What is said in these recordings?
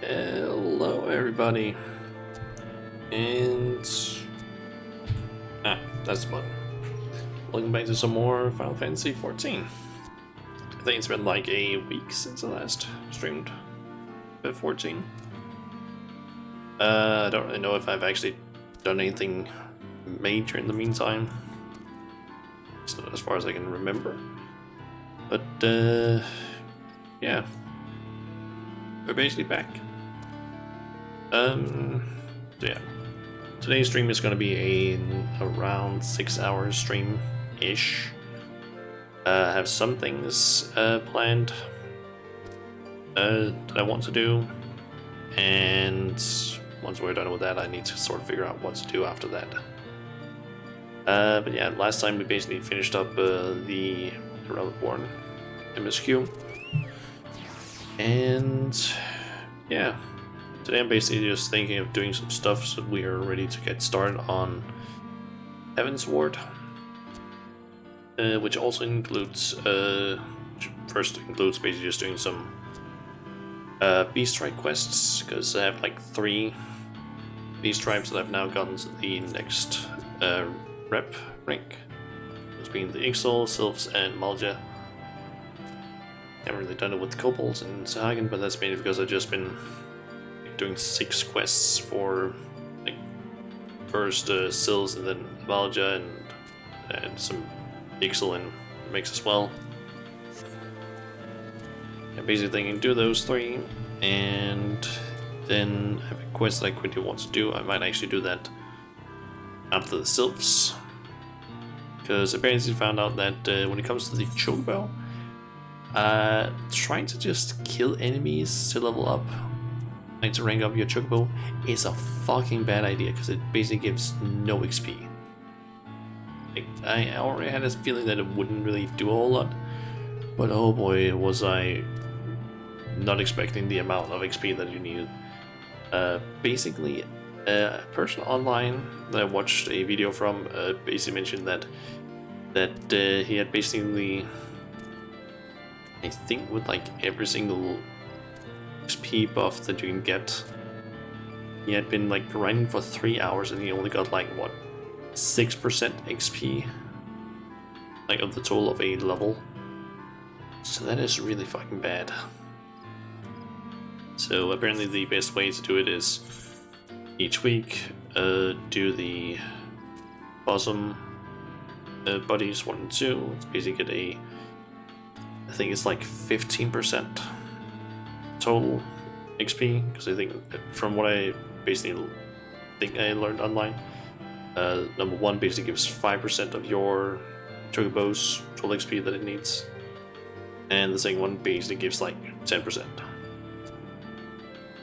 Hello, everybody, and that's the button. Welcome back to some more Final Fantasy XIV. I think it's been like a week since I last streamed at 14. I don't really know if I've actually done anything major in the meantime, so as far as I can remember. But yeah, we're basically back. So yeah, today's stream is going to be a around 6 hour stream-ish. I have some things planned that I want to do, and once we're done with that, I need to sort of figure out what to do after that. But yeah, last time we basically finished up the Reborn MSQ, and yeah. Today I'm basically just thinking of doing some stuff so we are ready to get started on Heaven's Ward, which also includes, first includes basically just doing some Beast Tribe quests, because I have like 3 Beast Tribes that I've now gotten to the next rep rank, those being the XIV, Sylphs, and Malja. Haven't really done it with Kobolds and Sahagan, but that's mainly because I've just been doing 6 quests for like first Sils and then Malja and some Ixal and mix as well. I'm basically thinking do those 3 and then have a quest that I quickly want to do. I might actually do that after the Sylphs, because apparently found out that when it comes to the Chocobo, trying to just kill enemies to level up, like to rank up your Chocobo, is a fucking bad idea because it basically gives no XP. Like, I already had this feeling that it wouldn't really do a whole lot, but oh boy, was I not expecting the amount of XP that you needed. Basically, a person online that I watched a video from basically mentioned that he had basically, I think with like every single XP buff that you can get, he had been like grinding for 3 hours and he only got like what, 6% XP, like of the total of a level. So that is really fucking bad. So apparently the best way to do it is each week do the bosom buddies 1 and 2. It's basically get a, I think it's like 15% total XP, because I think from what I basically think I learned online, number 1 basically gives 5% of your Chocobo's total XP that it needs, and the second one basically gives like 10%.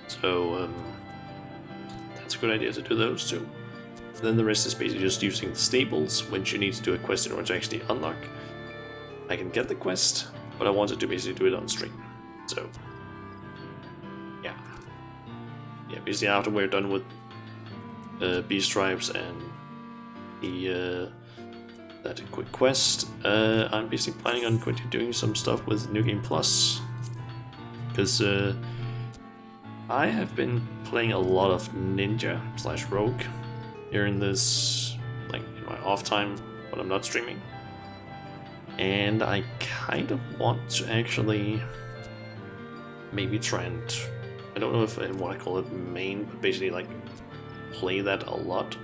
So that's a good idea to do those 2. And then the rest is basically just using the stables when you need to do a quest in order to actually unlock. I can get the quest, but I wanted to basically do it on stream. So yeah, basically after we're done with Beast Tribes and the that quick quest, I'm basically planning on quickly doing some stuff with New Game Plus, because I have been playing a lot of Ninja / Rogue here in this, like in my off time when I'm not streaming, and I kind of want to actually maybe try and, I don't know if I want to call it main, but basically like play that a lot.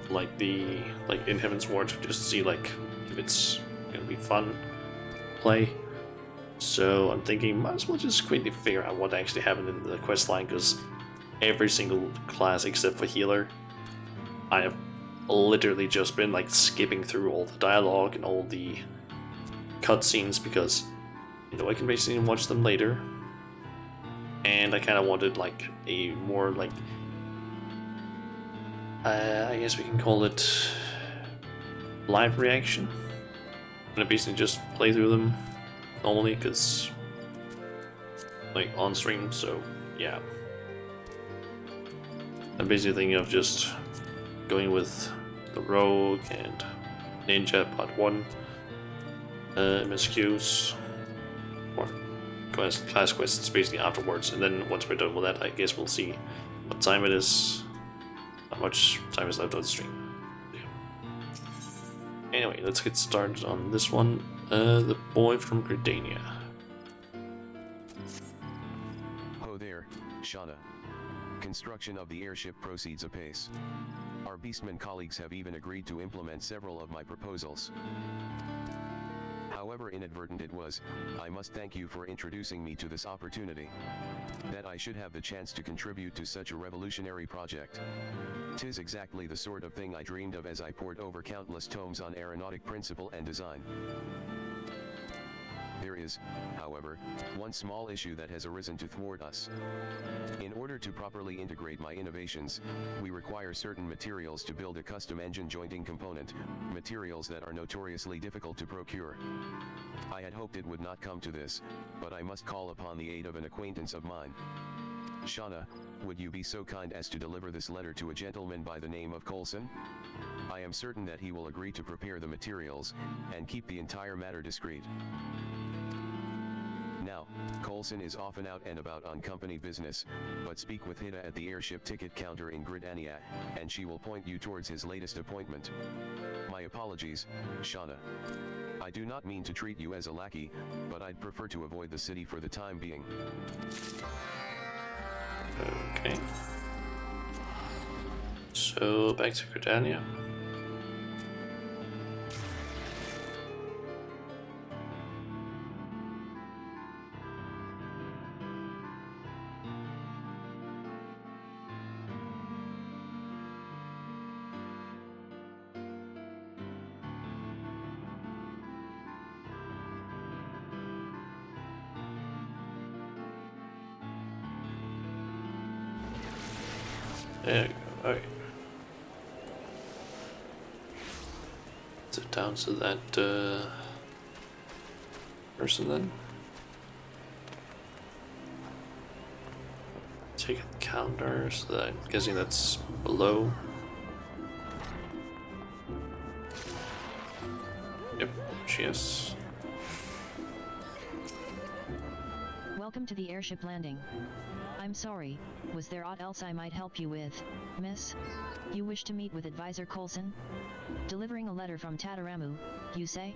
Like in Heaven's Ward, just see like if it's gonna be fun play. So I'm thinking might as well just quickly figure out what actually happened in the quest line, because every single class except for healer, I have literally just been like skipping through all the dialogue and all the cutscenes, because you know I can basically watch them later, and I kind of wanted like a more like I guess we can call it live reaction, and I basically just play through them normally, because like on stream. So yeah, I'm basically thinking of just going with the Rogue and Ninja Part 1 MSQs, or class quests basically afterwards, and then once we're done with that, I guess we'll see what time it is, how much time is left on the stream. Anyway, let's get started on this one. The boy from Gridania. Ho there, Shauna. Construction of the airship proceeds apace. Our Beastmen colleagues have even agreed to implement several of my proposals. However inadvertent it was, I must thank you for introducing me to this opportunity. That I should have the chance to contribute to such a revolutionary project. 'Tis exactly the sort of thing I dreamed of as I pored over countless tomes on aeronautic principle and design. There is, however, one small issue that has arisen to thwart us. In order to properly integrate my innovations, we require certain materials to build a custom engine jointing component, materials that are notoriously difficult to procure. I had hoped it would not come to this, but I must call upon the aid of an acquaintance of mine. Shauna, would you be so kind as to deliver this letter to a gentleman by the name of Coulson? I am certain that he will agree to prepare the materials, and keep the entire matter discreet. Now, Coulson is often out and about on company business, but speak with Hida at the airship ticket counter in Gridania, and she will point you towards his latest appointment. My apologies, Shauna. I do not mean to treat you as a lackey, but I'd prefer to avoid the city for the time being. Okay. So, back to Gridania. There you go. Okay. So down to that person then. Ticket counter, so that I'm guessing that's below. Yep, she is. Welcome to the airship landing. I'm sorry, was there aught else I might help you with, miss? You wish to meet with Advisor Coulson? Delivering a letter from Tataramu, you say?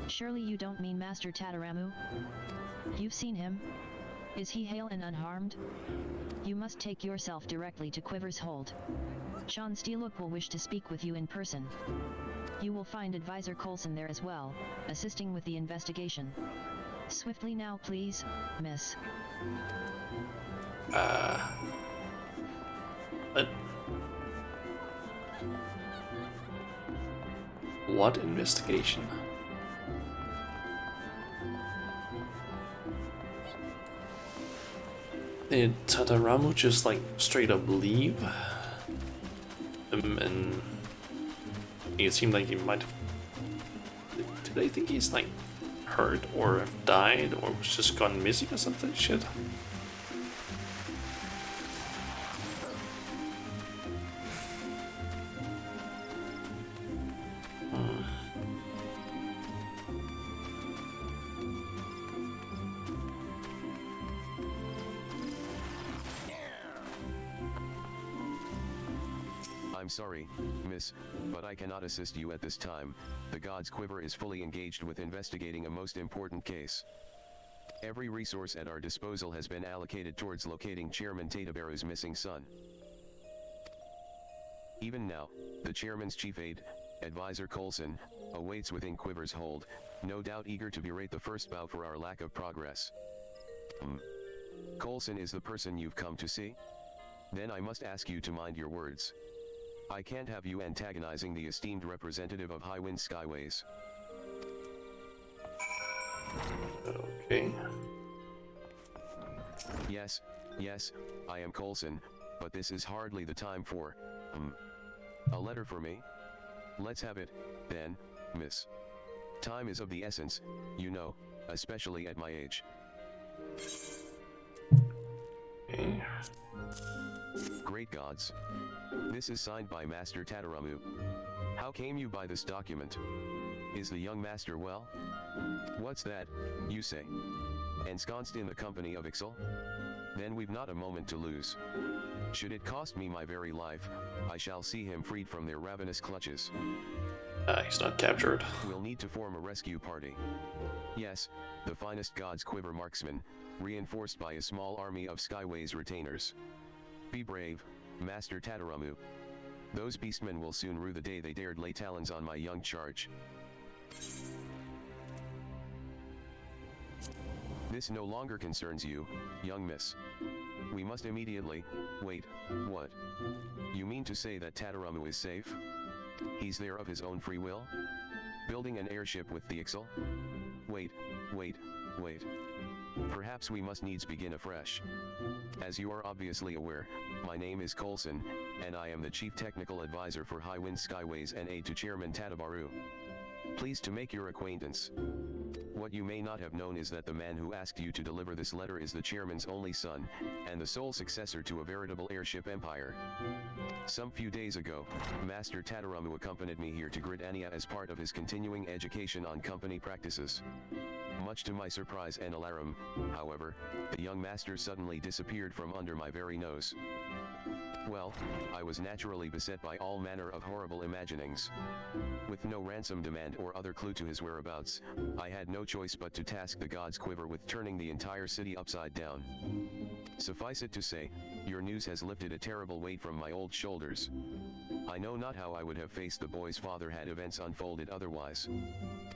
Surely you don't mean Master Tataramu? You've seen him? Is he hale and unharmed? You must take yourself directly to Quiver's Hold. Sean Steelhook will wish to speak with you in person. You will find Advisor Coulson there as well, assisting with the investigation. Swiftly now please, miss. What investigation? Did Tataramu just like straight up leave? And it seemed like he might have. Did they think he's like hurt or have died or was just gone missing or something? Shit. I'm sorry, miss, but I cannot assist you at this time. The God's Quiver is fully engaged with investigating a most important case. Every resource at our disposal has been allocated towards locating Chairman Tatabaru's missing son. Even now, the chairman's chief aide, Advisor Coulson, awaits within Quiver's Hold, no doubt eager to berate the first bow for our lack of progress. Coulson is the person you've come to see? Then I must ask you to mind your words. I can't have you antagonizing the esteemed representative of Highwind Skyways. Okay. Yes, I am Coulson, but this is hardly the time for, a letter for me? Let's have it, then, miss. Time is of the essence, you know, especially at my age. Okay. Great gods. This is signed by Master Tadaramu. How came you by this document? Is the young master well? What's that, you say? Ensconced in the company of Ixal? Then we've not a moment to lose. Should it cost me my very life, I shall see him freed from their ravenous clutches. He's not captured. We'll need to form a rescue party. Yes, the finest god's quiver marksmen, reinforced by a small army of Skyways retainers. Be brave, Master Tadaramu. Those beastmen will soon rue the day they dared lay talons on my young charge. This no longer concerns you, young miss. We must immediately, wait, what? You mean to say that Tadaramu is safe? He's there of his own free will? Building an airship with the Ixal? Wait. Perhaps we must needs begin afresh. As you are obviously aware, my name is Coulson, and I am the Chief Technical Advisor for Highwind Skyways and aide to Chairman Tadabaru. Pleased to make your acquaintance. What you may not have known is that the man who asked you to deliver this letter is the chairman's only son, and the sole successor to a veritable airship empire. Some few days ago, Master Tadaramu accompanied me here to Gridania as part of his continuing education on company practices. Much to my surprise and alarm, however, the young master suddenly disappeared from under my very nose. Well, I was naturally beset by all manner of horrible imaginings. With no ransom demand or other clue to his whereabouts, I had no choice but to task the god's quiver with turning the entire city upside down. Suffice it to say, your news has lifted a terrible weight from my old shoulders. I know not how I would have faced the boy's father had events unfolded otherwise.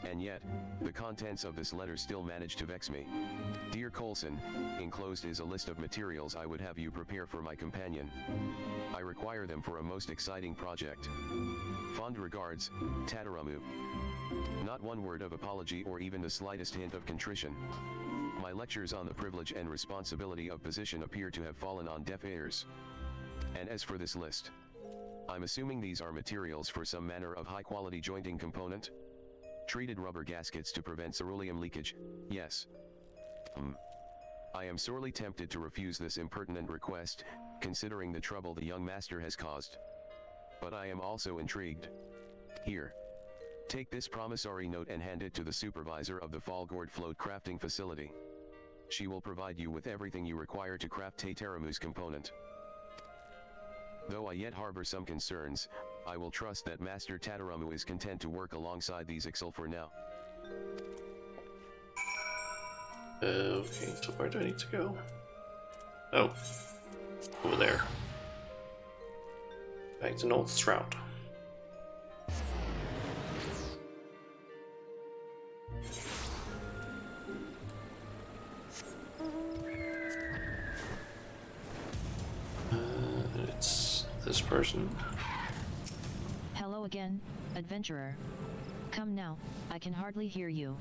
And yet, the contents of this letter still manage to vex me. Dear Coulson, enclosed is a list of materials I would have you prepare for my companion. I require them for a most exciting project. Fond regards, Tadaramu. Not one word of apology or even the slightest hint of contrition. My lectures on the privilege and responsibility of position appear to have fallen on deaf ears. And as for this list, I'm assuming these are materials for some manner of high-quality jointing component? Treated rubber gaskets to prevent ceruleum leakage, yes. I am sorely tempted to refuse this impertinent request, considering the trouble the young master has caused. But I am also intrigued. Here. Take this promissory note and hand it to the supervisor of the Fallgourd float crafting facility. She will provide you with everything you require to craft Tadaramu's component. Though I yet harbor some concerns, I will trust that Master Tadaramu is content to work alongside these Ixal for now. Okay, so where do I need to go? Oh, over there. Back to North Stroud. It's this person. Hello again, adventurer. Come now, I can hardly hear you.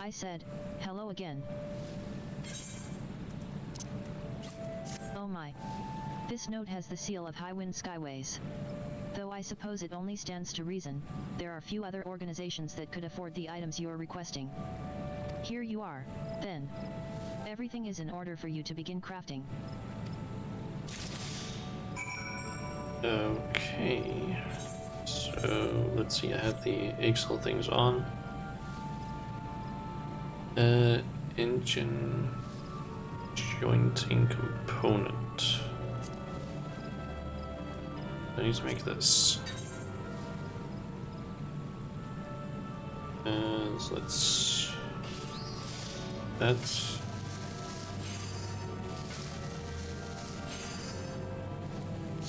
I said, hello again. Oh my. This note has the seal of Highwind Skyways. Though I suppose it only stands to reason, there are few other organizations that could afford the items you are requesting. Here you are, then. Everything is in order for you to begin crafting. Okay. So, let's see, I had the Ixal things on. Engine jointing component. I need to make this. And so let's.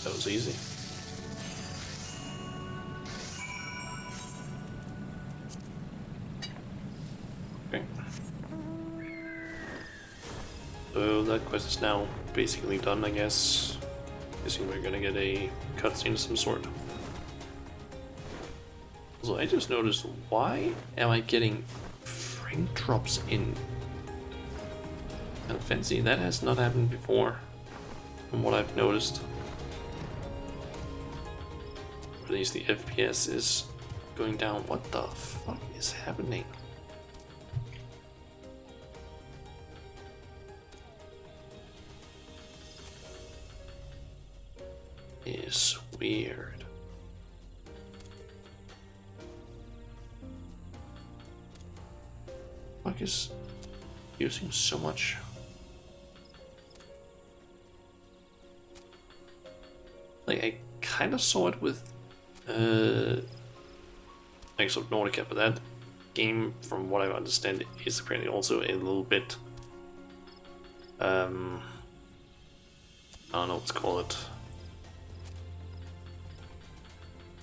That was easy. Okay. So that quest is now basically done, I guess. Guessing we're gonna get a cutscene of some sort. So I just noticed, why am I getting frame drops in Final Fantasy? That has not happened before, from what I've noticed. At least the FPS is going down. What the fuck is happening? is weird. Fuck is using so much. Like I kind of saw it with XIV Nordica, but that game, from what I understand, is apparently also a little bit I don't know what to call it.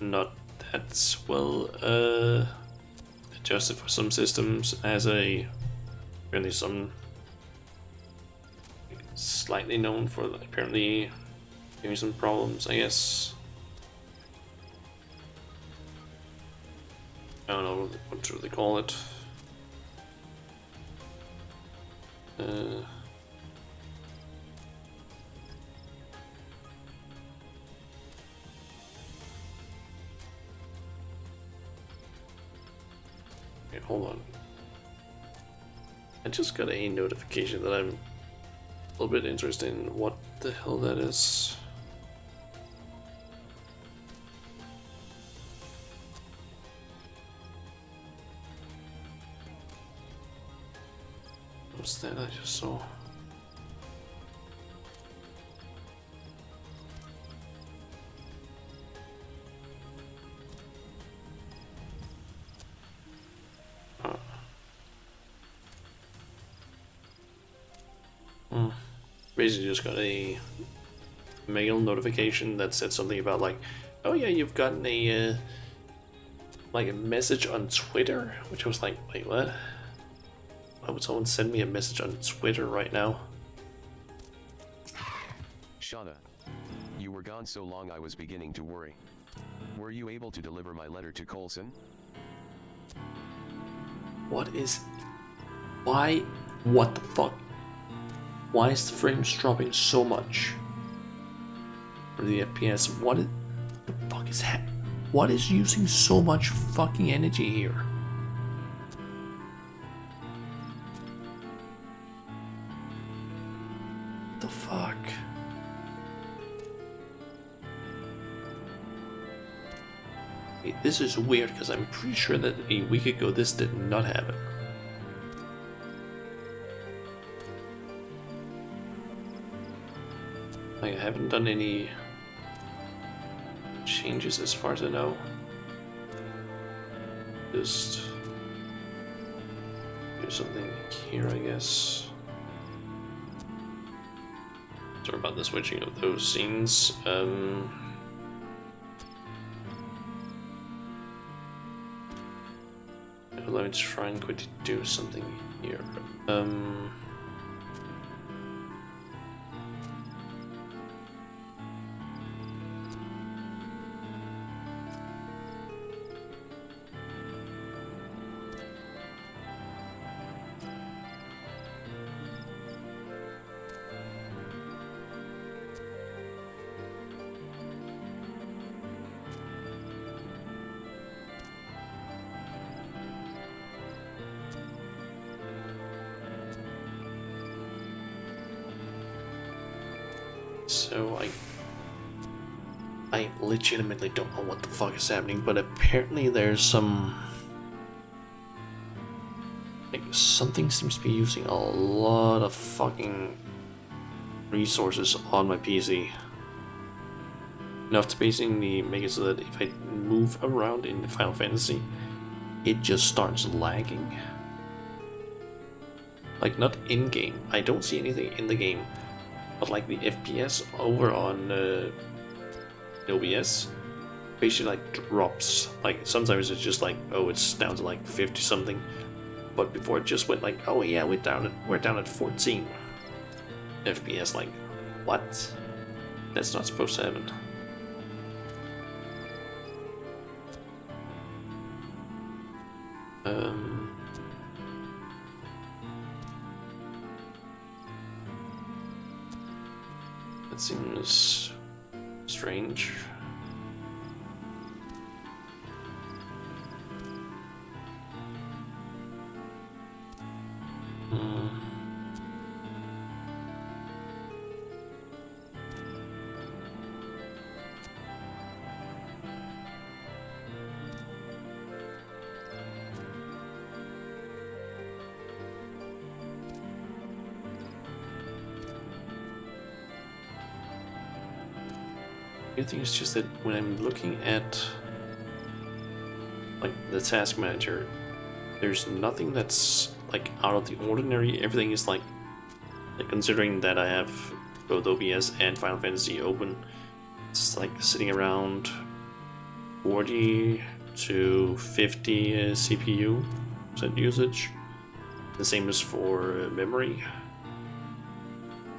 Not that well adjusted for some systems, as a apparently some slightly known for apparently giving some problems, I guess. I don't know what do they call it. Okay, hold on. I just got a notification that I'm a little bit interested in what the hell that is. What's that I just saw? Basically just got a mail notification that said something about like, oh yeah, you've gotten a like a message on Twitter, which was like, wait, what? Why would someone send me a message on Twitter right now? Shauna, you were gone so long I was beginning to worry. Were you able to deliver my letter to Coulson? What is... Why? What the fuck? Why is the frames dropping so much? For the FPS, what is... The fuck is that? What is using so much fucking energy here? The fuck? Hey, this is weird because I'm pretty sure that a week ago this did not happen. Like, I haven't done any changes as far as I know. Just do something here, I guess. Sorry about the switching of those scenes. Let me try and quickly do something here. So I legitimately don't know what the fuck is happening, but apparently there's some, like, something seems to be using a lot of fucking resources on my PC. Enough to basically make it so that if I move around in the Final Fantasy, it just starts lagging. Like, not in-game, I don't see anything in the game, but like the FPS over on OBS basically like drops. Like sometimes it's just like, oh, it's down to like 50 something, but before it just went like, oh yeah, we're down at 14 FPS. Like, what? That's not supposed to happen. That seems strange. The thing is just that when I'm looking at like the task manager, there's nothing that's like out of the ordinary. Everything is like considering that I have both OBS and Final Fantasy open, it's like sitting around 40 to 50 CPU percent usage. The same as for memory.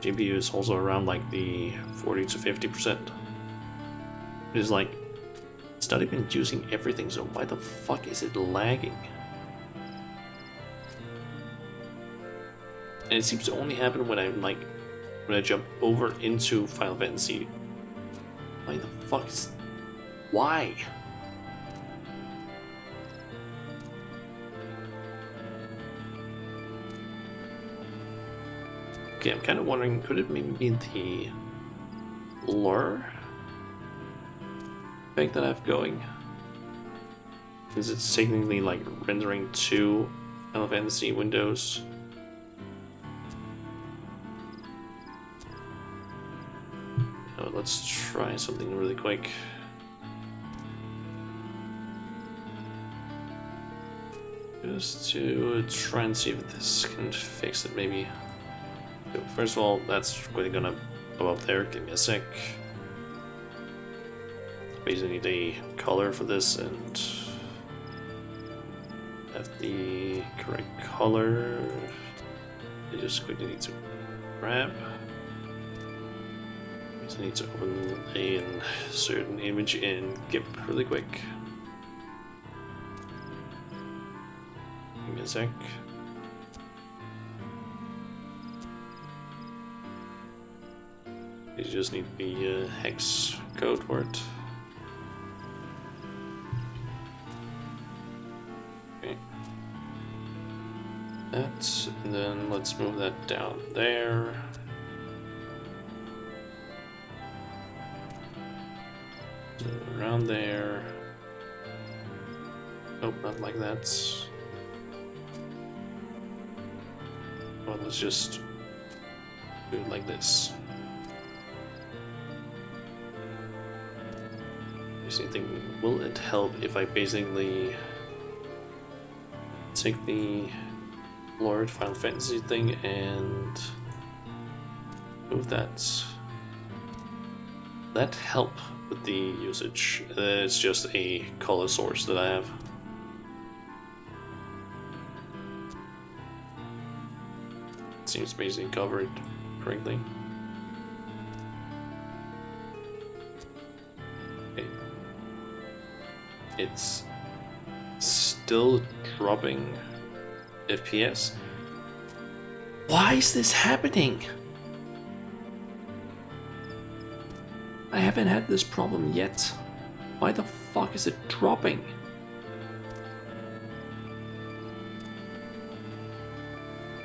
GPU is also around like the 40 to 50%. It's like it's not even using everything, so why the fuck is it lagging? And it seems to only happen when I'm like when I jump over into Final Fantasy. Why the fuck is why? Okay, I'm kind of wondering, could it maybe be the lure thing that I have going? Is it technically like rendering two Final Fantasy windows? Oh, let's try something really quick. Just to try and see if this can fix it, maybe. So first of all, that's really gonna go up there. Give me a sec. Basically need a color for this and have the correct color. I just quickly need to grab. I need to open a certain image in GIMP really quick. Give me a sec. You just need the hex code for it. Okay. That, and then let's move that down there. Around there. Nope, not like that. Well, let's just do it like this. Anything, will it help if I basically take the Lord Final Fantasy thing and move that? That help with the usage. It's just a color source that I have. It seems basically covered correctly. Okay. It's still dropping FPS. Why is this happening? I haven't had this problem yet. Why the fuck is it dropping?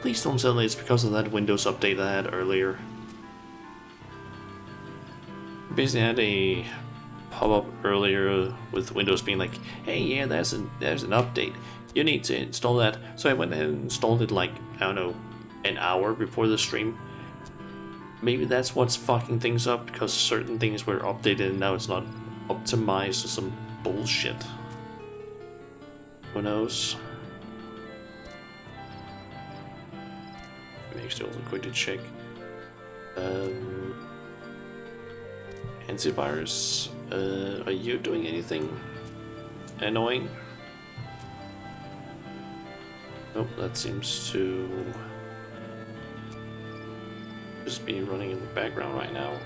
Please don't tell me it's because of that Windows update I had earlier. Basically I had a pop-up earlier with Windows being like, hey, yeah, there's an update. You need to install that. So I went ahead and installed it like, I don't know, an hour before the stream. Maybe that's what's fucking things up, because certain things were updated and now it's not optimized or some bullshit. Who knows? Maybe actually also quickly check. Antivirus, are you doing anything annoying? Nope, that seems to just be running in the background right now.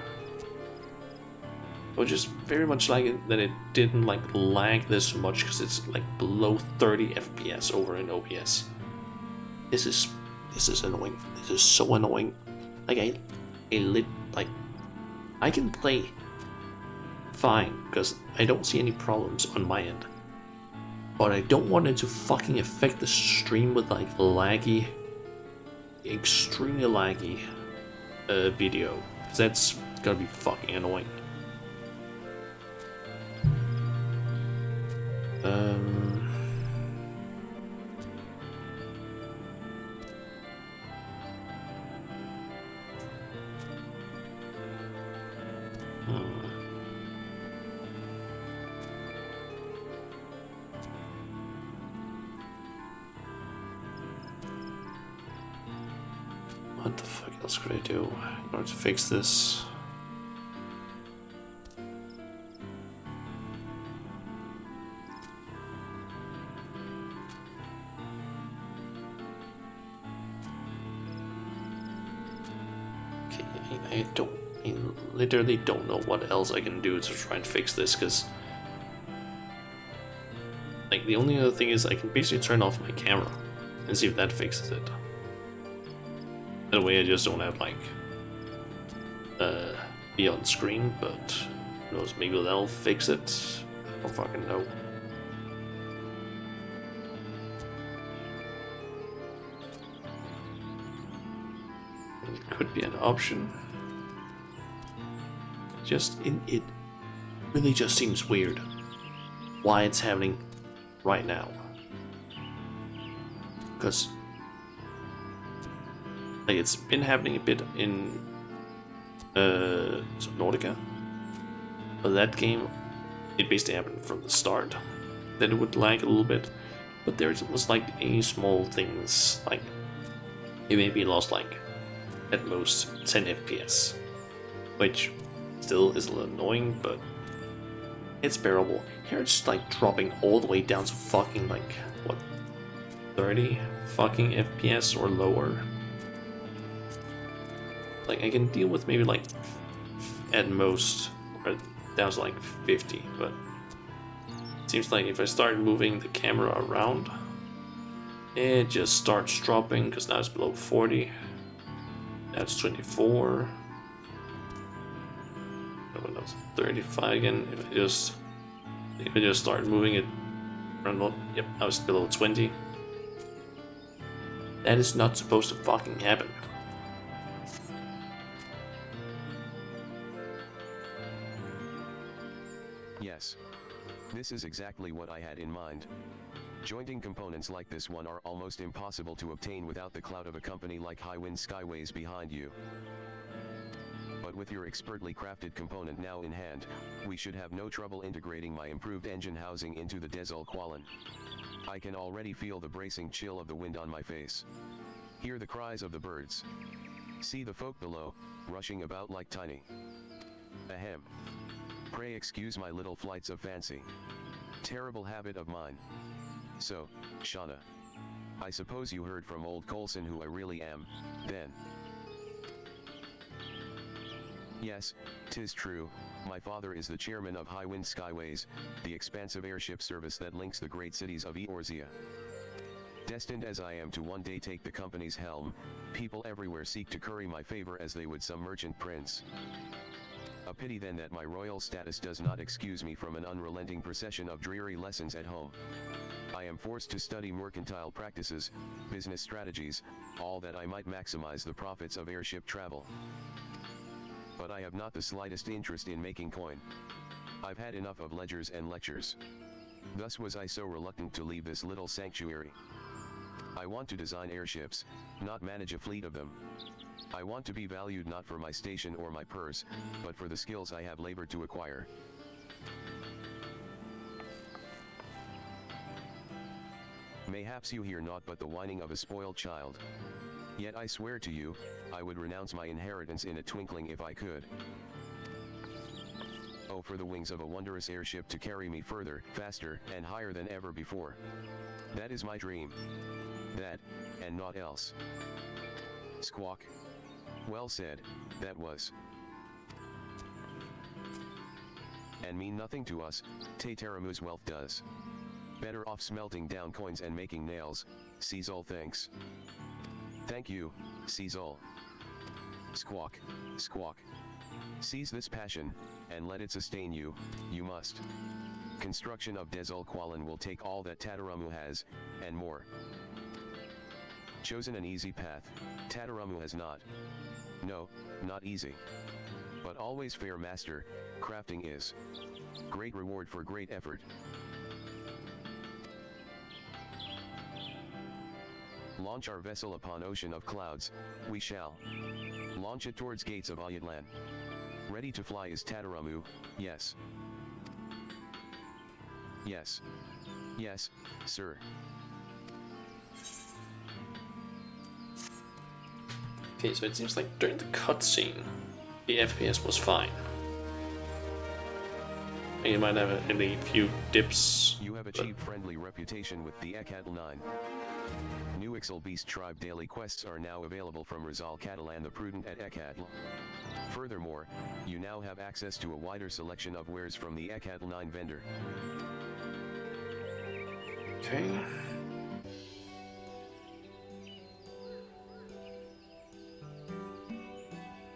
I would just very much like it that it didn't like lag this much, because it's like below 30 FPS over in OBS. This is annoying. This is so annoying. Like I can play fine because I don't see any problems on my end, but I don't want it to fucking affect the stream with like laggy, extremely laggy video, because that's gonna be fucking annoying. What the fuck else could I do in order to fix this? Okay, I literally don't know what else I can do to try and fix this, because like the only other thing is I can basically turn off my camera and see if that fixes it. That way I just don't have like be on screen, but who knows, maybe that'll fix it. I don't fucking know. It could be an option. It really just seems weird why it's happening right now. Because like it's been happening a bit in Nordica, but that game it basically happened from the start. Then it would lag a little bit, but there was like any small things, like it maybe lost like at most 10 FPS, which still is a little annoying, but it's bearable. Here it's like dropping all the way down to fucking like what, 30 fucking FPS or lower. Like I can deal with maybe like at most or down to like 50, but it seems like if I start moving the camera around, it just starts dropping, because now it's below 40. That's 24. Oh, no, it's 35 again. If I just start moving it around, yep, I was below 20. That is not supposed to fucking happen. Yes. This is exactly what I had in mind. Jointing components like this one are almost impossible to obtain without the clout of a company like Highwind Skyways behind you. But with your expertly crafted component now in hand, we should have no trouble integrating my improved engine housing into the Desol Quallen. I can already feel the bracing chill of the wind on my face. Hear the cries of the birds. See the folk below, rushing about like tiny. Ahem. Pray excuse my little flights of fancy. Terrible habit of mine. So, Shauna. I suppose you heard from old Coulson who I really am, then. Yes, 'tis true, my father is the chairman of Highwind Skyways, the expansive airship service that links the great cities of Eorzea. Destined as I am to one day take the company's helm, people everywhere seek to curry my favor as they would some merchant prince. A pity then that my royal status does not excuse me from an unrelenting procession of dreary lessons at home. I am forced to study mercantile practices, business strategies, all that I might maximize the profits of airship travel. But I have not the slightest interest in making coin. I've had enough of ledgers and lectures. Thus was I so reluctant to leave this little sanctuary. I want to design airships, not manage a fleet of them. I want to be valued not for my station or my purse, but for the skills I have labored to acquire. Mayhaps you hear naught but the whining of a spoiled child. Yet I swear to you, I would renounce my inheritance in a twinkling if I could. Oh, for the wings of a wondrous airship to carry me further, faster, and higher than ever before. That is my dream. That, and naught else. Squawk. Well said, that was. And mean nothing to us, Tataramu's wealth does. Better off smelting down coins and making nails, Cecil thinks. Thank you, Cecil. Squawk, squawk. Seize this passion, and let it sustain you, you must. Construction of Desol Quallen will take all that Tataramu has, and more. Chosen an easy path, Tataramu has not. No, not easy. But always fair master, crafting is. Great reward for great effort. Launch our vessel upon ocean of clouds, we shall. Launch it towards gates of Ayatlan. Ready to fly is Tataramu, yes. Yes. Yes, sir. Okay, so it seems like during the cutscene, the FPS was fine. And you might have a few dips. You have achieved friendly reputation with the XIV. New XIV Beast Tribe daily quests are now available from Rizal Catalan the Prudent at XIV. Furthermore, you now have access to a wider selection of wares from the XIV vendor. Okay.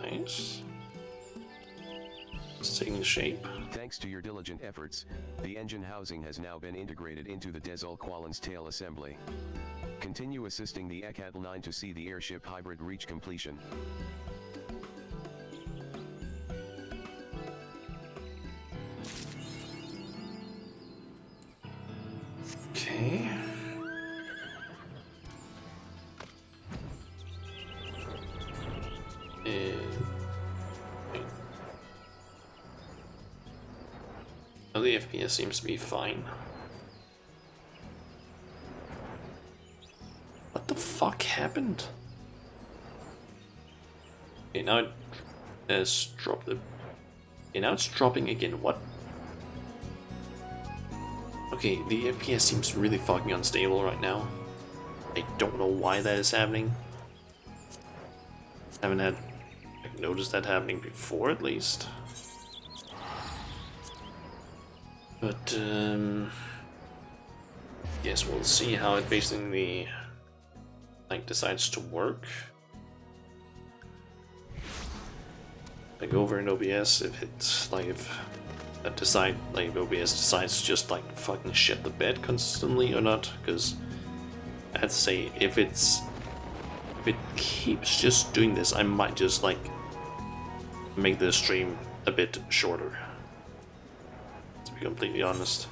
Nice. It's taking shape. Thanks to your diligent efforts, the engine housing has now been integrated into the Desul Qualan's tail assembly. Continue assisting the XIV to see the airship hybrid reach completion. Okay. Well, the FPS seems to be fine. What the fuck happened? Okay, now it has dropped the... Okay, now it's dropping again. What? Okay, the FPS seems really fucking unstable right now. I don't know why that is happening. Haven't had noticed that happening before, at least. But yes, we'll see how it basically like decides to work. Like over in OBS, if it's like if OBS decides to just like fucking shit the bed constantly or not, because I'd say if it keeps just doing this, I might just like make the stream a bit shorter, to be completely honest.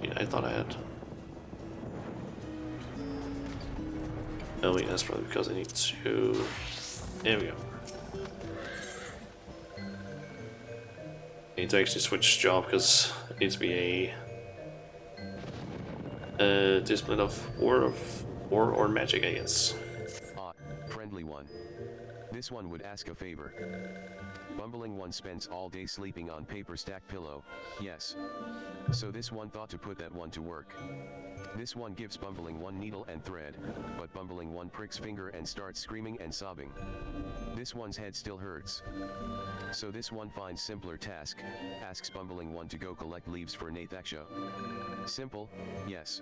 Yeah, I thought I had. Oh yeah, that's probably because I need to... There we go. I need to actually switch job because it needs to be a discipline of war or magic, I guess. Friendly one. This one would ask a favor. Bumbling one spends all day sleeping on paper stack pillow, yes. So this one thought to put that one to work. This one gives Bumbling one needle and thread, but Bumbling one pricks finger and starts screaming and sobbing. This one's head still hurts. So this one finds simpler task, asks Bumbling one to go collect leaves for Nathaksha. Simple, yes.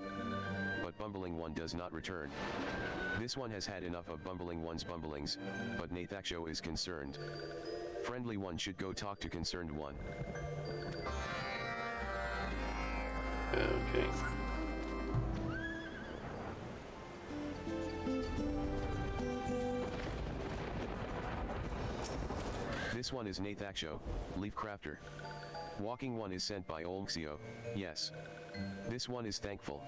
But Bumbling one does not return. This one has had enough of Bumbling one's bumblings, but Nathaksha is concerned. Friendly one should go talk to concerned one. Okay. This one is Nathaksha, Leaf Crafter. Walking one is sent by Olmxio, yes. This one is thankful.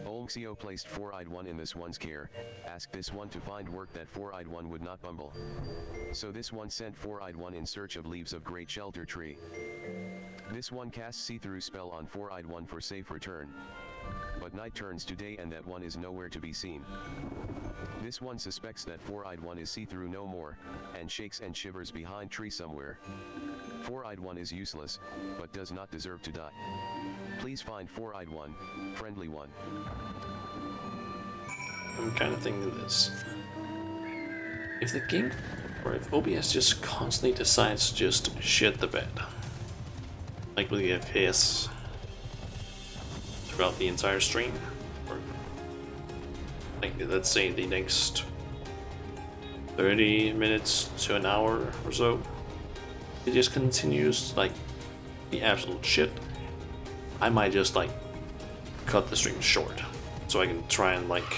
Olmxio placed four-eyed one in this one's care, asked this one to find work that four-eyed one would not bumble. So this one sent four-eyed one in search of leaves of great shelter tree. This one casts see-through spell on four-eyed one for safe return. But night turns to day and that one is nowhere to be seen. This one suspects that four-eyed one is see-through no more, and shakes and shivers behind tree somewhere. Four-eyed one is useless, but does not deserve to die. Please find four-eyed one, friendly one. I'm kind of thinking this. If the game, or if OBS just constantly decides to just shit the bed, like with the FPS throughout the entire stream, or like let's say the next 30 minutes to an hour or so, it just continues like the absolute shit, I might just like cut the stream short so I can try and like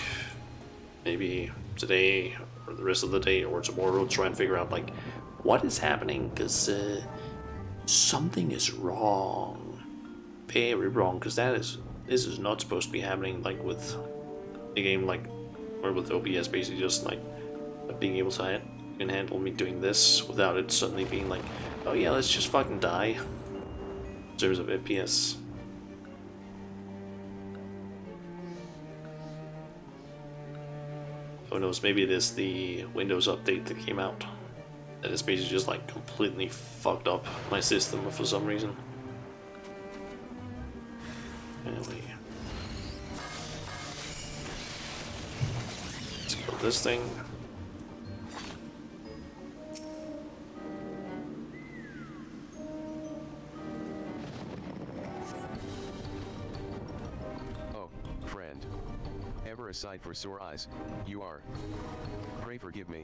maybe today or the rest of the day or tomorrow try and figure out like what is happening, because something is wrong, very wrong, because this is not supposed to be happening like with the game, like, or with OBS basically just like being able to can handle me doing this without it suddenly being like, oh yeah, let's just fucking die in terms of FPS. Who knows, maybe it is the Windows update that came out that is basically just like completely fucked up my system for some reason. Anyway, let's kill this thing. Oh, friend. Ever aside for sore eyes, you are. Pray forgive me.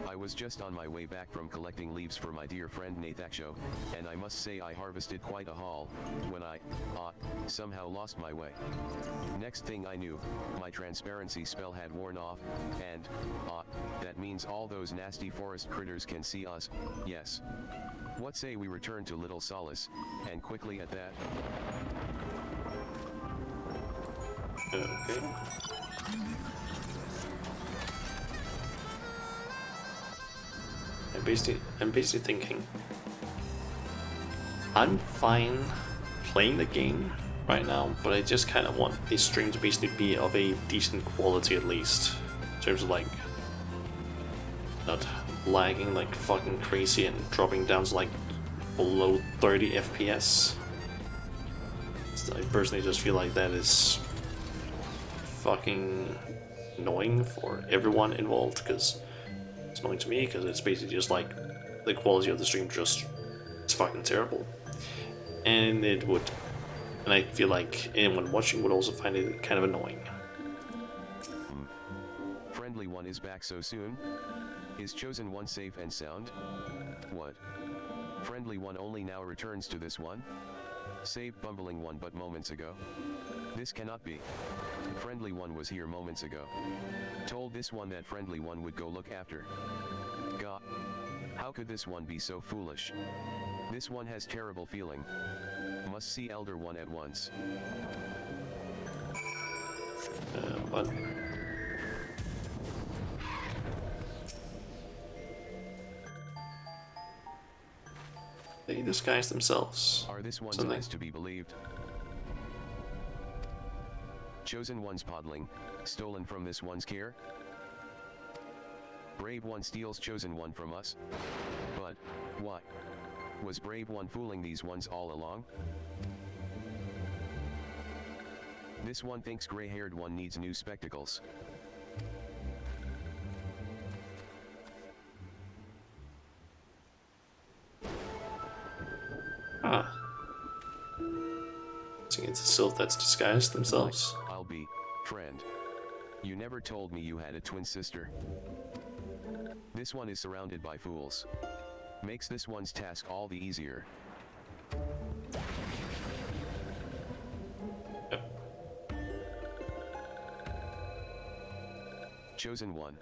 I was just on my way back from collecting leaves for my dear friend Nathaksho, and I must say I harvested quite a haul, when I, somehow lost my way. Next thing I knew, my transparency spell had worn off, and, that means all those nasty forest critters can see us, yes. What say we return to Little Solace, and quickly at that? Okay. I'm basically thinking I'm fine playing the game right now, but I just kind of want this stream to basically be of a decent quality at least, in terms of like not lagging like fucking crazy and dropping down to like below 30 FPS. So I personally just feel like that is fucking annoying for everyone involved, because it's annoying to me because it's basically just like the quality of the stream just it's fucking terrible, and I feel like anyone watching would also find it kind of annoying. Friendly One is back so soon? Is Chosen One safe and sound? What? Friendly One only now returns to this one? Saved Bumbling One but moments ago? This cannot be. Friendly One was here moments ago. Told this one that Friendly One would go look after. God. How could this one be so foolish? This one has terrible feeling. Must see Elder One at once. What? They disguise themselves. Are this one's Something. eyes to be believed? Chosen One's podling, stolen from this one's care? Brave One steals Chosen One from us? But, what? Was Brave One fooling these ones all along? This one thinks gray-haired one needs new spectacles. Ah. So it's a sylph that's disguised themselves. I'll be, friend. You never told me you had a twin sister. This one is surrounded by fools. Makes this one's task all the easier. Chosen One.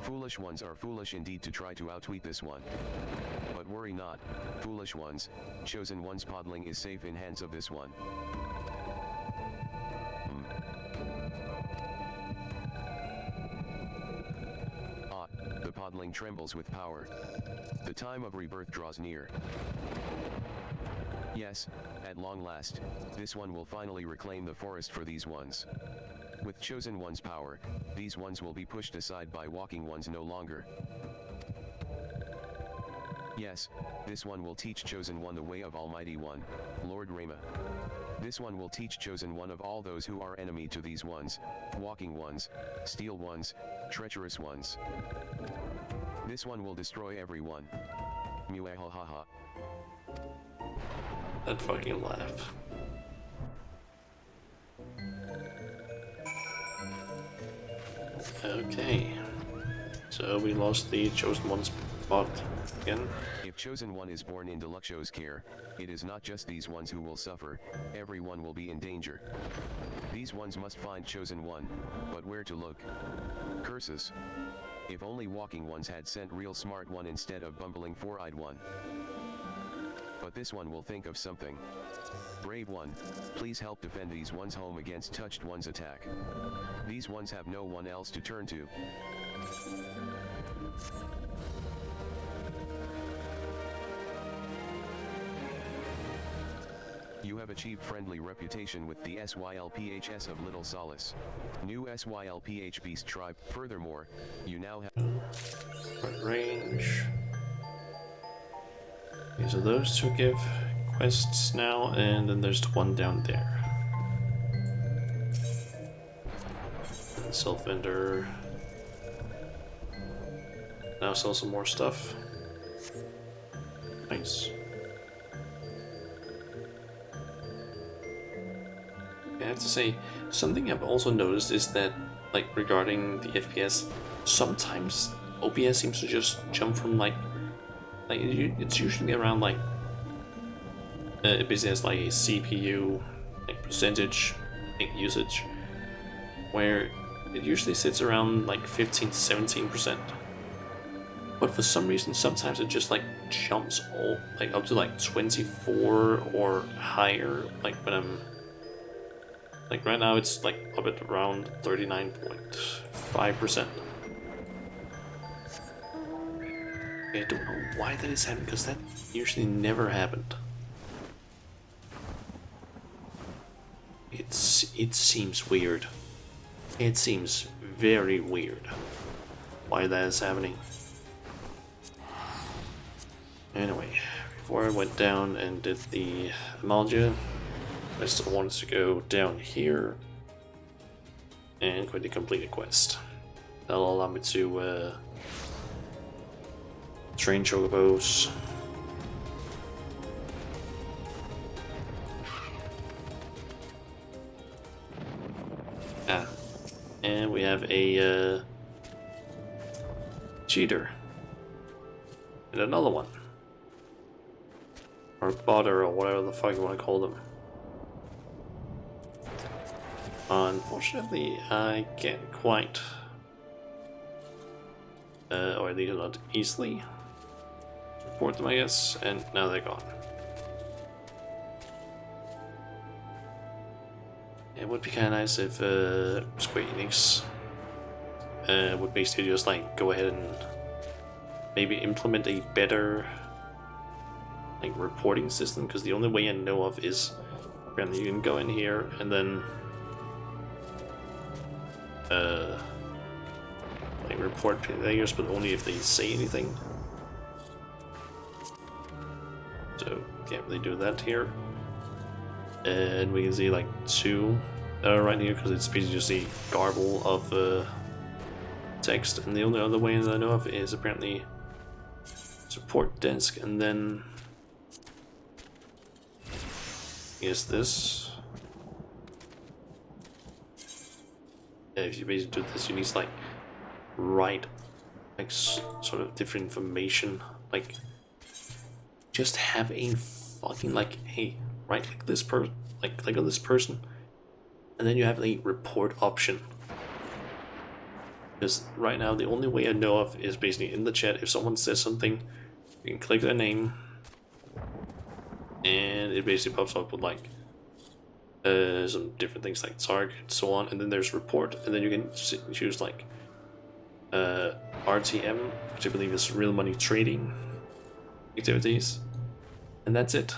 Foolish ones are foolish indeed to try to outwit this one. But worry not, foolish ones, Chosen One's podling is safe in hands of this one. The podling trembles with power. The time of rebirth draws near. Yes, at long last, this one will finally reclaim the forest for these ones. With Chosen One's power, these ones will be pushed aside by walking ones no longer. Yes, this one will teach Chosen One the way of Almighty One, Lord Rama. This one will teach Chosen One of all those who are enemy to these ones, walking ones, steel ones, treacherous ones. This one will destroy everyone. Muahahaha. That fucking laugh. Okay. So we lost the Chosen One's spot again. If Chosen One is born in Deluxo's care, it is not just these ones who will suffer, everyone will be in danger. These ones must find Chosen One, but where to look? Curses. If only walking ones had sent real smart one instead of bumbling four-eyed one. But this one will think of something. Brave One, please help defend these ones home against touched one's attack. These ones have no one else to turn to. You have achieved friendly reputation with the SYLPHS of Little Solace. New SYLPH Beast Tribe. Furthermore, you now have range. Okay, so those two give quests now, and then there's the one down there. Self vendor. Now sell some more stuff. Nice. I have to say, something I've also noticed is that, like, regarding the FPS, sometimes OBS seems to just jump from it's usually around like it basically has like a CPU like percentage usage, where it usually sits around like 15 to 17%. But for some reason, sometimes it just like jumps all like up to like 24 or higher. Like when I'm like right now, it's like up at around 39.5%. I don't know why that is happening, because that usually never happened. It seems weird. It seems very weird why that is happening. Anyway, before I went down and did the Amalgia, I still wanted to go down here and quickly complete a quest. That'll allow me to train chocobos. And we have a cheater. And another one. Or botter, or whatever the fuck you want to call them. Unfortunately, I can't quite, or at least not easily, report them, I guess, and now they're gone. It would be kind of nice if Square Enix would basically just like go ahead and maybe implement a better like reporting system, because the only way I know of is apparently you can go in here and then like report players, but only if they say anything. So can't really do that here. And we can see like two right here, because it's basically just a garble of text. And the only other way that I know of is apparently support desk, and then is this. If you basically do this, you need to like write like sort of different information, like just have a fucking like, hey, right click this person, like click on this person, and then you have a report option. Because right now the only way I know of is basically in the chat. If someone says something, you can click their name and it basically pops up with like some different things like target and so on, and then there's report, and then you can choose like RTM, which I believe is real money trading activities, and that's it.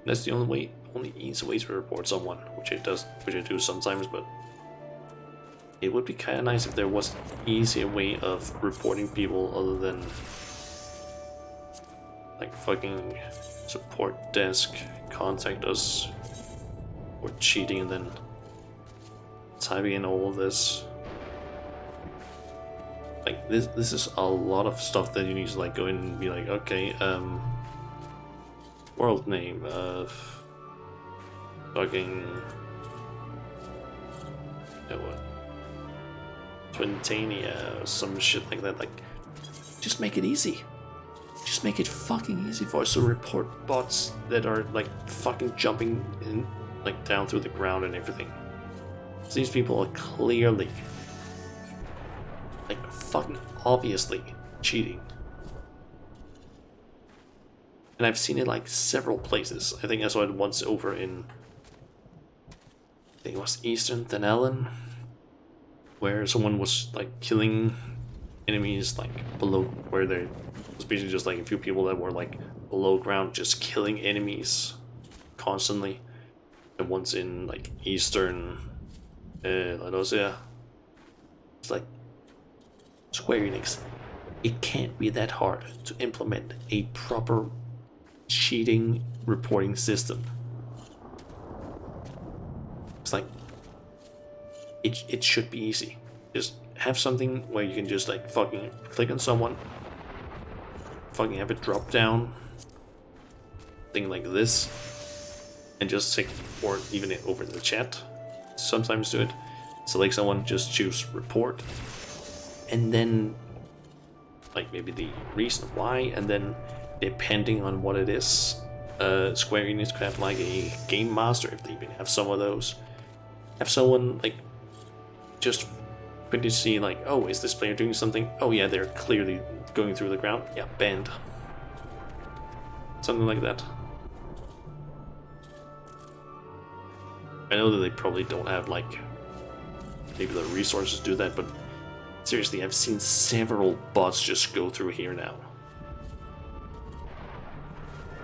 That's the only easy way to report someone, which I do sometimes, but it would be kind of nice if there was an easier way of reporting people other than like fucking support desk, contact us, or cheating and then typing in all of this. Like this is a lot of stuff that you need to like go in and be like, okay, world name of fucking what? Twintania or some shit like that. Like, just make it easy. Just make it fucking easy for us to report bots that are like fucking jumping in, like down through the ground and everything. So these people are clearly, like fucking obviously cheating. And I've seen it like several places. I think I saw it once over in, I think it was Eastern Thanalin, where someone was like killing enemies like below where there was basically just like a few people that were like below ground just killing enemies constantly. The ones in like Eastern Laodicea. It's like Square Enix. It can't be that hard to implement a proper cheating reporting system. It's like it should be easy. Just have something where you can just like fucking click on someone, fucking have it drop down, thing like this, and just take, or even over the chat. Sometimes do it. Select someone, just choose report, and then like maybe the reason why, and then depending on what it is, Square Enix could have like a game master if they even have some of those. Have someone like just quickly see like, oh, is this player doing something? Oh yeah, they're clearly going through the ground. Yeah, banned. Something like that. I know that they probably don't have like maybe the resources to do that, but seriously, I've seen several bots just go through here now.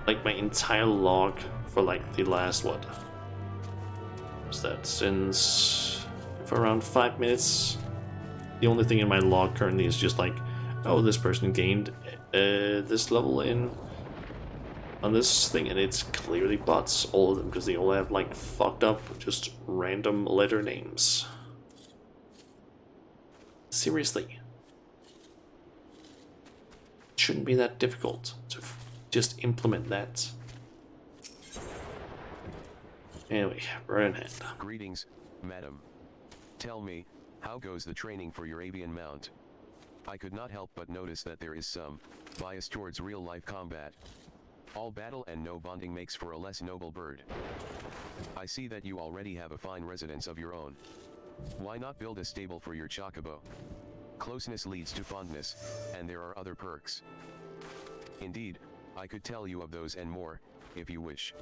Like my entire log for like the last what? What's that? Since for around 5 minutes. The only thing in my log currently is just like, oh, this person gained this level in on this thing, and it's clearly bots, all of them, because they all have like fucked up just random letter names. Seriously, it shouldn't be that difficult to just implement that. Anyway, right in hand. Greetings, madam. Tell me, how goes the training for your avian mount? I could not help but notice that there is some bias towards real-life combat. All battle and no bonding makes for a less noble bird. I see that you already have a fine residence of your own. Why not build a stable for your chocobo? Closeness leads to fondness, and there are other perks. Indeed, I could tell you of those and more, if you wish.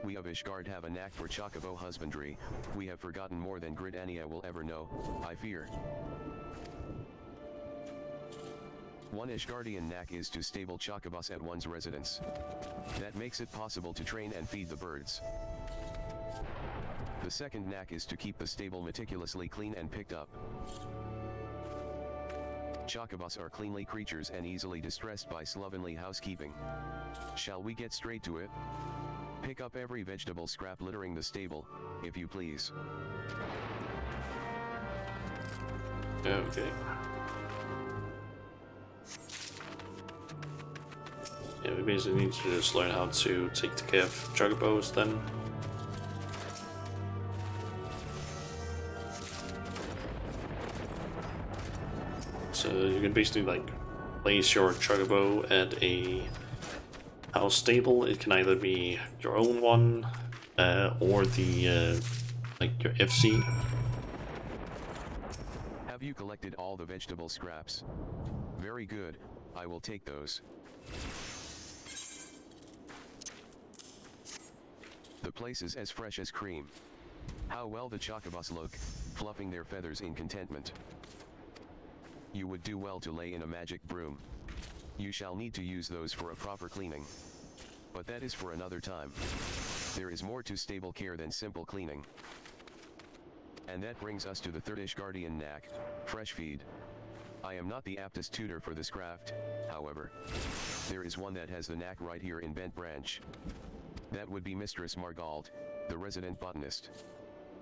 We of Ishgard have a knack for chocobo husbandry. We have forgotten more than Gridania will ever know, I fear. One Ishgardian knack is to stable chocobos at one's residence. That makes it possible to train and feed the birds. The second knack is to keep the stable meticulously clean and picked up. Chocobos are cleanly creatures and easily distressed by slovenly housekeeping. Shall we get straight to it? Pick up every vegetable scrap littering the stable, if you please. Okay. Yeah, we basically need to just learn how to take care of chocobos then. So you can basically like place your chocobo at a house stable. It can either be your own one or the like your FC. Have you collected all the vegetable scraps? Very good, I will take those. The place is as fresh as cream. How well the chocobos look, fluffing their feathers in contentment. You would do well to lay in a magic broom. You shall need to use those for a proper cleaning. But that is for another time. There is more to stable care than simple cleaning. And that brings us to the third Ishgardian knack, fresh feed. I am not the aptest tutor for this craft, however. There is one that has the knack right here in Bent Branch. That would be Mistress Margald, the resident botanist.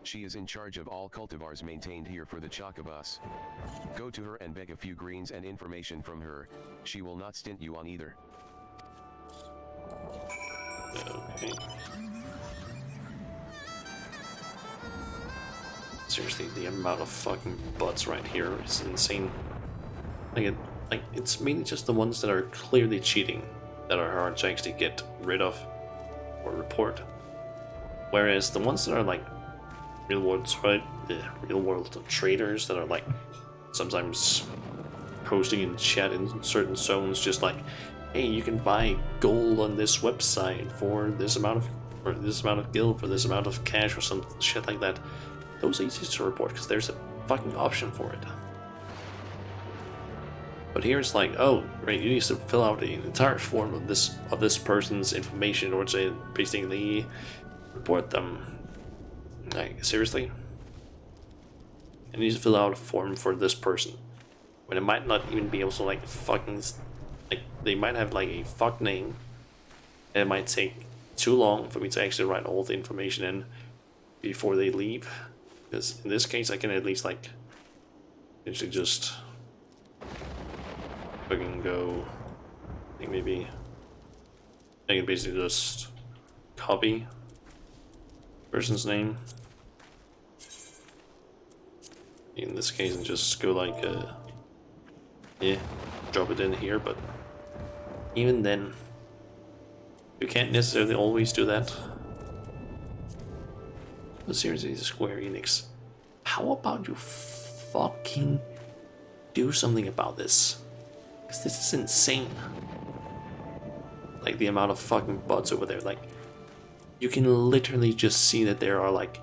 She is in charge of all cultivars maintained here for the chocobos. Go to her and beg a few greens and information from her. She will not stint you on either. Okay. Seriously, the amount of fucking bots right here is insane. Like it's mainly just the ones that are clearly cheating that are hard to actually get rid of or report. Whereas the ones that are like real world traders that are like sometimes posting in chat in certain zones just like, hey, you can buy gold on this website for this amount of, or this amount of gil for this amount of cash or some shit like that. Those are easy to report because there's a fucking option for it. But here it's like, oh, right, you need to fill out the entire form of this person's information in order to basically report them. Like, seriously? I need to fill out a form for this person. When it might not even be able to, like, fucking... Like, they might have, like, a fuck name. And it might take too long for me to actually write all the information in before they leave. Because in this case, I can at least, like, actually just... fucking go... I think maybe... I can basically just copy person's name in this case and just go like yeah, drop it in here. But even then you can't necessarily always do that. But seriously, Square Enix, how about you fucking do something about this? Because this is insane. Like the amount of fucking bots over there, like you can literally just see that there are like,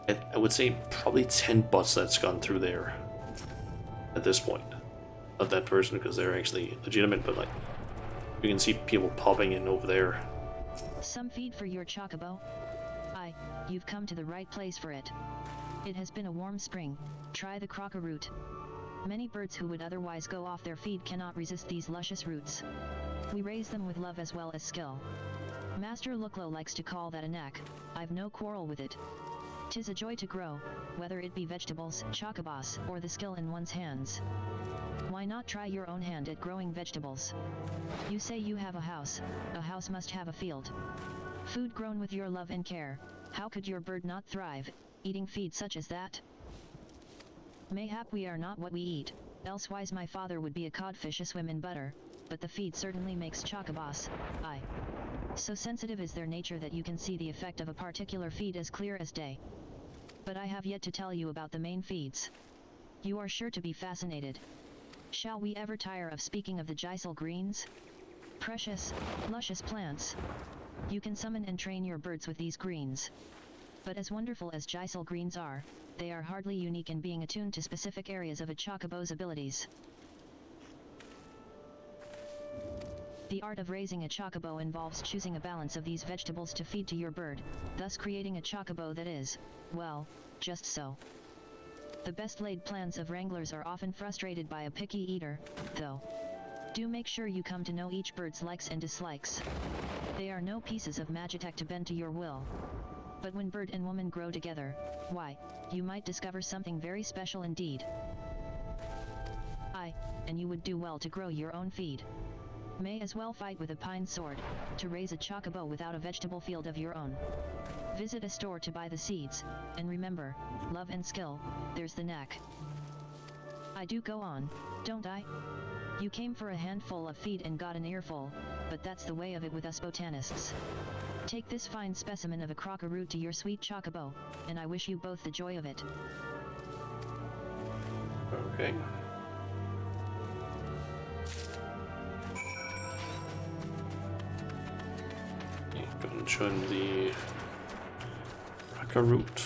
I would say probably 10 bots that's gone through there at this point. Not that person because they're actually legitimate, but like you can see people popping in over there. Some feed for your chocobo? You've come to the right place for it. It has been a warm spring. Try the crocker root. Many birds who would otherwise go off their feed cannot resist these luscious roots. We raise them with love as well as skill. Master Looklow likes to call that a knack. I've no quarrel with it. 'Tis a joy to grow, whether it be vegetables, chocobos, or the skill in one's hands. Why not try your own hand at growing vegetables? You say you have a house must have a field. Food grown with your love and care, how could your bird not thrive, eating feed such as that? Mayhap we are not what we eat, elsewise my father would be a codfish a swim in butter, but the feed certainly makes chocobos, so sensitive is their nature that you can see the effect of a particular feed as clear as day. But I have yet to tell you about the main feeds. You are sure to be fascinated. Shall we ever tire of speaking of the Gisel greens? Precious, luscious plants. You can summon and train your birds with these greens. But as wonderful as Gisel greens are, they are hardly unique in being attuned to specific areas of a chocobo's abilities. The art of raising a chocobo involves choosing a balance of these vegetables to feed to your bird, thus creating a chocobo that is, well, just so. The best laid plans of wranglers are often frustrated by a picky eater, though. Do make sure you come to know each bird's likes and dislikes. They are no pieces of magitech to bend to your will. But when bird and woman grow together, why, you might discover something very special indeed. And you would do well to grow your own feed. May as well fight with a pine sword, to raise a chocobo without a vegetable field of your own. Visit a store to buy the seeds, and remember, love and skill, there's the knack. I do go on, don't I? You came for a handful of feed and got an earful, but that's the way of it with us botanists. Take this fine specimen of a crocker root to your sweet chocobo, and I wish you both the joy of it. Okay. Go and join the crocker root.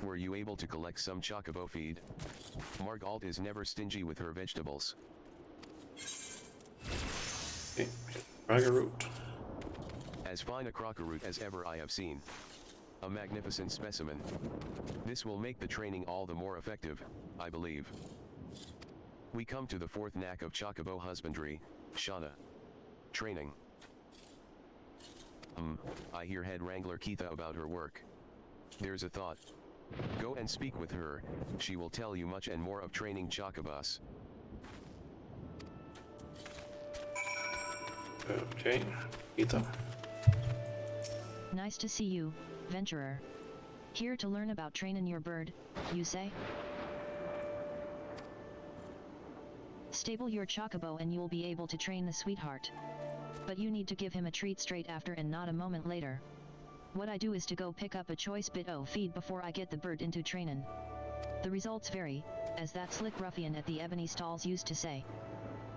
Were you able to collect some chocobo feed? Margalt is never stingy with her vegetables. Okay, crocker root. As fine a crocker root as ever I have seen. A magnificent specimen. This will make the training all the more effective, I believe. We come to the fourth knack of chocobo husbandry, Shauna. Training. I hear head wrangler Keitha about her work. There's a thought. Go and speak with her, she will tell you much and more of training chocobos. Okay, Keitha. Nice to see you, venturer. Here to learn about trainin' your bird, you say? Stable your chocobo and you'll be able to train the sweetheart. But you need to give him a treat straight after and not a moment later. What I do is to go pick up a choice bit o' feed before I get the bird into trainin'. The results vary, as that slick ruffian at the ebony stalls used to say.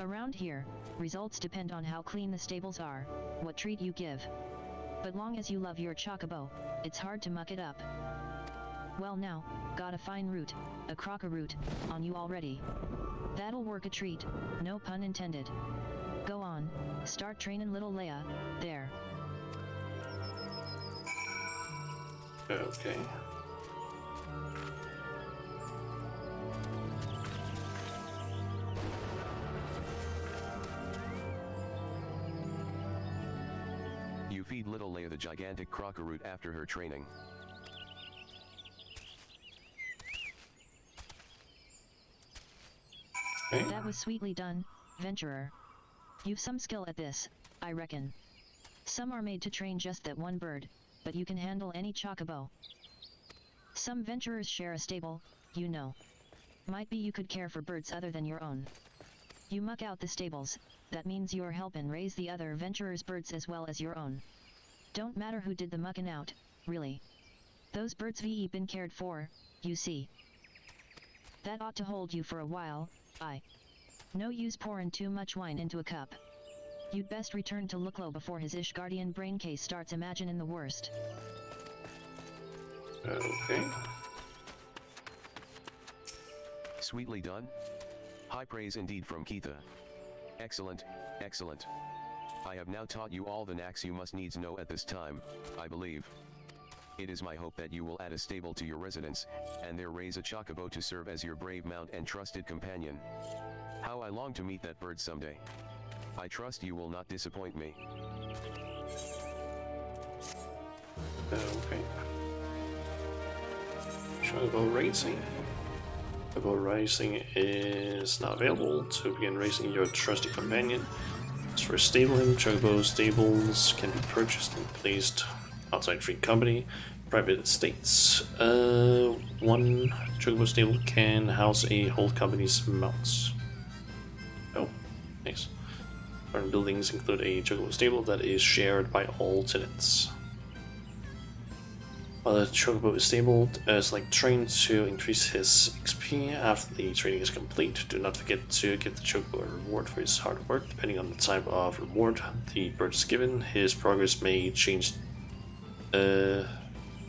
Around here, results depend on how clean the stables are, what treat you give. But long as you love your chocobo, it's hard to muck it up. Well now, got a fine route, a crocker route, on you already. That'll work a treat, no pun intended. Go on, start trainin' little Leia, there. Okay. You feed little Leia the gigantic crocker root after her training. Okay. That was sweetly done, venturer. You've some skill at this, I reckon. Some are made to train just that one bird, but you can handle any chocobo. Some venturers share a stable, you know. Might be you could care for birds other than your own. You muck out the stables, that means you're helpin' raise the other venturers' birds as well as your own. Don't matter who did the muckin' out, really. Those birds ve been cared for, you see. That ought to hold you for a while, No use pourin' too much wine into a cup. You'd best return to Looklow before his Ishgardian brain case starts imaginin' the worst. Okay. Sweetly done? High praise indeed from Keitha. Excellent, excellent. I have now taught you all the knacks you must needs know at this time, I believe. It is my hope that you will add a stable to your residence, and there raise a chocobo to serve as your brave mount and trusted companion. How I long to meet that bird someday. I trust you will not disappoint me. Okay. Chocobo racing. Chocobo racing is not available to begin racing your trusty companion. As for stabling, chocobo stables can be purchased and placed outside free company, private estates. One chocobo stable can house a whole company's mounts. Oh, nice. Current buildings include a chocobo stable that is shared by all tenants. While the chocobo is stabled, select train to increase his XP after the training is complete. Do not forget to give the chocobo a reward for his hard work. Depending on the type of reward the bird is given, his progress may change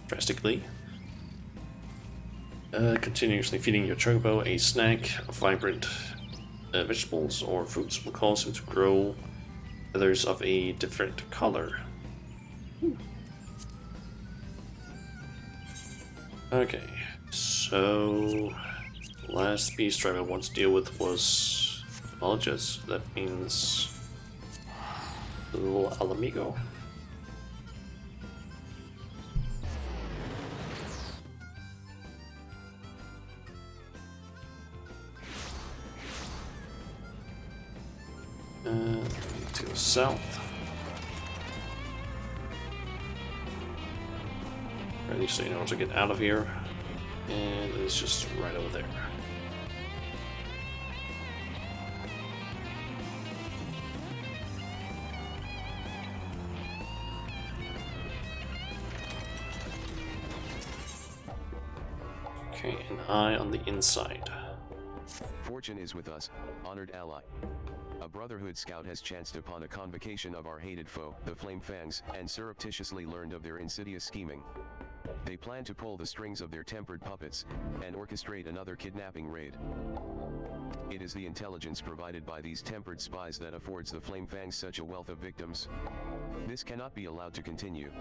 drastically. Continuously feeding your chocobo a snack of vibrant vegetables or fruits will cause him to grow feathers of a different color. Okay, so last beast tribe I want to deal with was Malachus. That means the little Alamigo. To go south. Or at least so you know to get out of here. And it's just right over there. Okay, an eye on the inside. Fortune is with us, honored ally. A Brotherhood scout has chanced upon a convocation of our hated foe, the Flame Fangs, and surreptitiously learned of their insidious scheming. They plan to pull the strings of their tempered puppets, and orchestrate another kidnapping raid. It is the intelligence provided by these tempered spies that affords the Flame Fangs such a wealth of victims. This cannot be allowed to continue.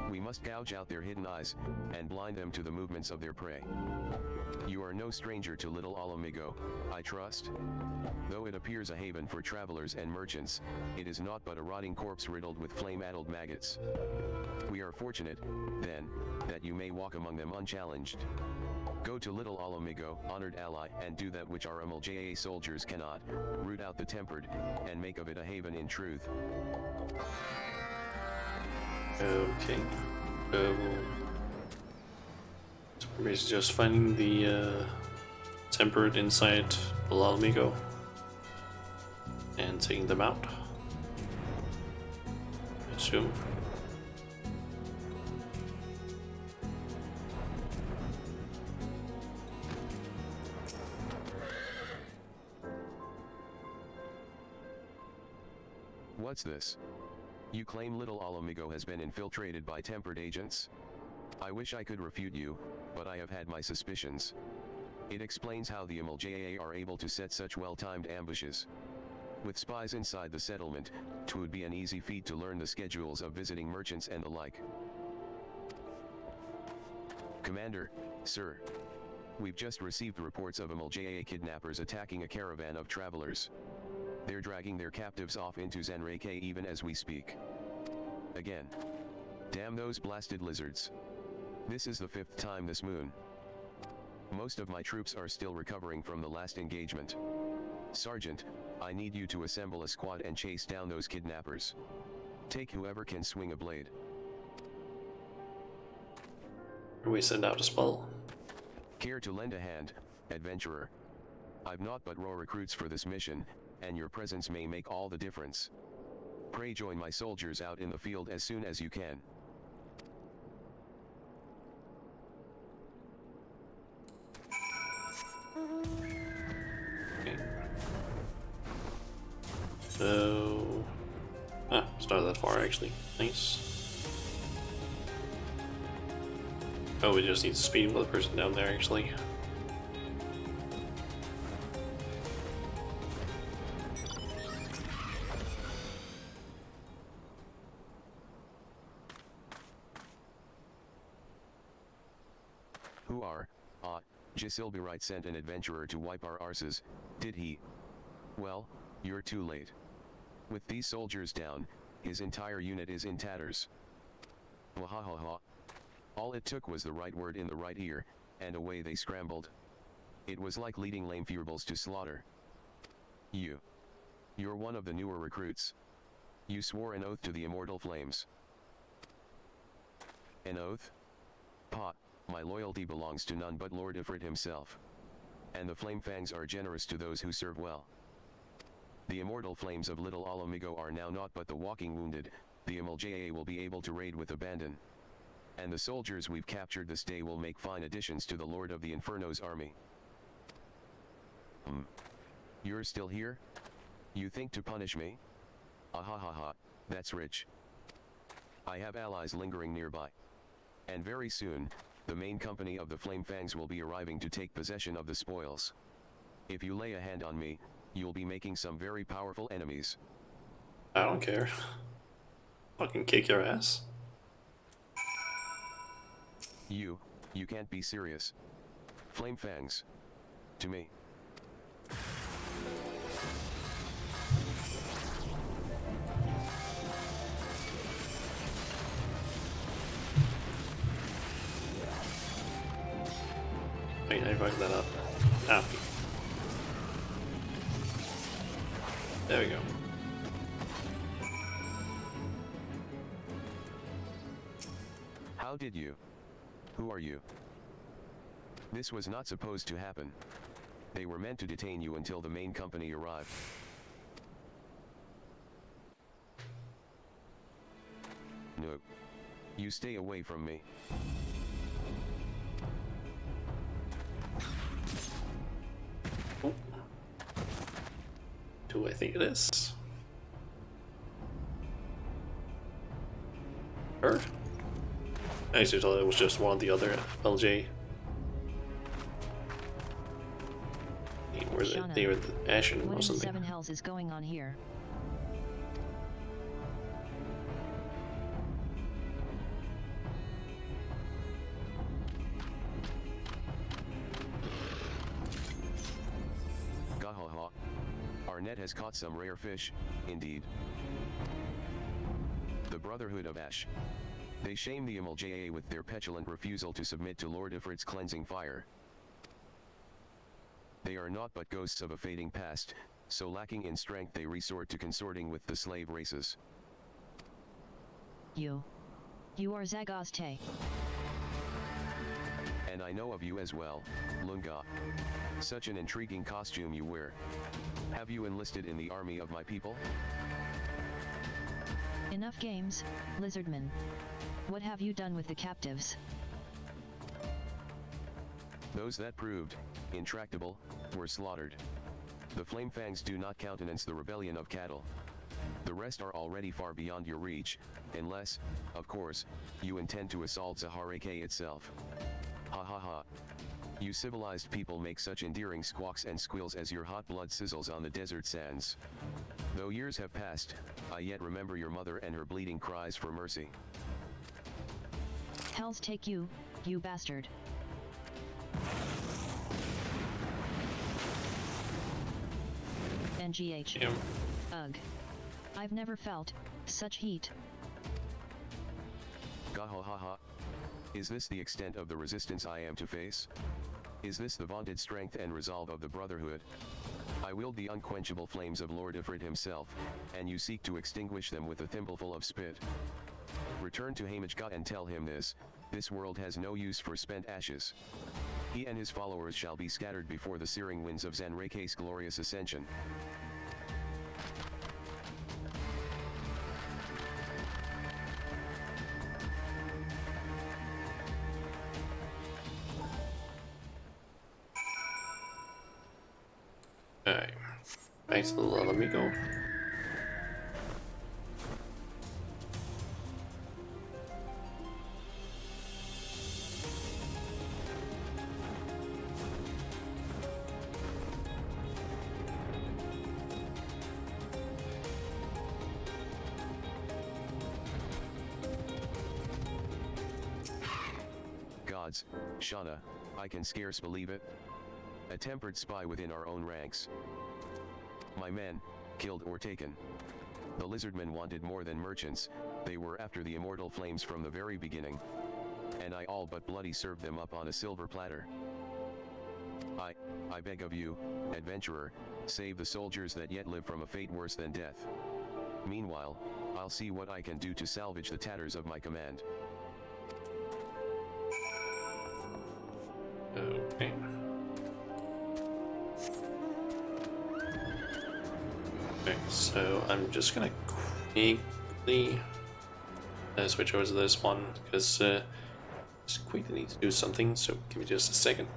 We must gouge out their hidden eyes, and blind them to the movements of their prey. You are no stranger to Little Alamigo, I trust? Though it appears a haven for travelers and merchants, it is naught but a rotting corpse riddled with flame-addled maggots. We are fortunate, then, that you may walk among them unchallenged. Go to Little Alamigo, honored ally, and do that which our MLJA soldiers cannot, root out the tempered, and make of it a haven in truth. Okay. So we're basically just finding the tempered inside the Alamigo and taking them out. I assume. What's this? You claim Little Alamigo has been infiltrated by tempered agents? I wish I could refute you, but I have had my suspicions. It explains how the MLJA are able to set such well-timed ambushes. With spies inside the settlement, 'twould be an easy feat to learn the schedules of visiting merchants and the like. Commander, sir. We've just received reports of MLJA kidnappers attacking a caravan of travelers. They're dragging their captives off into Zanreke even as we speak. Again. Damn those blasted lizards. This is the 5th time this moon. Most of my troops are still recovering from the last engagement. Sergeant, I need you to assemble a squad and chase down those kidnappers. Take whoever can swing a blade. We send out a spell. Care to lend a hand, adventurer? I've naught but raw recruits for this mission, and your presence may make all the difference. Pray join my soldiers out in the field as soon as you can. Okay. So... it's not that far actually. Nice. Oh, we just need to speed with the person down there actually. Who are, Gisilberite sent an adventurer to wipe our arses, did he? Well, you're too late. With these soldiers down, his entire unit is in tatters. Wahahaha. All it took was the right word in the right ear, and away they scrambled. It was like leading lame furbals to slaughter. You're one of the newer recruits. You swore an oath to the immortal flames. An oath? Pot, my loyalty belongs to none but Lord Ifrit himself. And the flame fangs are generous to those who serve well. The immortal flames of Little Alamigo are now naught but the walking wounded, the MLJA will be able to raid with abandon. And the soldiers we've captured this day will make fine additions to the Lord of the Inferno's army. You're still here? You think to punish me? Ahahaha, that's rich. I have allies lingering nearby. And very soon, the main company of the Flame Fangs will be arriving to take possession of the spoils. If you lay a hand on me, you'll be making some very powerful enemies. I don't care. Fucking kick your ass. You can't be serious. Flame Fangs. To me. Wait, I fucked that up. Ah. There we go. How did you? Who are you? This was not supposed to happen. They were meant to detain you until the main company arrived. No. You stay away from me. Oh. Do I think it is? Her? I actually thought it was just one of the other LJ. They were the Ashen or what in something. seven hells is going on here? Gahaha. Our net has caught some rare fish, indeed. The Brotherhood of Ash. They shame the MLJA with their petulant refusal to submit to Lord Ifrit's cleansing fire. They are naught but ghosts of a fading past, so lacking in strength they resort to consorting with the slave races. You are Zagazte. And I know of you as well, Lunga. Such an intriguing costume you wear. Have you enlisted in the army of my people? Enough games, Lizardman. What have you done with the captives? Those that proved intractable were slaughtered. The Flame Fangs do not countenance the rebellion of cattle. The rest are already far beyond your reach, unless, of course, you intend to assault Zahareke itself. Ha ha ha. You civilized people make such endearing squawks and squeals as your hot blood sizzles on the desert sands. Though years have passed, I yet remember your mother and her bleeding cries for mercy. Hells take you, you bastard. NGH. Yeah. Ugh. I've never felt such heat. Gahahaha. Is this the extent of the resistance I am to face? Is this the vaunted strength and resolve of the Brotherhood? I wield the unquenchable flames of Lord Ifrit himself, and you seek to extinguish them with a thimbleful of spit. Return to Hamajga and tell him this world has no use for spent ashes. He and his followers shall be scattered before the searing winds of Zanrake's glorious ascension. Alright, back to the Amigo. Gods, Shauna, I can scarce believe it. A tempered spy within our own ranks. My men, killed or taken. The lizardmen wanted more than merchants, they were after the immortal flames from the very beginning. And I all but bloody served them up on a silver platter. I beg of you, adventurer, save the soldiers that yet live from a fate worse than death. Meanwhile, I'll see what I can do to salvage the tatters of my command. Okay. Okay, so I'm just gonna quickly switch over to this one because just quickly need to do something, so give me just a second.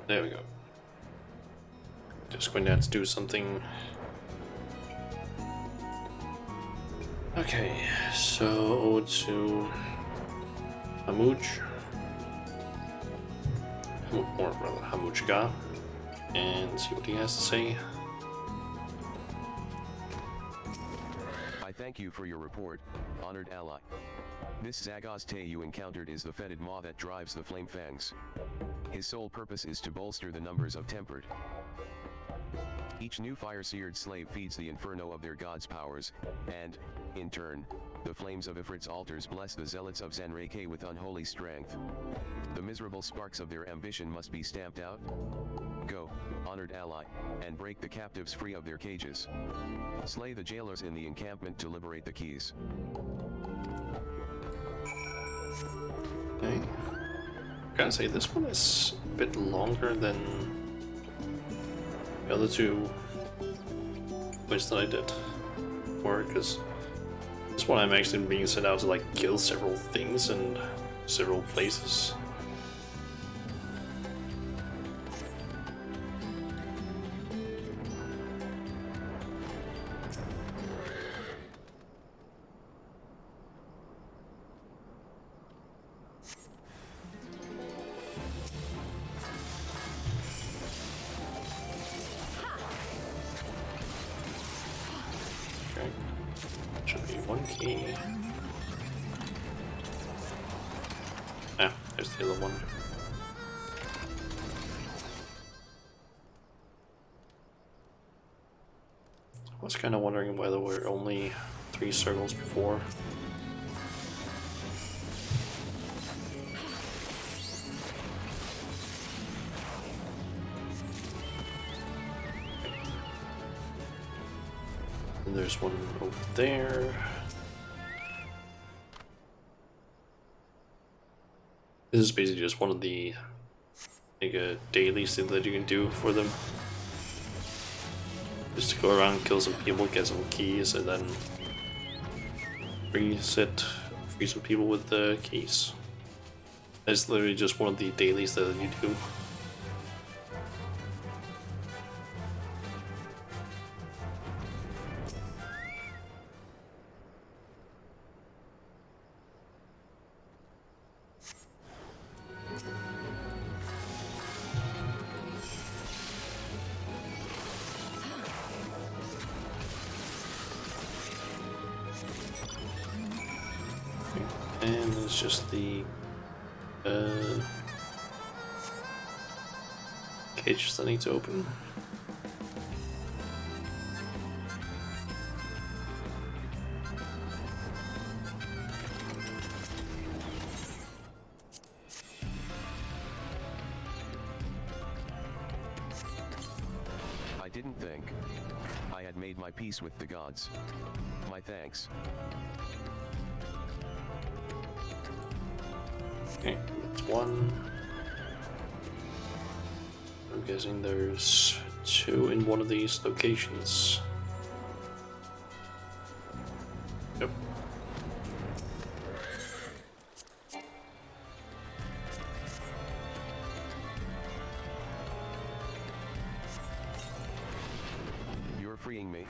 There we go. Just going to have to do something. Okay, so to Hamuj, or rather Hamujga, and see what he has to say. I thank you for your report, honored ally. This Zagazte you encountered is the fetid maw that drives the Flame Fangs. His sole purpose is to bolster the numbers of Tempered. Each new fire-seared slave feeds the inferno of their god's powers, and, in turn, the flames of Ifrit's altars bless the zealots of Zanrake with unholy strength. The miserable sparks of their ambition must be stamped out. Go, honored ally, and break the captives free of their cages. Slay the jailers in the encampment to liberate the keys. Okay. I gotta say, this one is a bit longer than the other two quests that I did. Or because this one I'm actually being sent out to like kill several things in several places. Should be one key. Ah, there's the other one. I was kind of wondering whether we're only 3 circles before. And there's one over there. This is basically just one of the like a daily thing that you can do for them. Just to go around, kill some people, get some keys, and then free some people with the keys. That's literally just one of the dailies that you do. And it's just the cages that need to open. I didn't think. I had made my peace with the gods. My thanks. Okay, that's one. I'm guessing there's two in one of these locations. Yep. You're freeing me.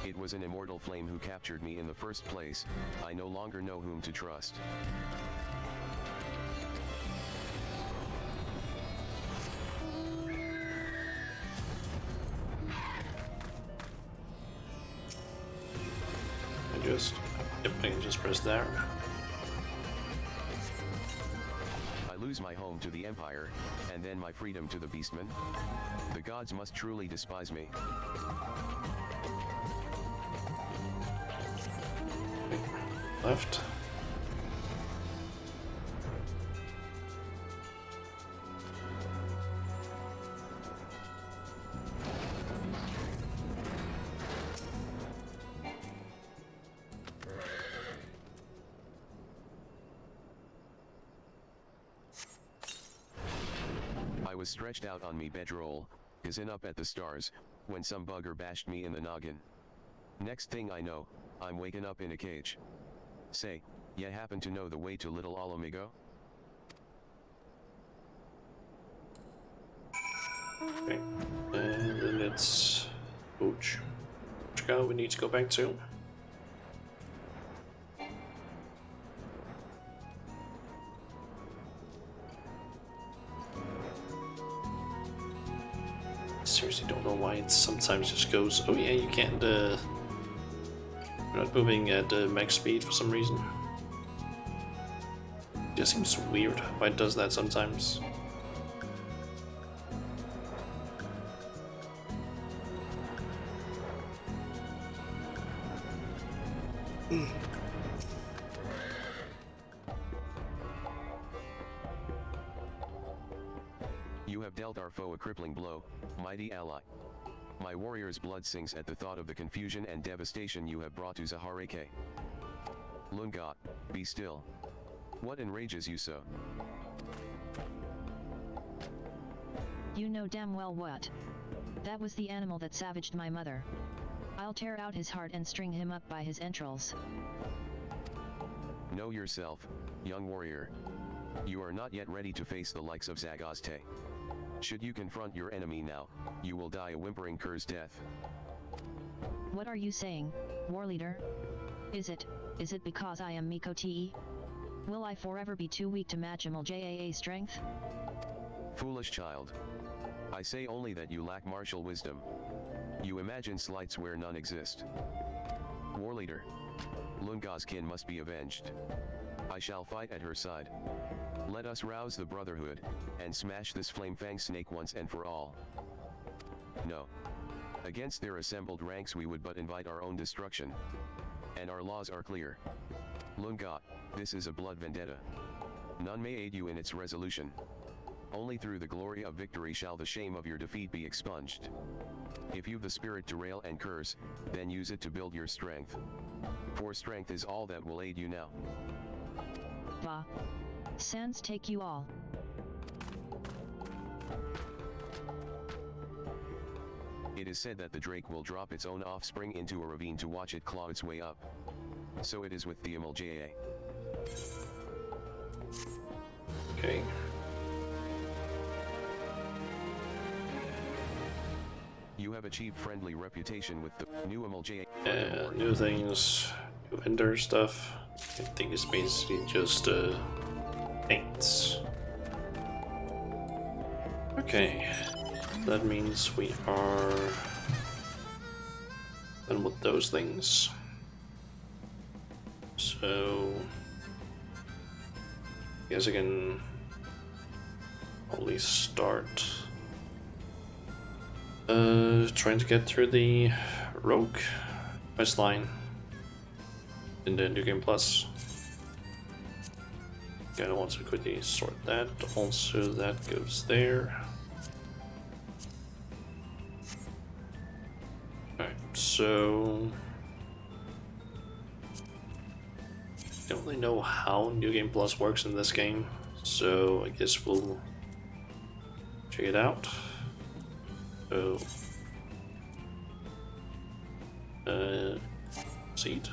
It was an immortal flame who captured me in the first place. I no longer know whom to trust. Yep, I can just press there. I lose my home to the Empire, and then my freedom to the Beastmen. The gods must truly despise me. Left. I was stretched out on me bedroll, gazing up at the stars, when some bugger bashed me in the noggin. Next thing I know, I'm waking up in a cage. Say, ya happen to know the way to Little Alomigo? Okay, and then it's Which we need to go back to. Seriously don't know why it sometimes just goes, oh yeah, you can't, you're not moving at max speed for some reason. It just seems weird why it does that sometimes. You have dealt our foe a crippling blow, mighty ally. My warrior's blood sinks at the thought of the confusion and devastation you have brought to Zahareke. Lungat, be still. What enrages you so? You know damn well what. That was the animal that savaged my mother. I'll tear out his heart and string him up by his entrails. Know yourself, young warrior. You are not yet ready to face the likes of Zagazte. Should you confront your enemy now, you will die a whimpering cur's death. What are you saying, war leader? Is it because I am Miko Te? Will I forever be too weak to match Jaa strength? Foolish child. I say only that you lack martial wisdom. You imagine slights where none exist. War leader. Lunga's kin must be avenged. I shall fight at her side. Let us rouse the Brotherhood, and smash this flame-fang snake once and for all. No. Against their assembled ranks we would but invite our own destruction. And our laws are clear. Lunga, this is a blood vendetta. None may aid you in its resolution. Only through the glory of victory shall the shame of your defeat be expunged. If you've the spirit to rail and curse, then use it to build your strength. For strength is all that will aid you now. Va. Sans take you all. It is said that the drake will drop its own offspring into a ravine to watch it claw its way up. So it is with the MLJA. Okay. You have achieved friendly reputation with the new MLJA. New things, new vendor stuff. I think it's basically just paints. Okay, that means we are done with those things. So, I guess I can probably start trying to get through the Rogue quest line in the New Game Plus. I want to quickly sort that. Also, that goes there. Alright, so I don't really know how New Game Plus works in this game, so I guess we'll check it out. So, seed.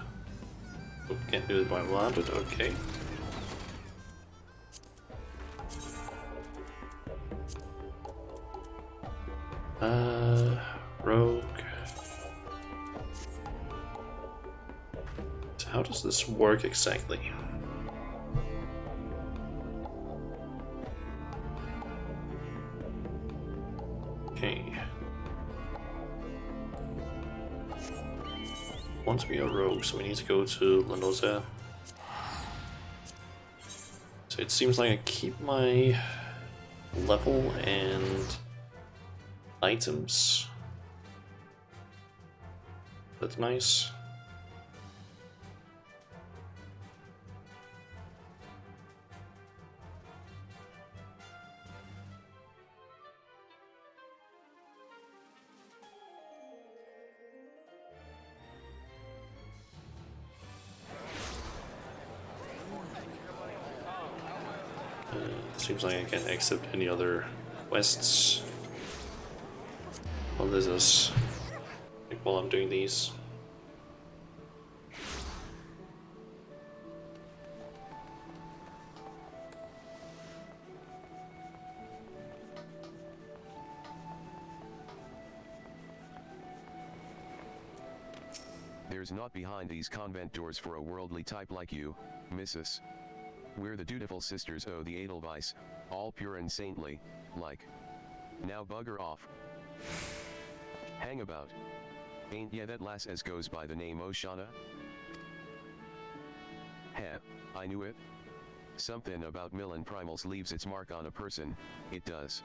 Oh, can't do it by one, but okay. Rogue. So how does this work exactly? Okay. Want to be a rogue, so we need to go to Lanosa. So it seems like I keep my level and items. That's nice. Seems like I can't accept any other quests. Well, this is like while I'm doing these. There's naught behind these convent doors for a worldly type like you, Mrs. We're the dutiful sisters o' the Edelweiss, all pure and saintly, like. Now bugger off. Hang about. Ain't ya that lass as goes by the name Oshana? Heh, I knew it. Something about Millen Primals leaves its mark on a person, it does.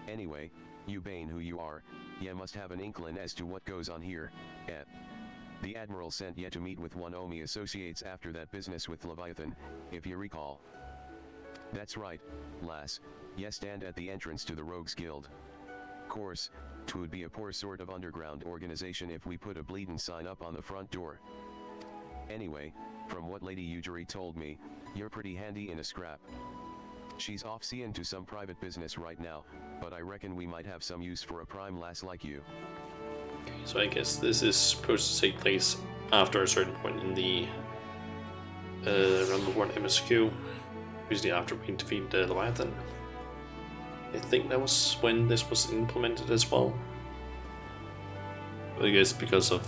Anyway, you Bane who you are, ye must have an inkling as to what goes on here, eh? The Admiral sent ye to meet with one o' me associates after that business with Leviathan, if ye recall. That's right, lass, ye stand at the entrance to the Rogues Guild. Course, 'twould be a poor sort of underground organization if we put a bleedin' sign up on the front door. Anyway, from what Lady Usury told me, you're pretty handy in a scrap. She's off seeing to some private business right now, but I reckon we might have some use for a prime lass like you. So I guess this is supposed to take place after a certain point in the Realm of War MSQ, usually after we defeat the Leviathan. I think that was when this was implemented as well. I guess because of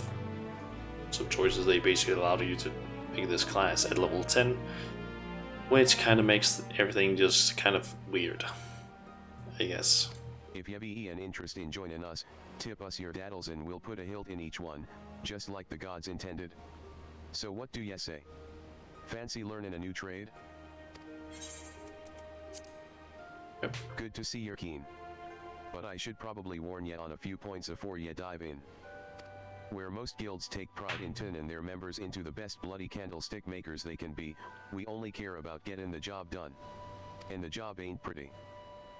some choices they basically allowed you to pick this class at level 10, which kind of makes everything just kind of weird, I guess. If you be an interest in joining us, tip us your daddles and we'll put a hilt in each one, just like the gods intended. So what do ye say? Fancy learning a new trade? Yep. Good to see you're keen. But I should probably warn ye on a few points afore ye dive in. Where most guilds take pride in turning their members into the best bloody candlestick makers they can be, we only care about getting the job done. And the job ain't pretty.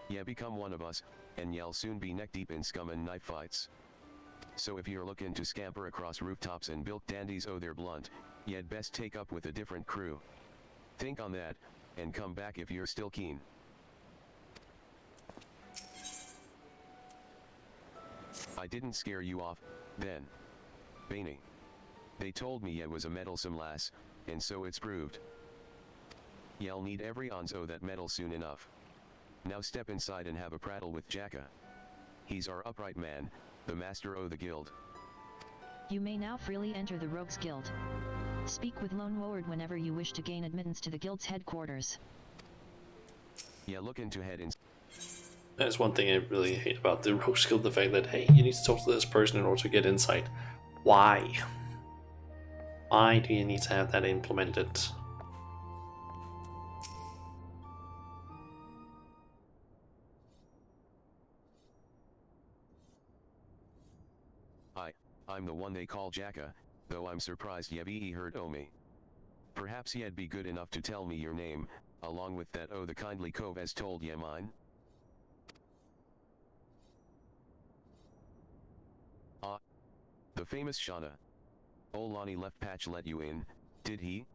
Ye become one of us, and you'll soon be neck deep in scum and knife fights. So if you're looking to scamper across rooftops and bilk dandies they're blunt, you'd best take up with a different crew. Think on that, and come back if you're still keen. I didn't scare you off, then. Bainey. They told me ye was a meddlesome lass, and so it's proved. Ye'll need every ounce o' that metal soon enough. Now step inside and have a prattle with Jacka. He's our upright man, the master o' the guild. You may now freely enter the Rogues Guild. Speak with Lone Woord whenever you wish to gain admittance to the guild's headquarters. Ye looking to head in. That's one thing I really hate about the Rogue Guild, the fact that, hey, you need to talk to this person in order to get insight. Why? Why do you need to have that implemented? I'm the one they call Jacka, though I'm surprised ye've heard o' me. Perhaps ye'd be good enough to tell me your name, along with that o' the kindly cove as told ye mine? The famous Shauna. Ol' Lonnie left patch let you in, did he?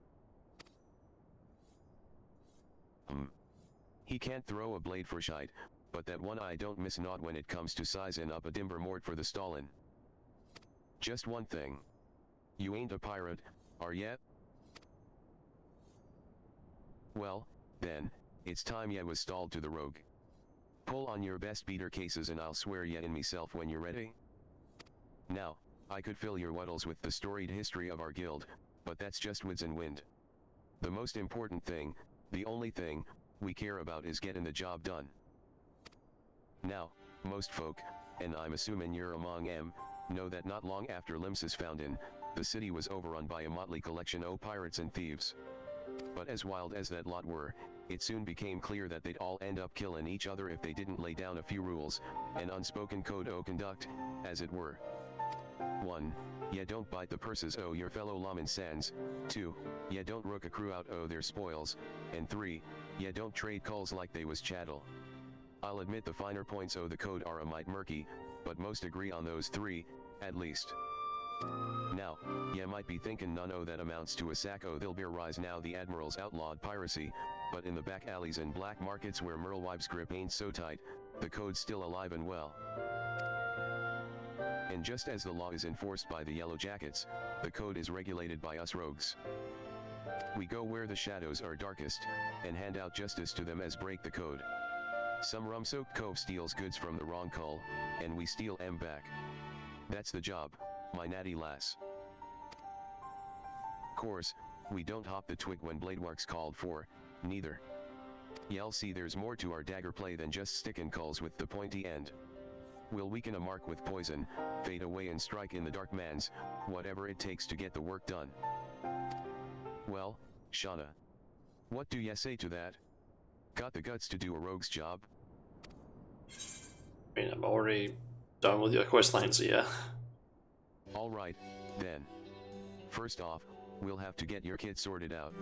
He can't throw a blade for shite, but that one eye don't miss naught when it comes to sizing up a dimber mort for the stallin'. Just one thing. You ain't a pirate, are ye? Well, then, it's time ye was stalled to the rogue. Pull on your best beater cases and I'll swear ye in meself when you're ready. Now, I could fill your wuddles with the storied history of our guild, but that's just woods and wind. The most important thing, the only thing, we care about is getting the job done. Now, most folk, and I'm assuming you're among 'em, know that not long after Limsa's founding, the city was overrun by a motley collection o' pirates and thieves. But as wild as that lot were, it soon became clear that they'd all end up killing each other if they didn't lay down a few rules, an unspoken code o' conduct, as it were. 1. Ye don't bite the purses o' your fellow lawmen sans. 2. Ye don't rook a crew out o' their spoils. And 3. Ye don't trade culls like they was chattel. I'll admit the finer points o' the code are a mite murky, but most agree on those 3, at least. Now, ye might be thinking none o' that amounts to a sack o' they'll rise now the admiral's outlawed piracy, but in the back alleys and black markets where merlewives' grip ain't so tight, the code's still alive and well. And just as the law is enforced by the Yellow Jackets, the code is regulated by us rogues. We go where the shadows are darkest, and hand out justice to them as break the code. Some rum-soaked cove steals goods from the wrong cull, and we steal 'em back. That's the job, my natty lass. Course, we don't hop the twig when bladework's called for, neither. Ye'll see there's more to our dagger play than just stickin' culls with the pointy end. We'll weaken a mark with poison, fade away and strike in the dark mans, whatever it takes to get the work done. Well, Shauna. What do ye say to that? Got the guts to do a rogue's job? I mean, I'm already done with your quest line, so yeah. Alright, then. First off, we'll have to get your kid sorted out.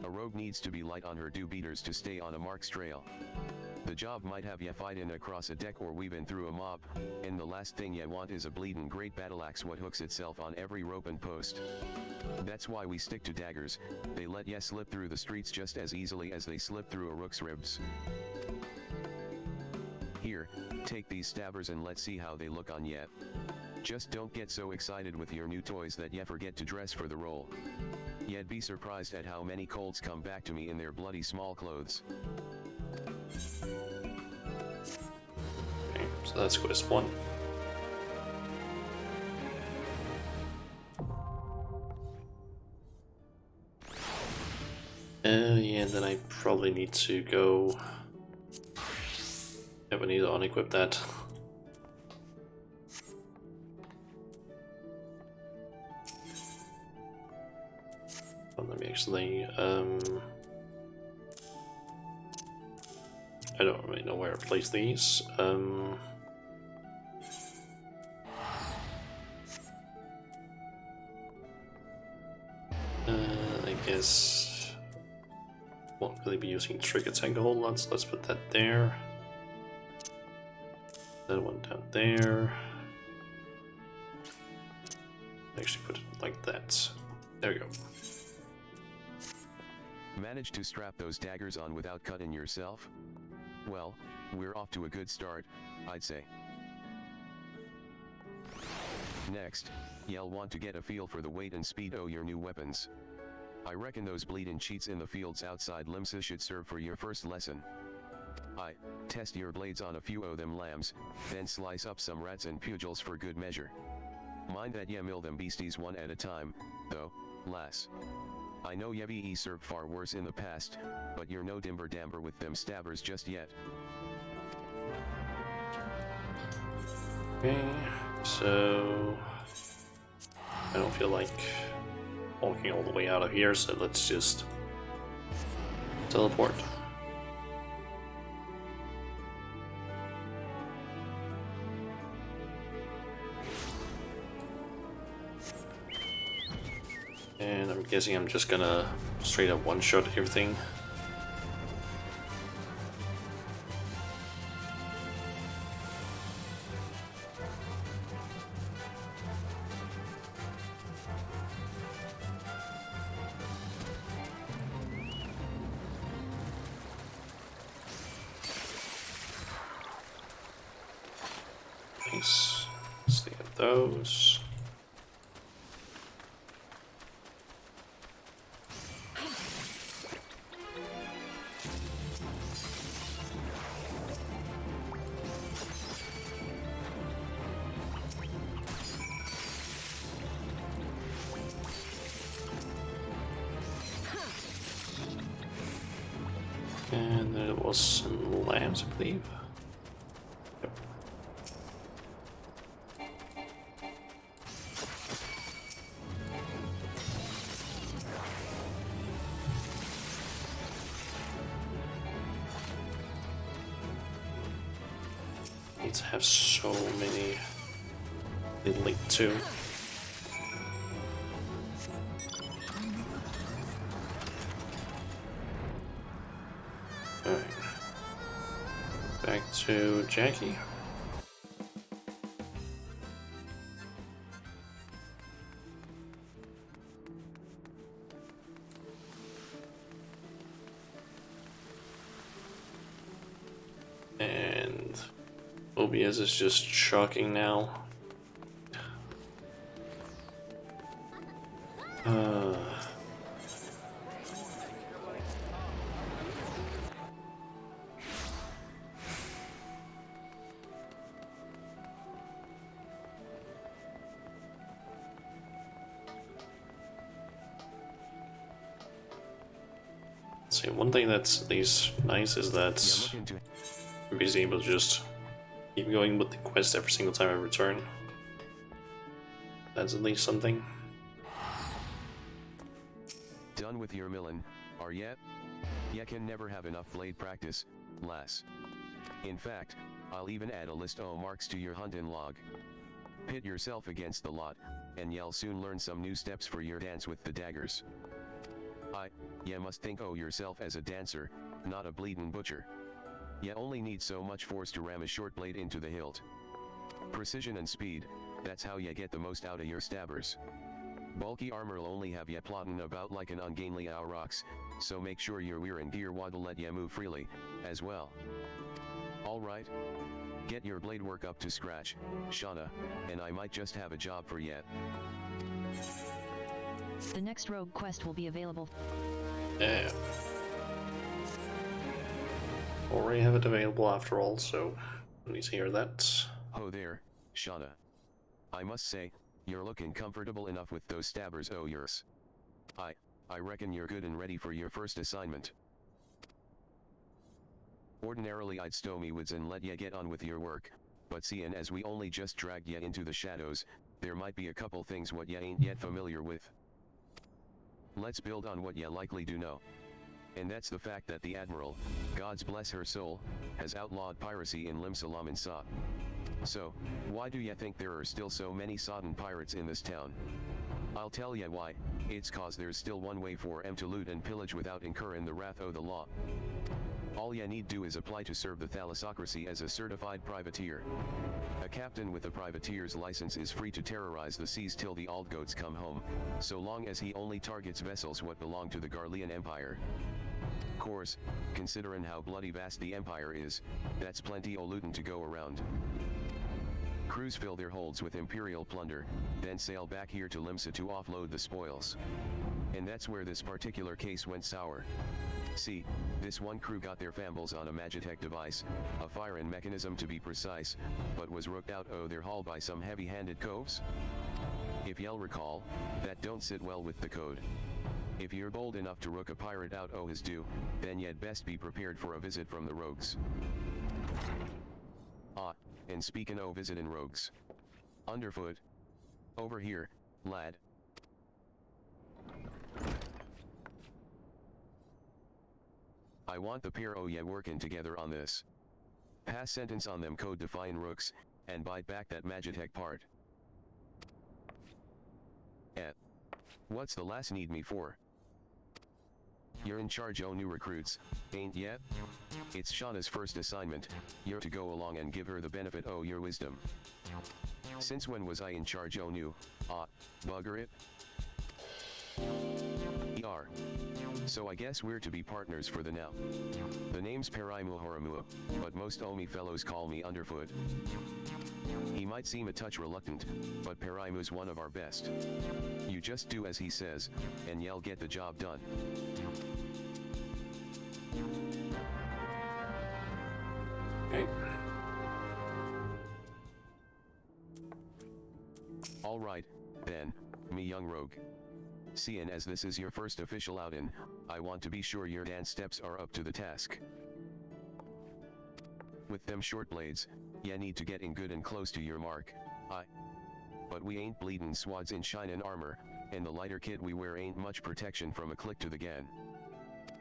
A rogue needs to be light on her do-beaters to stay on a mark's trail. The job might have ye fightin' across a deck or weavin' through a mob, and the last thing ye want is a bleedin' great battle axe what hooks itself on every rope and post. That's why we stick to daggers, they let ye slip through the streets just as easily as they slip through a rook's ribs. Here, take these stabbers and let's see how they look on ye. Just don't get so excited with your new toys that ye forget to dress for the role. Ye'd be surprised at how many colts come back to me in their bloody small clothes. Okay, so that's quest 1. Yeah, and then I probably need to go. Yeah, we need to unequip that. Well, let me actually. I don't really know where to place these. I guess won't really be using trick attack a whole lot, so let's put that there. That one down there. Actually put it like that. There we go. Managed to strap those daggers on without cutting yourself? Well, we're off to a good start, I'd say. Next, you'll want to get a feel for the weight and speed of your new weapons. I reckon those bleeding cheats in the fields outside Limsa should serve for your first lesson. Test your blades on a few of them lambs, then slice up some rats and pugils for good measure. Mind that ye mill them beasties one at a time, though, lass. I know ye've served far worse in the past, but you're no dimber damber with them stabbers just yet. Okay, so I don't feel like walking all the way out of here, so let's just teleport. And I'm guessing I'm just gonna straight up one-shot everything. Nice. Let's think of those. And there was some lambs, I believe. Yep. Need to have so many elite too. Alright. Back to Jackie. And OBS is just shocking now. See, one thing that's at least nice is that I'm basically able to just keep going with the quest every single time I return. That's at least something. Done with your millin', are yet? Ya can never have enough blade practice, lass. In fact, I'll even add a list o' marks to your huntin' log. Pit yourself against the lot, and ye'll soon learn some new steps for your dance with the daggers. Ye must think o' yourself as a dancer, not a bleedin' butcher. Ye only need so much force to ram a short blade into the hilt. Precision and speed, that's how ye get the most out of your stabbers. Bulky armor'll only have ye ploddin' about like an ungainly aurochs, so make sure your wearin' gear wad'll let ye move freely, as well. Alright? Get your blade work up to scratch, Shauna, and I might just have a job for ye. The next rogue quest will be available. Yeah. Already have it available after all, so I need to hear that. Ho there, Shauna. I must say, you're looking comfortable enough with those stabbers o' yours. I reckon you're good and ready for your first assignment. Ordinarily I'd stow me woods and let ye get on with your work, but seein' as we only just dragged ye into the shadows, there might be a couple things what ye ain't yet familiar with. Let's build on what ye likely do know. And that's the fact that the Admiral, God's bless her soul, has outlawed piracy in Limsalam and Sa. So, why do ye think there are still so many sodden pirates in this town? I'll tell ye why, it's cause there's still one way for 'em to loot and pillage without incurring the wrath o' the law. All ya need do is apply to serve the thalassocracy as a certified privateer. A captain with a privateer's license is free to terrorize the seas till the old goats come home, so long as he only targets vessels what belong to the Garlean Empire. Course, considerin' how bloody vast the empire is, that's plenty o' lootin' to go around. Crews fill their holds with imperial plunder, then sail back here to Limsa to offload the spoils. And that's where this particular case went sour. See, this one crew got their fambles on a Magitech device, a firin' mechanism to be precise, but was rooked out o' their hull by some heavy-handed coves? If y'all recall, that don't sit well with the code. If you're bold enough to rook a pirate out o' his due, then y'ad best be prepared for a visit from the rogues. Ah, and speakin' o' visitin' rogues. Underfoot. Over here, lad. I want the pair o' ye workin' together on this. Pass sentence on them code-defyin' rooks, and bite back that Magitech part. What's the last need me for? You're in charge o' new recruits, ain't yet? It's Shauna's first assignment, you're to go along and give her the benefit o' your wisdom. Since when was I in charge o' new? Bugger it? ER. So I guess we're to be partners for the now. The name's Paraimu Horamua, but most Omi fellows call me Underfoot. He might seem a touch reluctant, but Paraimu's one of our best. You just do as he says, and y'all get the job done. Okay. Alright, then, me young rogue. Seeing as this is your first official outin', I want to be sure your dance steps are up to the task. With them short blades, ya need to get in good and close to your mark, but we ain't bleedin' swads in shinin' armor, and the lighter kit we wear ain't much protection from a click to the gan.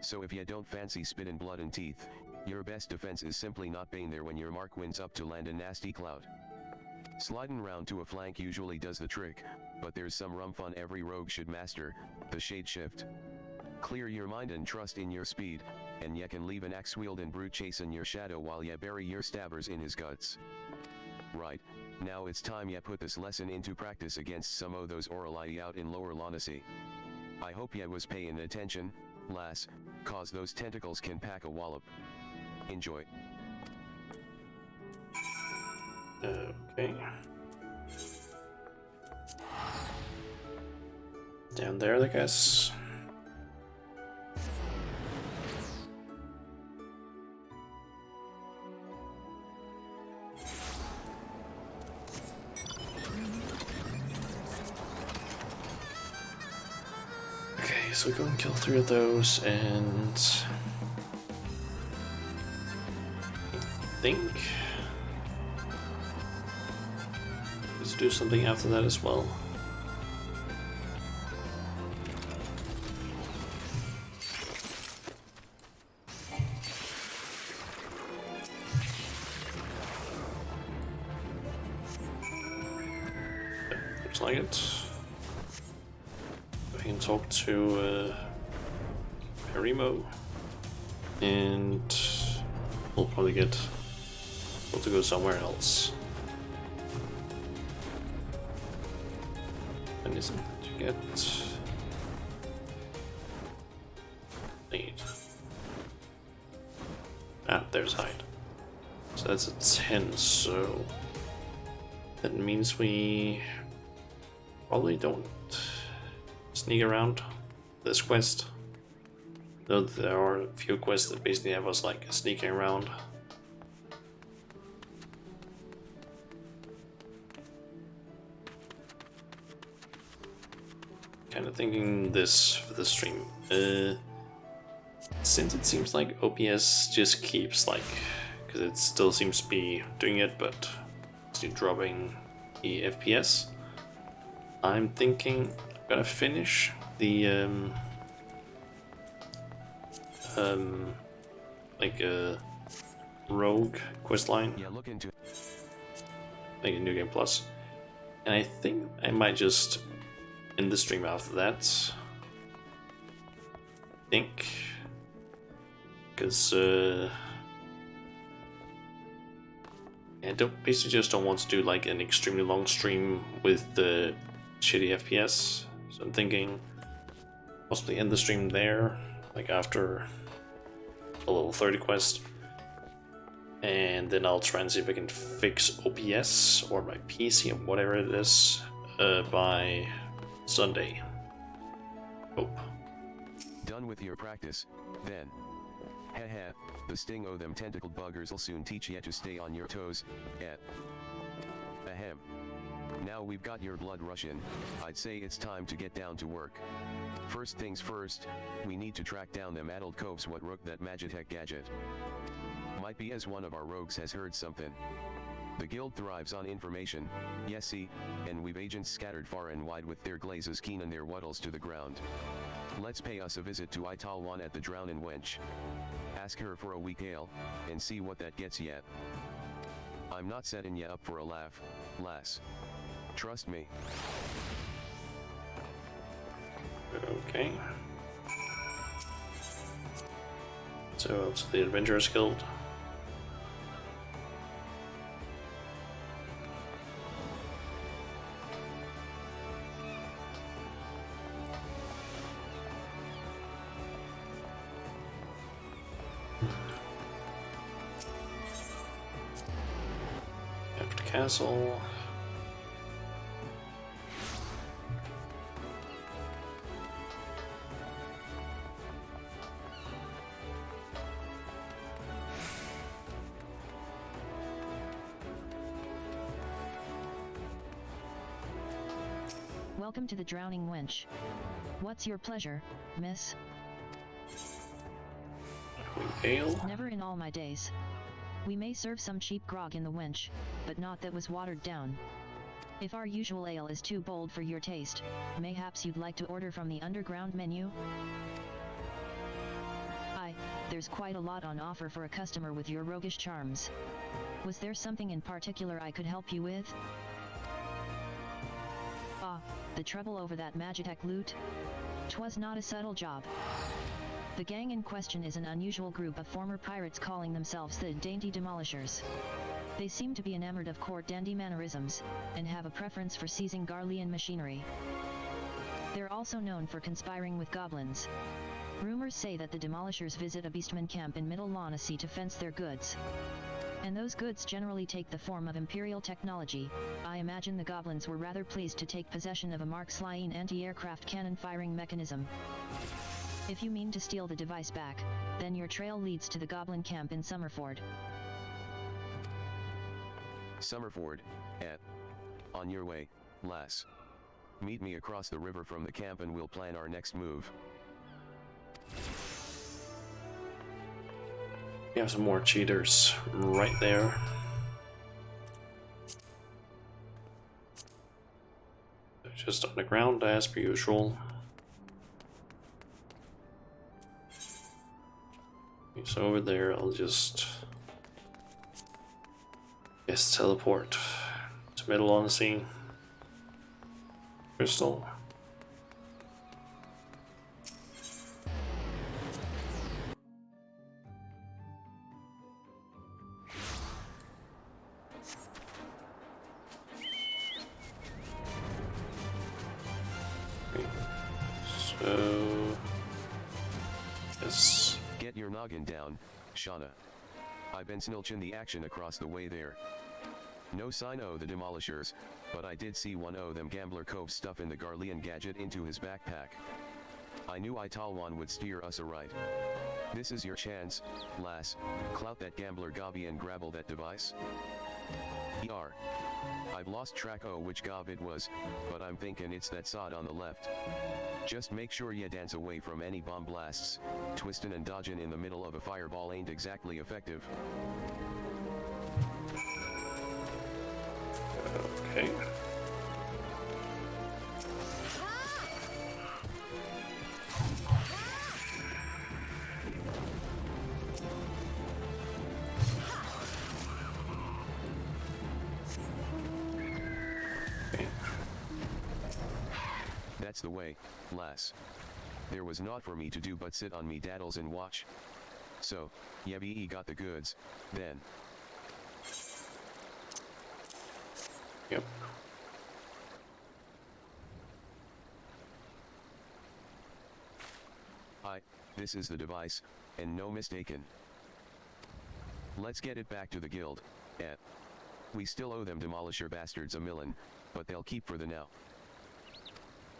So if ya don't fancy spittin' blood and teeth, your best defense is simply not being there when your mark winds up to land a nasty clout. Sliding round to a flank usually does the trick, but there's some rum fun every rogue should master, the shade shift. Clear your mind and trust in your speed, and ya can leave an axe-wieldin' brute chasin' your shadow while ya bury your stabbers in his guts. Right, now it's time ya put this lesson into practice against some o' those Oralai out in Lower Lonacy. I hope ya was payin' attention, lass, cause those tentacles can pack a wallop. Enjoy. Okay. Down there, I guess. Okay, so go and kill 3 of those, and I think let's do something after that as well. Looks like it. I can talk to Parimo, and we'll probably get able to go somewhere else. And isn't that you get lead? Ah, there's hide. So that's a 10, so that means we probably don't sneak around this quest. Though there are a few quests that basically have us like sneaking around. Kind of thinking this for the stream. Since it seems like OPS just keeps like, because it still seems to be doing it, but still dropping the FPS. I'm thinking I'm gonna finish the like a rogue quest line, Yeah, look into like a New Game Plus, and I think I might just end the stream after that. I think because I basically just don't want to do like an extremely long stream with the shitty FPS. So I'm thinking possibly end the stream there, like after a level 30 quest. And then I'll try and see if I can fix OBS or my PC or whatever it is by Sunday. Hope. Done with your practice, then. Haha, the sting o' them tentacled buggers'll soon teach ya to stay on your toes, Ahem. Now we've got your blood rushing, I'd say it's time to get down to work. First things first, we need to track down them addled coves what rook that Magitech gadget. Might be as one of our rogues has heard something. The guild thrives on information, yes see, and we've agents scattered far and wide with their glazes keen and their wattles to the ground. Let's pay us a visit to Italwan at the Drownin' Wench. Ask her for a weak ale, and see what that gets yet. I'm not setting ya up for a laugh, lass. Trust me. Okay. So it's the Adventurers Guild. After castle. Welcome to the Drowning Wench. What's your pleasure, miss? Ale. Never in all my days. We may serve some cheap grog in the wench, but not that was watered down. If our usual ale is too bold for your taste, mayhaps you'd like to order from the underground menu? Aye, there's quite a lot on offer for a customer with your roguish charms. Was there something in particular I could help you with? Ah, the trouble over that Magitech loot? 'Twas not a subtle job. The gang in question is an unusual group of former pirates calling themselves the Dainty Demolishers. They seem to be enamored of court dandy mannerisms, and have a preference for seizing Garlean machinery. They're also known for conspiring with goblins. Rumors say that the Demolishers visit a beastman camp in Middle Launacy to fence their goods. And those goods generally take the form of Imperial technology. I imagine the goblins were rather pleased to take possession of a Mark Slyene anti-aircraft cannon firing mechanism. If you mean to steal the device back, then your trail leads to the goblin camp in Summerford. Summerford, on your way, lass. Meet me across the river from the camp and we'll plan our next move. We have some more cheaters right there. They're just on the ground as per usual. So over there, I'll just teleport to Middle Launacy. Crystal. So yes. Get your noggin down, Shauna. I've been snilching the action across the way there. No sign o' the Demolishers, but I did see one o' them Gambler Cove stuffing the Garlean gadget into his backpack. I knew Italwan would steer us aright. This is your chance, lass. Clout that Gambler Gobby and grabble that device. ER. I've lost track o' which gob it was, but I'm thinking it's that sod on the left. Just make sure ya dance away from any bomb blasts. Twistin' and dodgin' in the middle of a fireball ain't exactly effective. Okay. That's the way, lass. There was naught for me to do but sit on me daddles and watch. So, Yebi got the goods, then. Yep. This is the device, and no mistaken. Let's get it back to the guild, we still owe them demolisher bastards a million, but they'll keep for the now.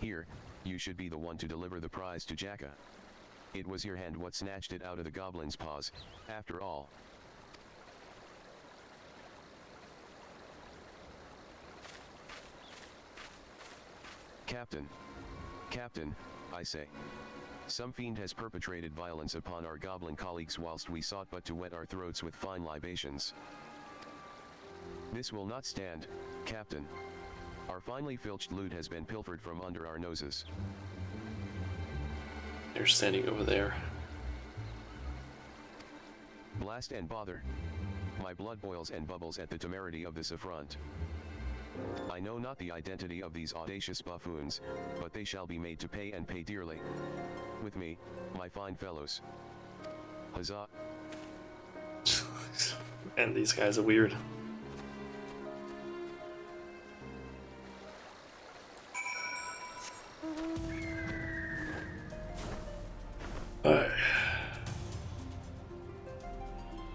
Here, you should be the one to deliver the prize to Jacka. It was your hand what snatched it out of the goblin's paws, after all. Captain, I say. Some fiend has perpetrated violence upon our goblin colleagues whilst we sought but to wet our throats with fine libations. This will not stand, Captain. Our finely filched loot has been pilfered from under our noses. They're standing over there. Blast and bother. My blood boils and bubbles at the temerity of this affront. I know not the identity of these audacious buffoons, but they shall be made to pay and pay dearly. With me, my fine fellows. Huzzah. And these guys are weird. Alright.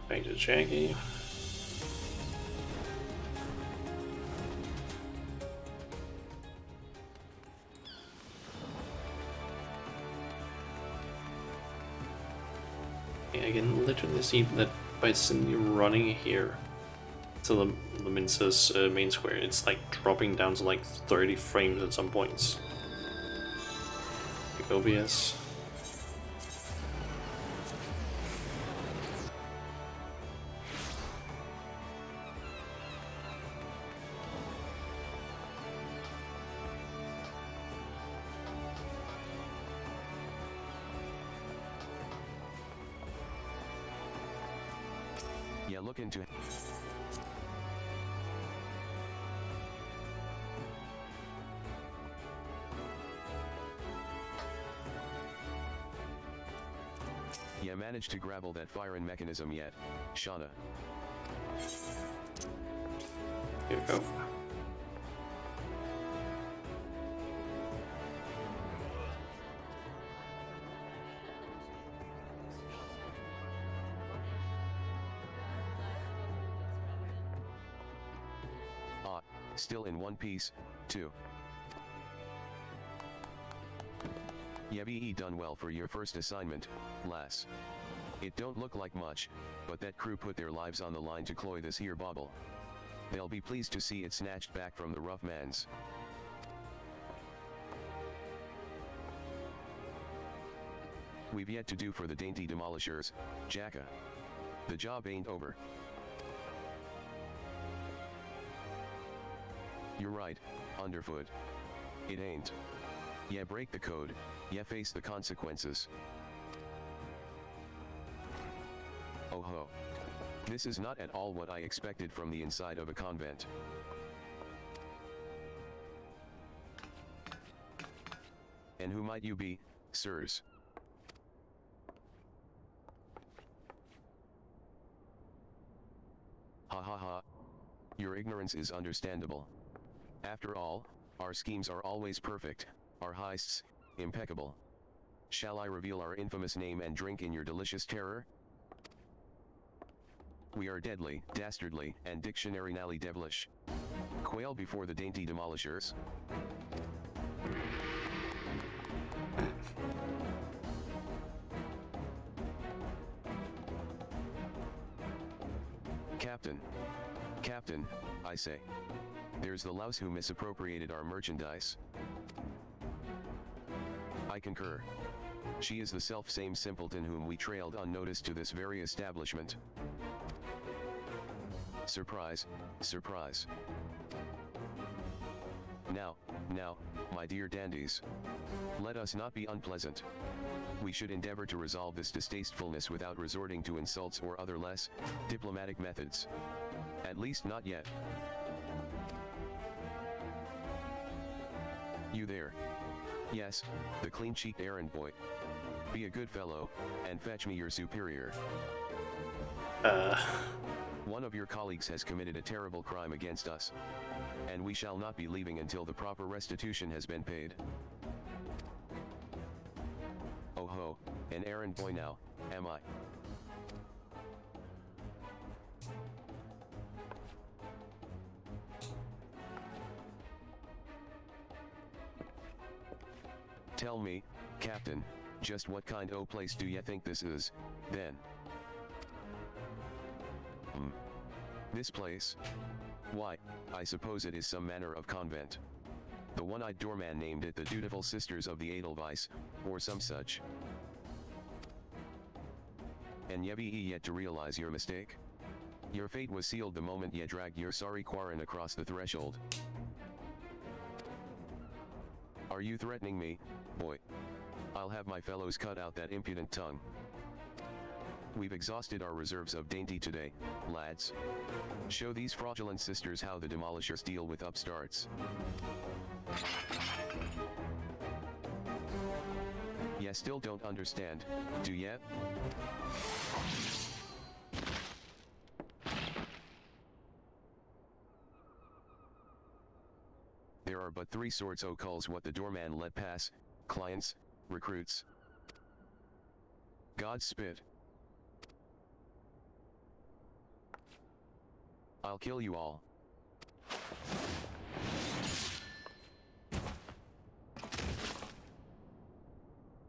Back to Jackie. I can literally see that by simply running here to the Mince's main square, it's like dropping down to like 30 frames at some points. Like OBS. Yeah, look into it. Yeah, managed to grapple that firing mechanism yet, Shauna. Here we go. Still in one piece, too. Yebi done well for your first assignment, lass. It don't look like much, but that crew put their lives on the line to cloy this here bauble. They'll be pleased to see it snatched back from the rough mans. We've yet to do for the dainty demolishers, Jacka. The job ain't over. You're right, Underfoot. It ain't. Yeah, break the code, yeah, face the consequences. Oh ho. This is not at all what I expected from the inside of a convent. And who might you be, sirs? Ha ha ha. Your ignorance is understandable. After all, our schemes are always perfect, our heists, impeccable. Shall I reveal our infamous name and drink in your delicious terror? We are deadly, dastardly, and dictionary-nally devilish. Quail before the dainty demolishers. Captain, I say. There's the louse who misappropriated our merchandise. I concur. She is the self-same simpleton whom we trailed unnoticed to this very establishment. Surprise, surprise. Now, my dear dandies. Let us not be unpleasant. We should endeavor to resolve this distastefulness without resorting to insults or other less diplomatic methods. At least not yet. You there? Yes, the clean-cheeked errand boy. Be a good fellow, and fetch me your superior. One of your colleagues has committed a terrible crime against us, and we shall not be leaving until the proper restitution has been paid. Oh ho, an errand boy now, am I? Tell me, Captain, just what kind o' place do ya think this is, then? This place? Why, I suppose it is some manner of convent. The one-eyed doorman named it the Dutiful Sisters of the Edelweiss, or some such. And ye be yet to realize your mistake? Your fate was sealed the moment ye dragged your sorry quarren across the threshold. Are you threatening me, boy? I'll have my fellows cut out that impudent tongue. We've exhausted our reserves of dainty today, lads. Show these fraudulent sisters how the demolishers deal with upstarts. Ya still don't understand, do ya? There are but three sorts o' culls what the doorman let pass: clients, recruits. God's spit. I'll kill you all.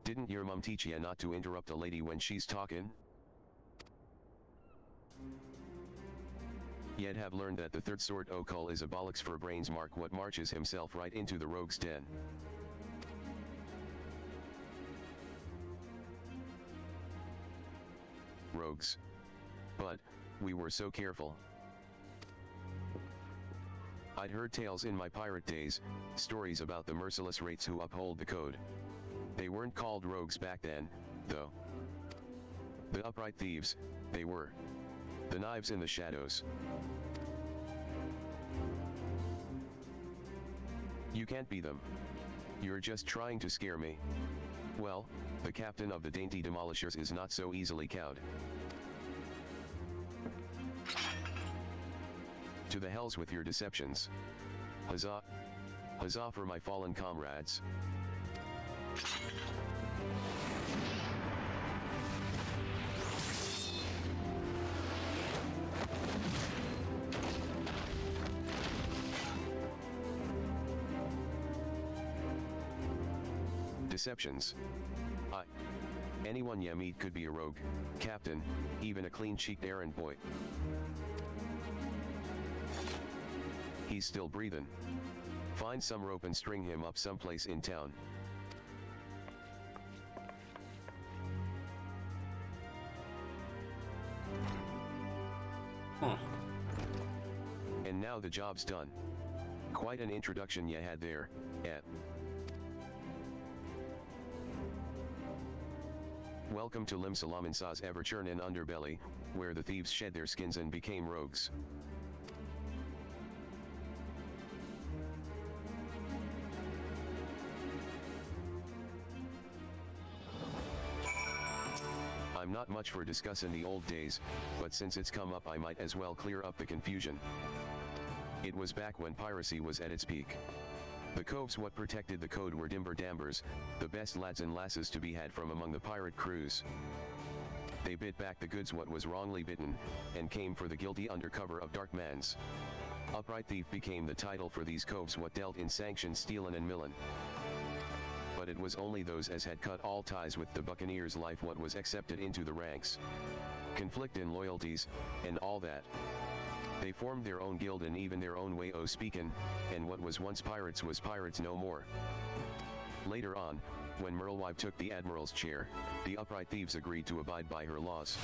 Didn't your mum teach ya not to interrupt a lady when she's talkin'? Ye'd have learned that the third sort o' cull is a bollocks for brains mark what marches himself right into the rogue's den. Rogues. But, we were so careful. I'd heard tales in my pirate days, stories about the merciless rates who uphold the code. They weren't called rogues back then, though. The upright thieves, they were. The knives in the shadows. You can't be them. You're just trying to scare me. Well, the captain of the dainty demolishers is not so easily cowed. To the hells with your deceptions. Huzzah! Huzzah for my fallen comrades. Deceptions. Anyone ye meet could be a rogue, captain, even a clean-cheeked errand boy. He's still breathin'. Find some rope and string him up someplace in town. And now the job's done. Quite an introduction ye had there, eh? Welcome to Lim Salamansah's ever-churnin' underbelly, where the thieves shed their skins and became rogues. I'm not much for discussin' the old days, but since it's come up I might as well clear up the confusion. It was back when piracy was at its peak. The coves what protected the code were dimber dambers, the best lads and lasses to be had from among the pirate crews. They bit back the goods what was wrongly bitten, and came for the guilty under cover of dark mans. Upright thief became the title for these coves what dealt in sanctioned stealin' and millin'. But it was only those as had cut all ties with the buccaneers' life what was accepted into the ranks. Conflict in loyalties, and all that. They formed their own guild and even their own way o' speakin', and what was once pirates was pirates no more. Later on, when Merlewive took the admiral's chair, the upright thieves agreed to abide by her laws.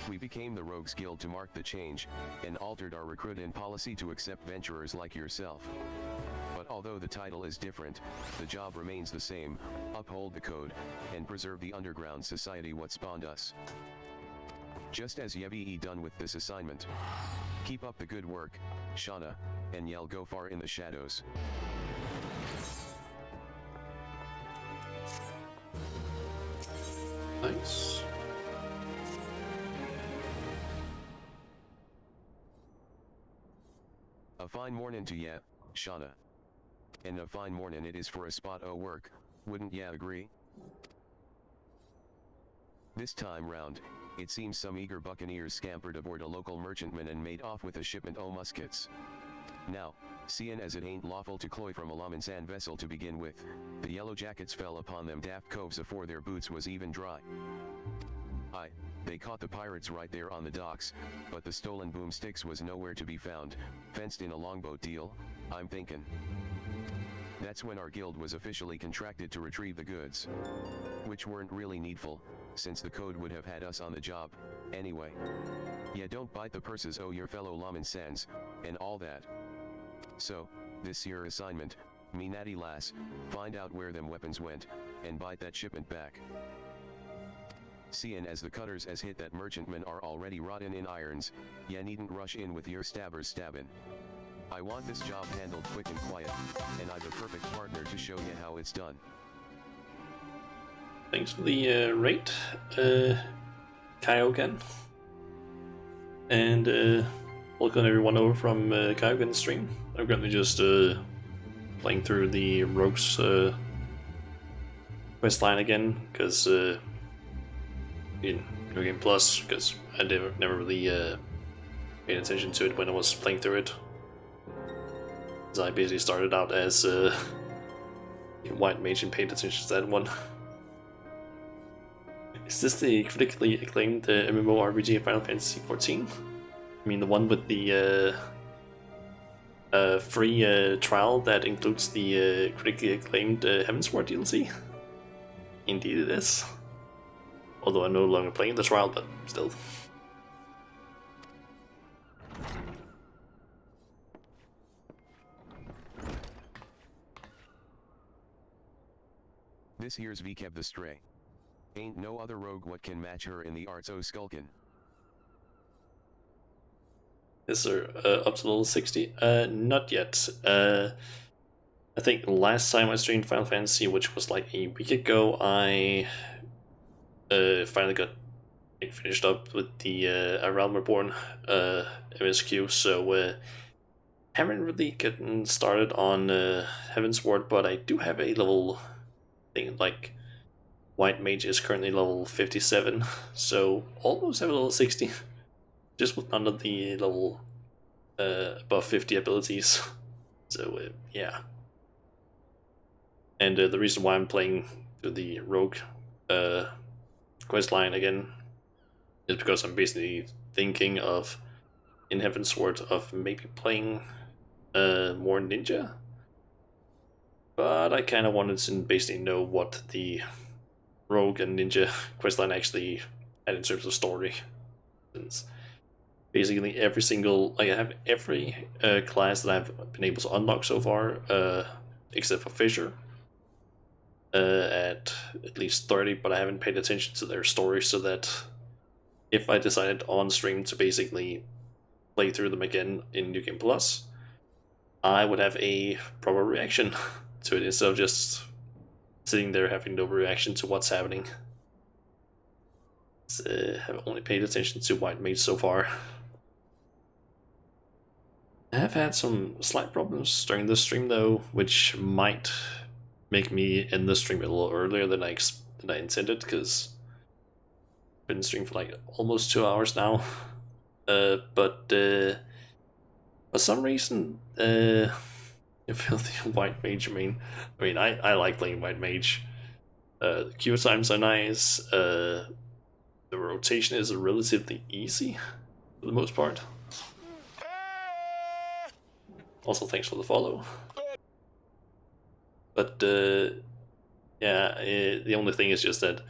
We became the Rogues Guild to mark the change, and altered our recruiting policy to accept venturers like yourself. But although the title is different, the job remains the same: uphold the code, and preserve the underground society what spawned us. Just as ye done with this assignment. Keep up the good work, Shauna, and ye'll go far in the shadows. Nice. A fine morning to ya, Shauna. And a fine morning it is for a spot o' work, wouldn't ya agree? This time round, it seems some eager buccaneers scampered aboard a local merchantman and made off with a shipment o' muskets. Now, seeing as it ain't lawful to cloy from a Laminsan vessel to begin with, the yellow jackets fell upon them daft coves afore their boots was even dry. Aye, they caught the pirates right there on the docks, but the stolen boomsticks was nowhere to be found, fenced in a longboat deal, I'm thinking. That's when our guild was officially contracted to retrieve the goods. Which weren't really needful, since the code would have had us on the job, anyway. Yeah, don't bite the purses o' your fellow Laminsans, and all that. So, this year assignment, me natty lass, find out where them weapons went, and bite that shipment back. Seeing as the cutters as hit that merchantman are already rottin' in irons, ya needn't rush in with your stabbers stabbin'. I want this job handled quick and quiet, and I've a perfect partner to show ya how it's done. Thanks for the rate, Kyogen. And welcome everyone over from Kyogen's stream. I'm currently just playing through the Rogue's quest line again, because in New Game Plus, because I never really paid attention to it when I was playing through it. Because I basically started out as White Mage and paid attention to that one. Is this the critically acclaimed MMORPG of Final Fantasy XIV? I mean the one with the free trial that includes the critically acclaimed Heavensward DLC? Indeed it is. Although I'm no longer playing the trial, but still. This here's Vkev the Stray. Ain't no other rogue what can match her in the arts o' skulkin'. Yes sir, up to level 60? Not yet. I think last time I streamed Final Fantasy, which was like a week ago, I finally got finished up with the A Realm Reborn MSQ, so haven't really gotten started on Heavensward, but I do have a level thing, like White Mage is currently level 57, so almost have a level 60, just with none of the level above 50 abilities. So yeah. And the reason why I'm playing through the Rogue quest line again is because I'm basically thinking of, in Heavensward, of maybe playing more Ninja. But I kind of wanted to basically know what the Rogue and Ninja questline actually had in terms of story. Since basically every single, like I have every class that I've been able to unlock so far, except for Fisher, at least 30, but I haven't paid attention to their story, so that if I decided on stream to basically play through them again in New Game Plus, I would have a proper reaction to it instead of just sitting there having no reaction to what's happening. Have only paid attention to White Mage so far. I have had some slight problems during this stream though, which might make me end the stream a little earlier than I intended, because I've been streaming for like almost 2 hours now. But for some reason, Filthy White Mage, I mean, I like playing White Mage. The queue times are nice. The rotation is relatively easy for the most part. Also, thanks for the follow. But yeah, the only thing is just that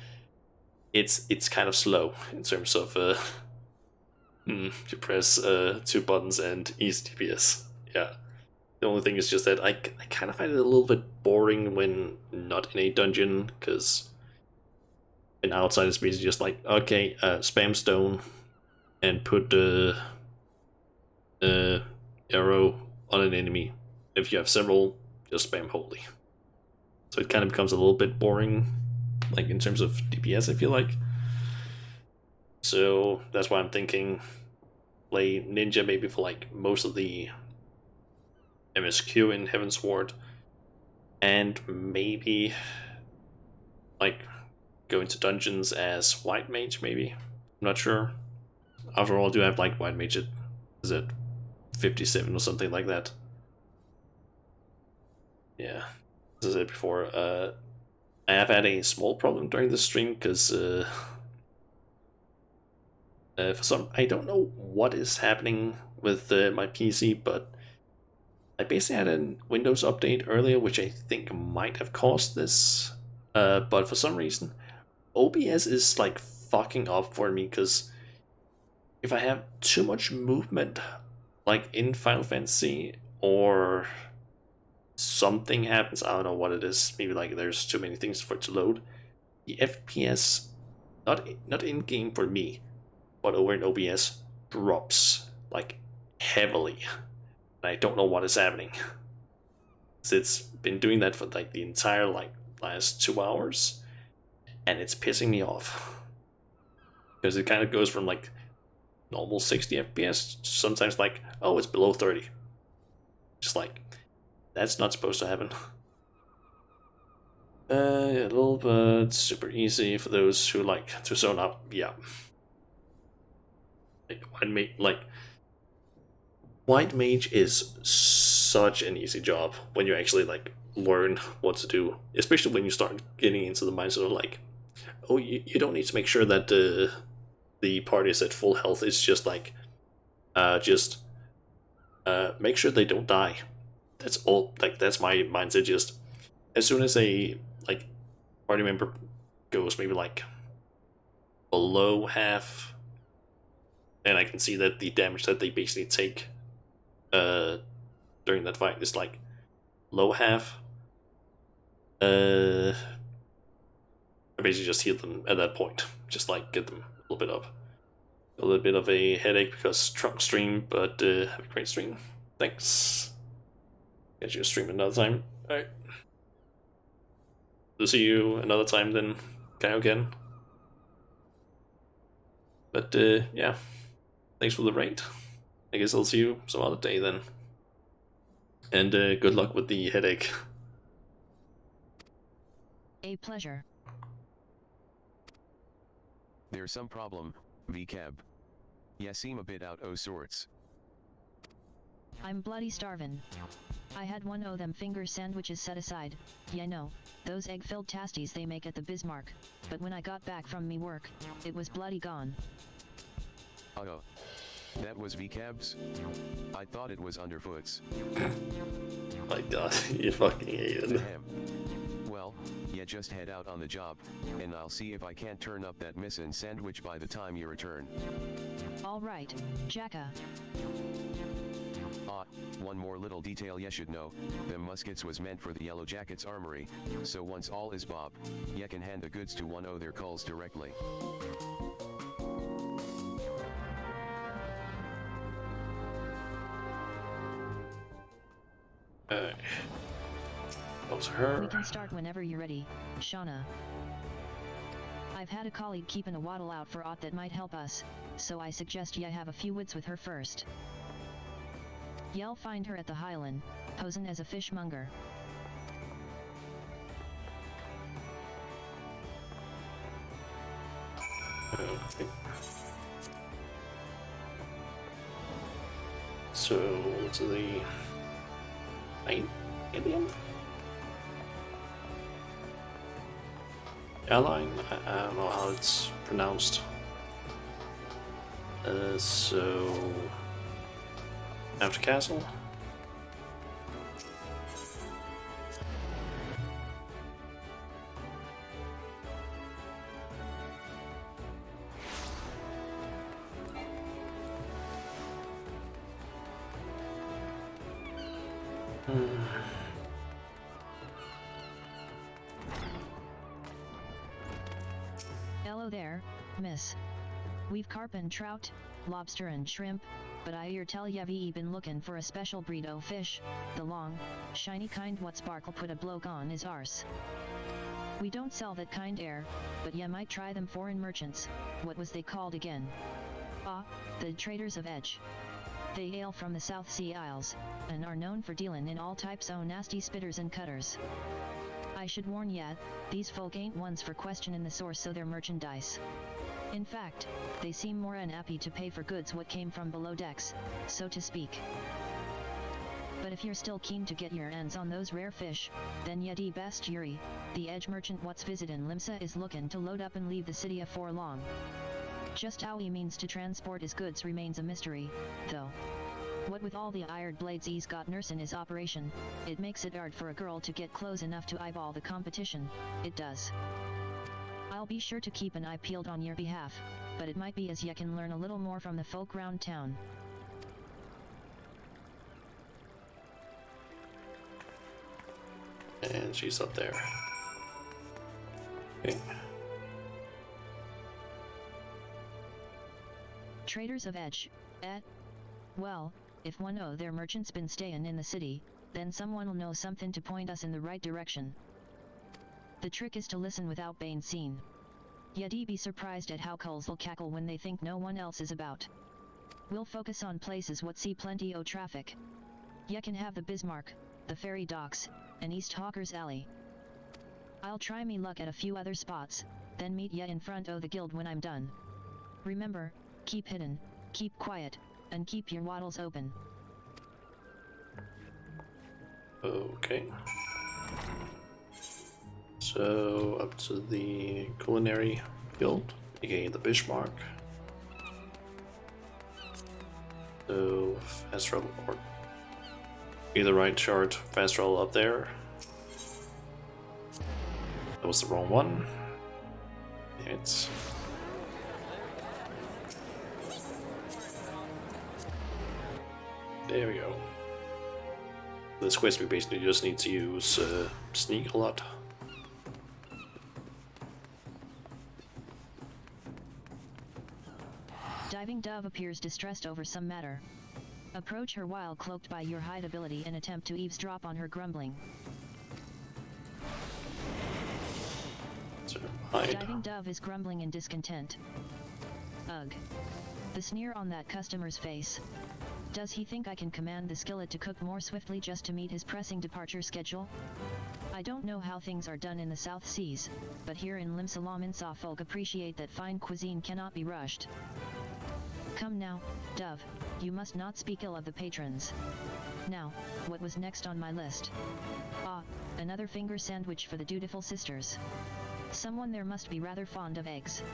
it's kind of slow in terms of you press 2 buttons and easy DPS. Yeah. The only thing is just that I kind of find it a little bit boring when not in a dungeon, because an outside is basically just like, okay, spam stone and put the arrow on an enemy. If you have several, just spam holy. So it kind of becomes a little bit boring, like in terms of DPS, I feel like. So that's why I'm thinking play Ninja maybe for like most of the MSQ in Heavensward, and maybe like go into dungeons as White Mage, maybe. I'm not sure. After all, I do have like White Mage at, is it 57 or something like that? Yeah, as I said before, I have had a small problem during the stream because for some, I don't know what is happening with my PC, but I basically had a Windows update earlier, which I think might have caused this. But for some reason, OBS is like fucking up for me because if I have too much movement, like in Final Fantasy, or something happens, I don't know what it is. Maybe like there's too many things for it to load. The FPS, not in game for me, but over in OBS drops like heavily. And I don't know what is happening. It's been doing that for like the entire like last 2 hours, and it's pissing me off because it kind of goes from like normal 60 FPS to sometimes like, oh, it's below 30. Just like that's not supposed to happen. A little bit super easy for those who like to zone out. Yeah, like White Mage is such an easy job when you actually like learn what to do, especially when you start getting into the mindset of like, oh, you don't need to make sure that the party is at full health. It's just like, just make sure they don't die. That's all. Like that's my mindset. Just as soon as a like party member goes maybe like below half, and I can see that the damage that they basically take during that fight is like low half. I basically just heal them at that point, just like get them a little bit up. A little bit of a headache because trunk stream, but have a great stream. Thanks. Get you a stream another time. Alright. We'll see you another time then, Kaioken. But yeah, thanks for the raid. I guess I'll see you some other day then. And good luck with the headache. A pleasure. There's some problem, VCAB. Ya seem a bit out o' sorts. I'm bloody starvin'. I had one o' them finger sandwiches set aside, ya know, those egg-filled tasties they make at the Bismarck, but when I got back from me work, it was bloody gone. Uh-oh. That was VCAB's? I thought it was underfoot's. My god, you fucking idiot. Ahem. Well, ya just head out on the job, and I'll see if I can't turn up that missin' sandwich by the time you return. Alright, Jacka. Ah, one more little detail ya should know, them muskets was meant for the Yellow Jackets' armory, so once all is bob, ya can hand the goods to one o' their culls directly. Alright. That was We her. can start whenever you're ready, Shauna. I've had a colleague keeping a waddle out for aught that might help us, so I suggest ya have a few wits with her first. Y'all find her at the Highland, posing as a fishmonger. Okay. So, to the night alien? Airline? I don't know how it's pronounced. So... After castle? Hello there, miss. We've carp and trout, lobster and shrimp, but I hear tell ye been looking for a special breed o' fish, the long, shiny kind what sparkle put a bloke on his arse. We don't sell that kind air, but ya might try them foreign merchants. What was they called again? Ah, the traders of Edge. They hail from the South Sea Isles, and are known for dealin' in all types o' nasty spitters and cutters. I should warn ya, these folk ain't ones for questionin' the source o' their merchandise. In fact, they seem more unhappy to pay for goods what came from below decks, so to speak. But if you're still keen to get your hands on those rare fish, then ya de best Yuri, the Edge merchant what's visitin' Limsa is lookin' to load up and leave the city afore long. Just how he means to transport his goods remains a mystery, though. What with all the iron blades he's got nursin' his operation, it makes it hard for a girl to get close enough to eyeball the competition, it does. I'll be sure to keep an eye peeled on your behalf, but it might be as ya can learn a little more from the folk round town. And she's up there. Okay. Traders of Edge, well, if one o' their merchants been stayin' in the city, then someone'll know something to point us in the right direction. The trick is to listen without being seen. Ya'd be surprised at how culs'll cackle when they think no one else is about. We'll focus on places what see plenty o' traffic. Ya can have the Bismarck, the ferry docks, and East Hawker's Alley. I'll try me luck at a few other spots, then meet ya in front o' the guild when I'm done. Remember, keep hidden, keep quiet, and keep your wattles open. Okay. So up to the culinary guild, aka the Bismarck. So fast travel, or either right chart, fast travel up there. That was the wrong one. It's there we go. This quest we basically just need to use sneak a lot. Diving Dove appears distressed over some matter. Approach her while cloaked by your hide ability and attempt to eavesdrop on her grumbling. So, hide. Diving Dove is grumbling in discontent. Ugh. The sneer on that customer's face. Does he think I can command the skillet to cook more swiftly just to meet his pressing departure schedule? I don't know how things are done in the South Seas, but here in Limsa folk appreciate that fine cuisine cannot be rushed. Come now, Dove, you must not speak ill of the patrons. Now, what was next on my list? Ah, another finger sandwich for the dutiful sisters. Someone there must be rather fond of eggs.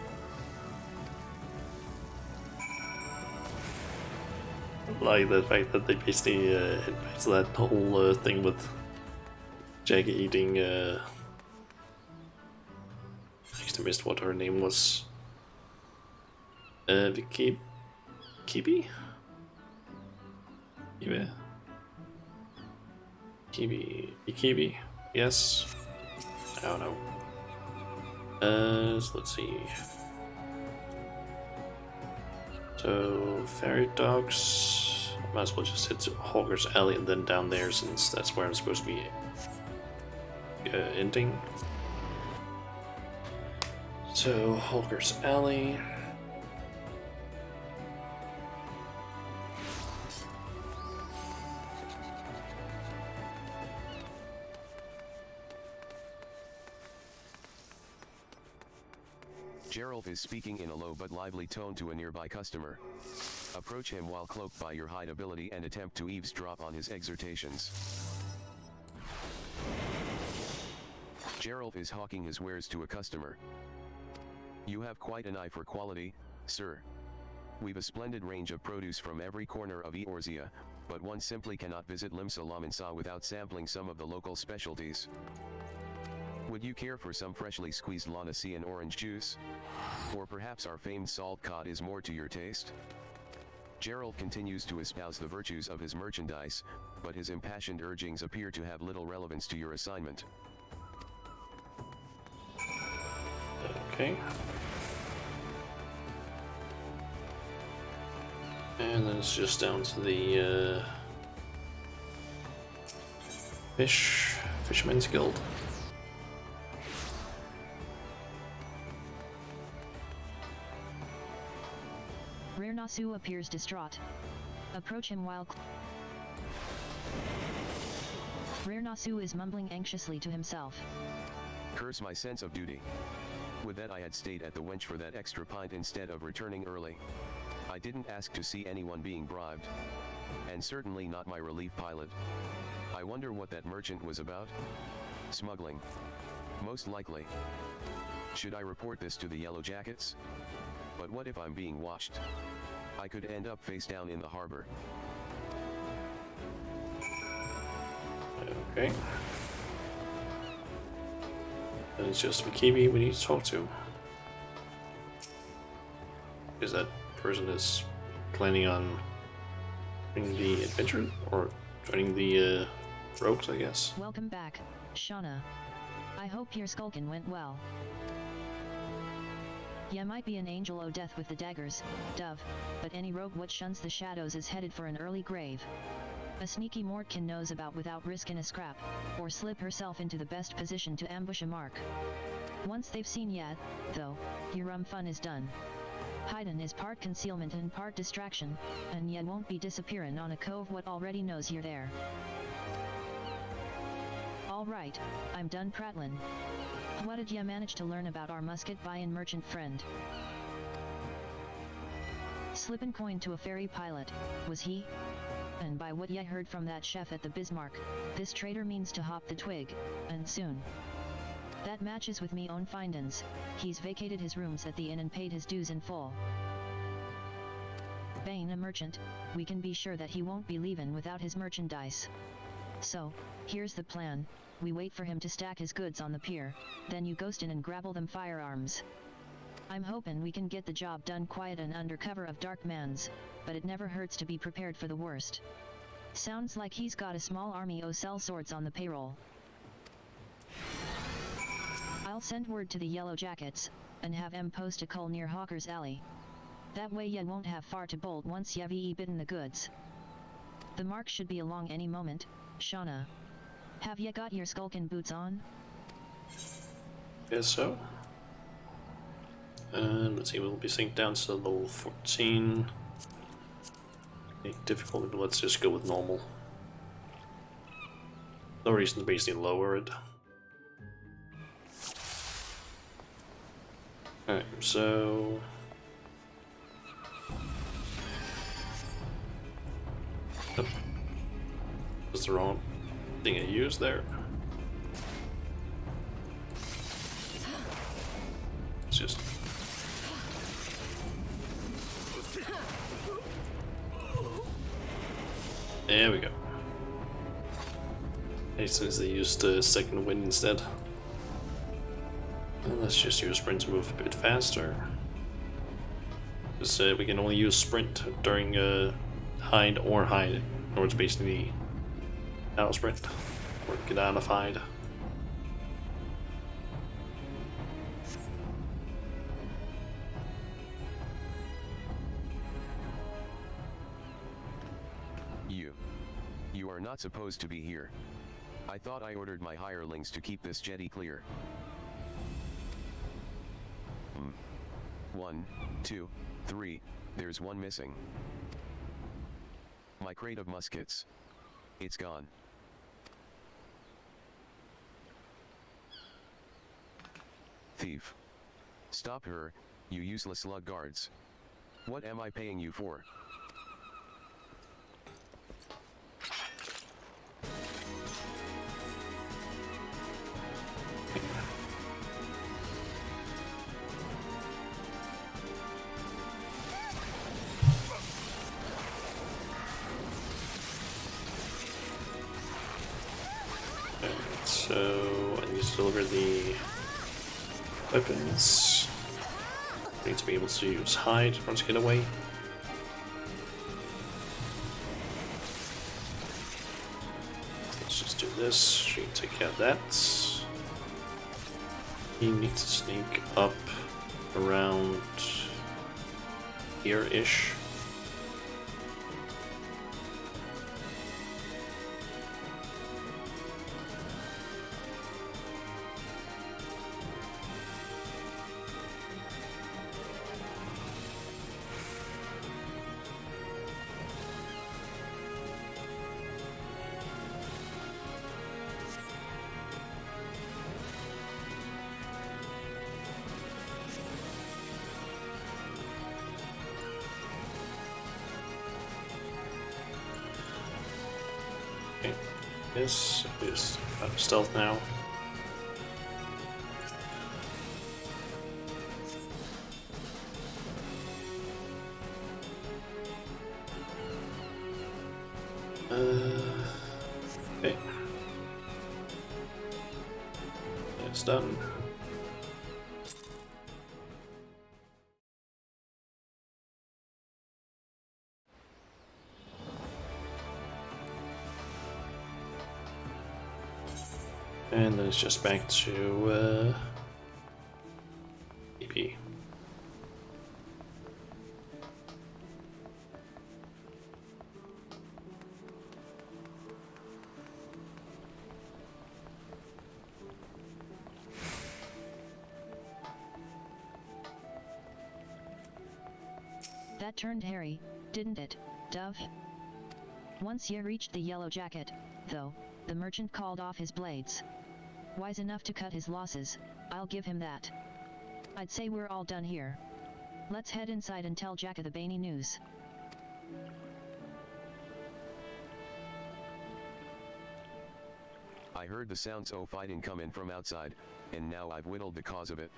Like the fact that they basically advance that whole thing with Jackie eating. I just missed what her name was. Vicky. Kibi? Yeah. Kibi. Yes. I don't know. So let's see. So ferry docks. Might as well just hit Hawker's Alley and then down there, since that's where I'm supposed to be ending. So Hawker's Alley. Gerald is speaking in a low but lively tone to a nearby customer. Approach him while cloaked by your hide ability and attempt to eavesdrop on his exhortations. Gerald is hawking his wares to a customer. You have quite an eye for quality, sir. We've a splendid range of produce from every corner of Eorzea, but one simply cannot visit Limsa Laminsa without sampling some of the local specialties. Would you care for some freshly squeezed Lanacean orange juice? Or perhaps our famed salt cod is more to your taste? Gerald continues to espouse the virtues of his merchandise, but his impassioned urgings appear to have little relevance to your assignment. Okay. And then it's just down to the Fisherman's Guild. Nasu appears distraught. Approach him while Rear Nasu is mumbling anxiously to himself. Curse my sense of duty. Would that I had stayed at the wench for that extra pint instead of returning early. I didn't ask to see anyone being bribed. And certainly not my relief pilot. I wonder what that merchant was about? Smuggling. Most likely. Should I report this to the Yellow Jackets? But what if I'm being watched? I could end up face down in the harbor. Okay. And it's just Mikibi we need to talk to. Because that person is planning on joining the adventure, or joining the rogues, I guess. Welcome back, Shauna. I hope your skulking went well. Ya might be an angel o' death with the daggers, Dove, but any rogue what shuns the shadows is headed for an early grave. A sneaky Mortkin knows about without risking a scrap, or slip herself into the best position to ambush a mark. Once they've seen ya, though, your fun is done. Hidin' is part concealment and part distraction, and ya won't be disappearin' on a cove what already knows you're there. Alright, I'm done prattlin'. What did ya manage to learn about our musket buyin' merchant friend? Slippin' coin to a ferry pilot, was he? And by what ya heard from that chef at the Bismarck, this trader means to hop the twig, and soon. That matches with me own findin's. He's vacated his rooms at the inn and paid his dues in full. Bein' a merchant, we can be sure that he won't be leavin' without his merchandise. So, here's the plan, we wait for him to stack his goods on the pier, then you ghost in and grabble them firearms. I'm hopin' we can get the job done quiet and under cover of dark mans, but it never hurts to be prepared for the worst. Sounds like he's got a small army o' sell swords on the payroll. I'll send word to the Yellow Jackets, and have 'em post a cull near Hawker's Alley. That way ya won't have far to bolt once ya bitten the goods. The mark should be along any moment, Shauna. Have ya got your skulkin' boots on? Guess so. And let's see, we'll be synced down to level 14. Difficulty, but let's just go with normal. No reason to basically lower it. Alright, so... Oh. That's the wrong thing I used there. It's just... There we go. Okay, since they used second wind instead. And let's just use sprint to move a bit faster. Because we can only use sprint during hide or hide. Or it's basically out of sprint. Or get out of hide. You are not supposed to be here. I thought I ordered my hirelings to keep this jetty clear. 1, 2, 3, there's one missing. My crate of muskets. It's gone. Thief. Stop her, you useless lug guards. What am I paying you for? So I need to deliver the weapons. I need to be able to use hide once I get away. Let's just do this. She can take care of that. You need to sneak up around here-ish. Yes, just out of stealth now. Okay. It's done. And then it's just back to EP. That turned hairy, didn't it, Dove? Once you reached the yellow jacket, though, the merchant called off his blades. Wise enough to cut his losses, I'll give him that. I'd say we're all done here. Let's head inside and tell Jacka the Baney news. I heard the sounds o' fighting comin' from outside, and now I've whittled the cause of it.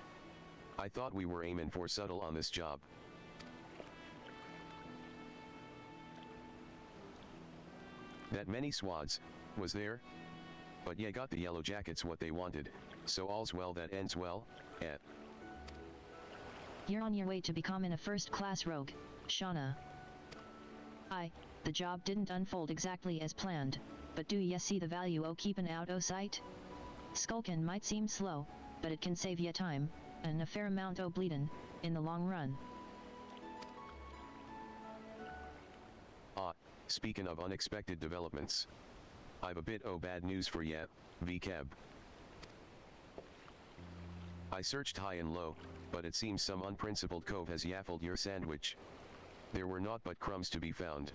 I thought we were aimin' for subtle on this job. That many swads, was there? But ye got the yellow jackets what they wanted, so all's well that ends well, eh? You're on your way to becoming a first-class rogue, Shauna. The job didn't unfold exactly as planned, but do ye see the value o' keepin' out o' sight? Skulkin' might seem slow, but it can save ye time, and a fair amount o' bleedin', in the long run. Speakin' of unexpected developments, I've a bit o' bad news for ye, VCAB. I searched high and low, but it seems some unprincipled cove has yaffled your sandwich. There were naught but crumbs to be found.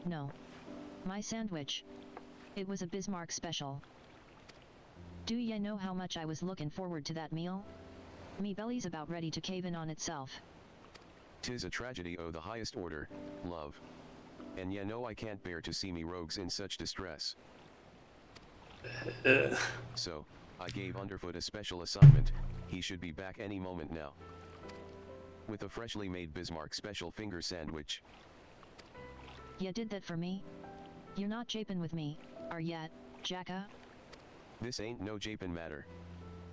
No. My sandwich. It was a Bismarck special. Do ye know how much I was lookin' forward to that meal? Me belly's about ready to cave in on itself. 'Tis a tragedy o' the highest order, love. And ye know I can't bear to see me rogues in such distress. So, I gave Underfoot a special assignment. He should be back any moment now. With a freshly made Bismarck special finger sandwich. Ye did that for me? You're not japin' with me, are yet, Jacka? This ain't no japin' matter.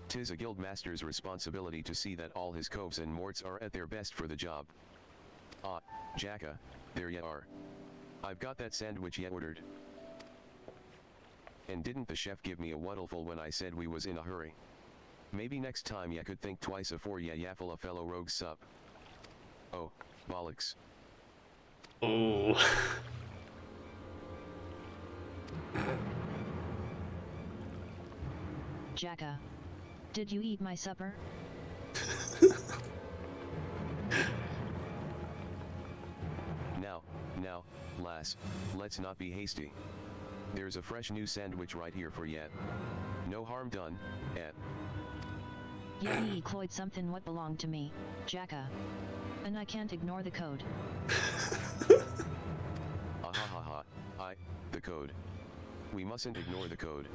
'Tis a guild master's responsibility to see that all his coves and morts are at their best for the job. Jacka, there ye are. I've got that sandwich ye ordered. And didn't the chef give me a wuddleful when I said we was in a hurry? Maybe next time ye could think twice afore ye yaffle a fellow rogue's sup. Oh, bollocks. Oh. Jacka. Did you eat my supper? Now, lass, let's not be hasty. There's a fresh new sandwich right here for ye. No harm done, eh? Ye cloyed something what belonged to me, Jacka. And I can't ignore the code. The code. We mustn't ignore the code.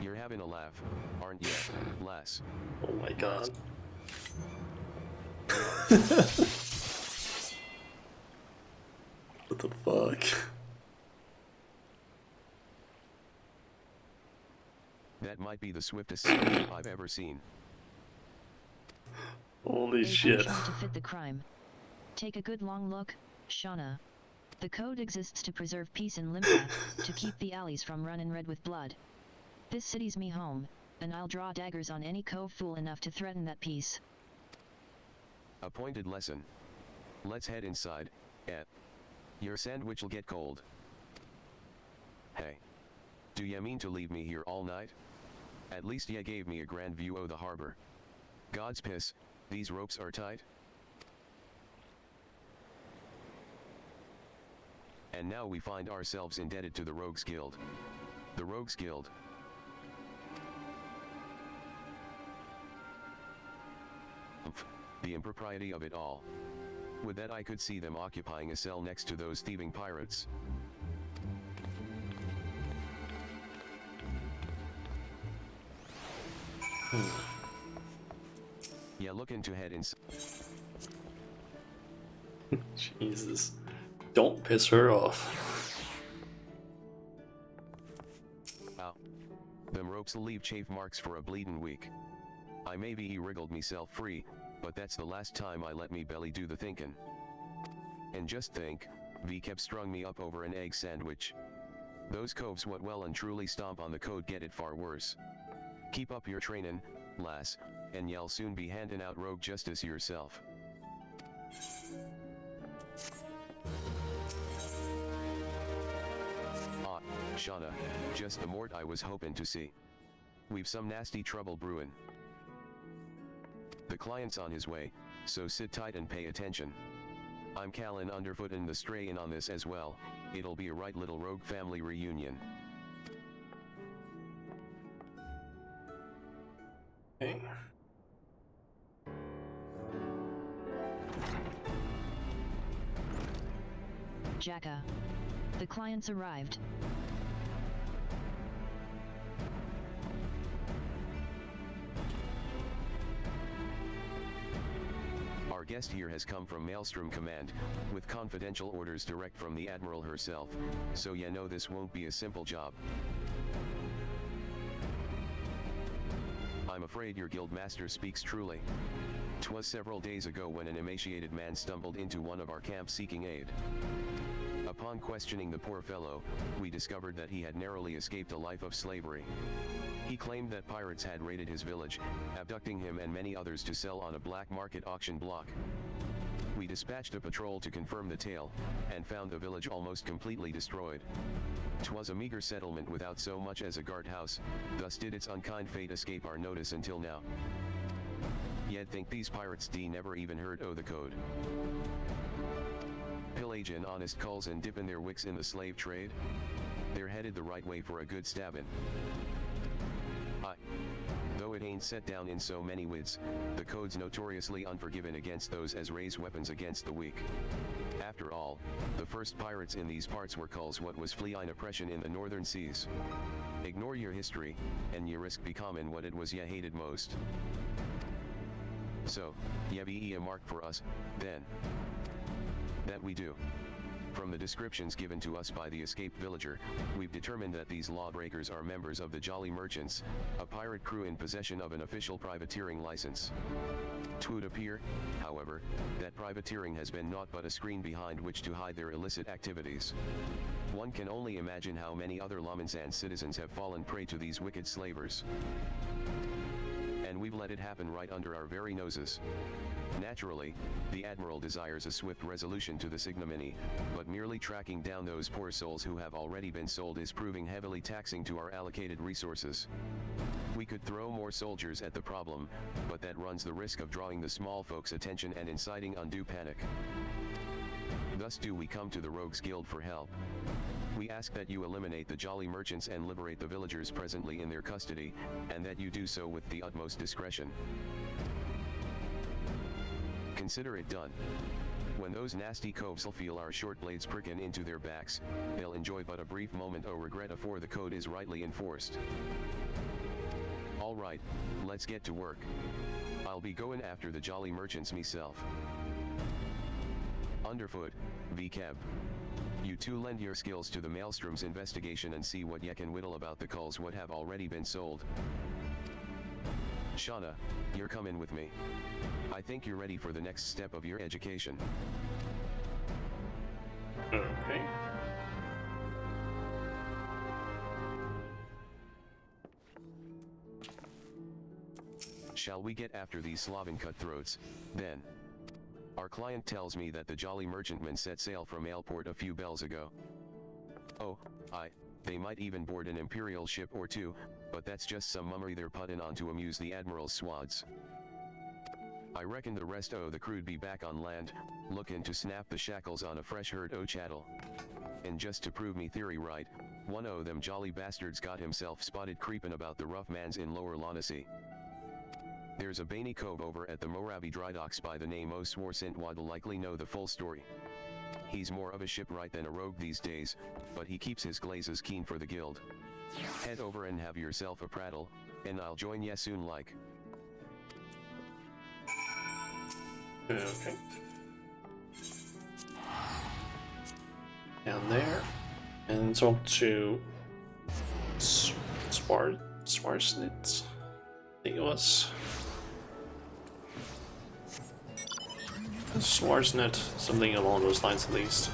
You're having a laugh, aren't ye, lass? Oh my god. What the fuck? That might be the swiftest sandwich I've ever seen. Holy A shit. punishment to fit the crime. Take a good long look, Shauna. The code exists to preserve peace in Limpa, to keep the alleys from running red with blood. This city's me home, and I'll draw daggers on any cove fool enough to threaten that peace. A pointed lesson. Let's head inside, eh? Your sandwich'll get cold. Hey. Do ye mean to leave me here all night? At least ye gave me a grand view o' the harbor. God's piss, these ropes are tight. And now we find ourselves indebted to the Rogues Guild. The Rogues Guild. The impropriety of it all. Would that I could see them occupying a cell next to those thieving pirates. Yeah, looking to head inside. Jesus. Don't piss her off. Wow. Them ropes'll leave chafe marks for a bleedin' week. I maybe wriggled meself free, but that's the last time I let me belly do the thinkin'. And just think, V kept strung me up over an egg sandwich. Those coves what well and truly stomp on the code get it far worse. Keep up your trainin', lass, and y'all soon be handin' out rogue justice yourself. Ah, Shauna, just the mort I was hopin' to see. We've some nasty trouble brewin'. The client's on his way, so sit tight and pay attention. I'm Callan Underfoot and the stray in on this as well. It'll be a right little rogue family reunion. Okay. Jacka. The clients arrived. Our guest here has come from Maelstrom Command, with confidential orders direct from the Admiral herself, so ya know this won't be a simple job. I'm afraid your guildmaster speaks truly. 'Twas several days ago when an emaciated man stumbled into one of our camps seeking aid. Upon questioning the poor fellow, we discovered that he had narrowly escaped a life of slavery. He claimed that pirates had raided his village, abducting him and many others to sell on a black market auction block. We dispatched a patrol to confirm the tale, and found the village almost completely destroyed. 'Twas a meager settlement without so much as a guardhouse, thus did its unkind fate escape our notice until now. Yet think these pirates never even heard o' the code. Pillagin' honest culls and dippin' their wicks in the slave trade? They're headed the right way for a good stabbin'. Though it ain't set down in so many wids, the code's notoriously unforgiving against those as raise weapons against the weak. After all, the first pirates in these parts were culls what was fleeing oppression in the northern seas. Ignore your history, and ye risk becomin' what it was ye hated most. So, ye be a mark for us, then. That we do. From the descriptions given to us by the escaped villager, we've determined that these lawbreakers are members of the Jolly Merchants, a pirate crew in possession of an official privateering license. 'Twould appear, however, that privateering has been naught but a screen behind which to hide their illicit activities. One can only imagine how many other Lomansan citizens have fallen prey to these wicked slavers. And we've let it happen right under our very noses. Naturally, the Admiral desires a swift resolution to this ignominy, but merely tracking down those poor souls who have already been sold is proving heavily taxing to our allocated resources. We could throw more soldiers at the problem, but that runs the risk of drawing the small folks' attention and inciting undue panic. Thus do we come to the Rogues Guild for help. We ask that you eliminate the Jolly Merchants and liberate the villagers presently in their custody, and that you do so with the utmost discretion. Consider it done. When those nasty coves'll feel our short blades prickin' into their backs, they'll enjoy but a brief moment o' regret afore the code is rightly enforced. Alright, let's get to work. I'll be goin' after the Jolly Merchants meself. Underfoot, V-Cab. You two lend your skills to the Maelstrom's investigation and see what ye can whittle about the culls what have already been sold. Shauna, you're comin' with me. I think you're ready for the next step of your education. Okay. Shall we get after these Slavic cutthroats, then? Our client tells me that the Jolly Merchantmen set sail from Aleport a few bells ago. Oh, they might even board an Imperial ship or two, but that's just some mummery they're puttin' on to amuse the Admiral's swads. I reckon the rest o' the crew'd be back on land, lookin' to snap the shackles on a fresh herd o' chattel. And just to prove me theory right, one o' them jolly bastards got himself spotted creepin' about the rough mans in Lower Lonacy. There's a Bainey cove over at the Moravi dry docks by the name o' Swarsintwad'll likely know the full story. He's more of a shipwright than a rogue these days, but he keeps his glazes keen for the guild. Head over and have yourself a prattle, and I'll join ya soon like. Okay. Down there. And talk to Swarsnit. I think it was. Swarsnet, something along those lines at least.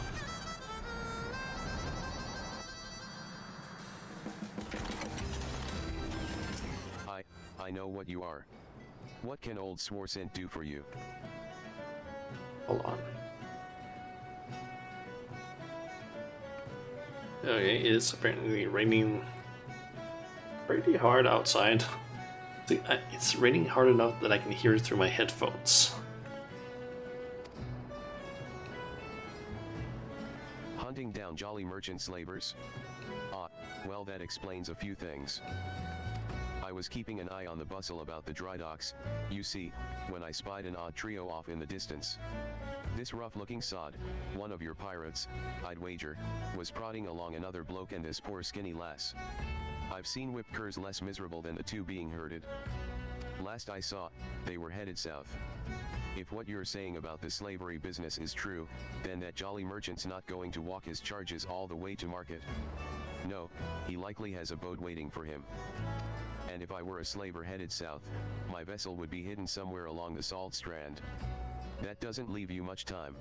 I know what you are. What can old Swarsent do for you? Hold on. Okay, it's apparently raining pretty hard outside. See, it's raining hard enough that I can hear it through my headphones. Hunting down jolly merchant slavers? Ah, well that explains a few things. I was keeping an eye on the bustle about the dry docks, you see, when I spied an odd trio off in the distance. This rough-looking sod, one of your pirates, I'd wager, was prodding along another bloke and this poor skinny lass. I've seen whipped curs less miserable than the two being herded. Last I saw, they were headed south. If what you're saying about the slavery business is true, then that jolly merchant's not going to walk his charges all the way to market. No, he likely has a boat waiting for him. And if I were a slaver headed south, my vessel would be hidden somewhere along the salt strand. That doesn't leave you much time.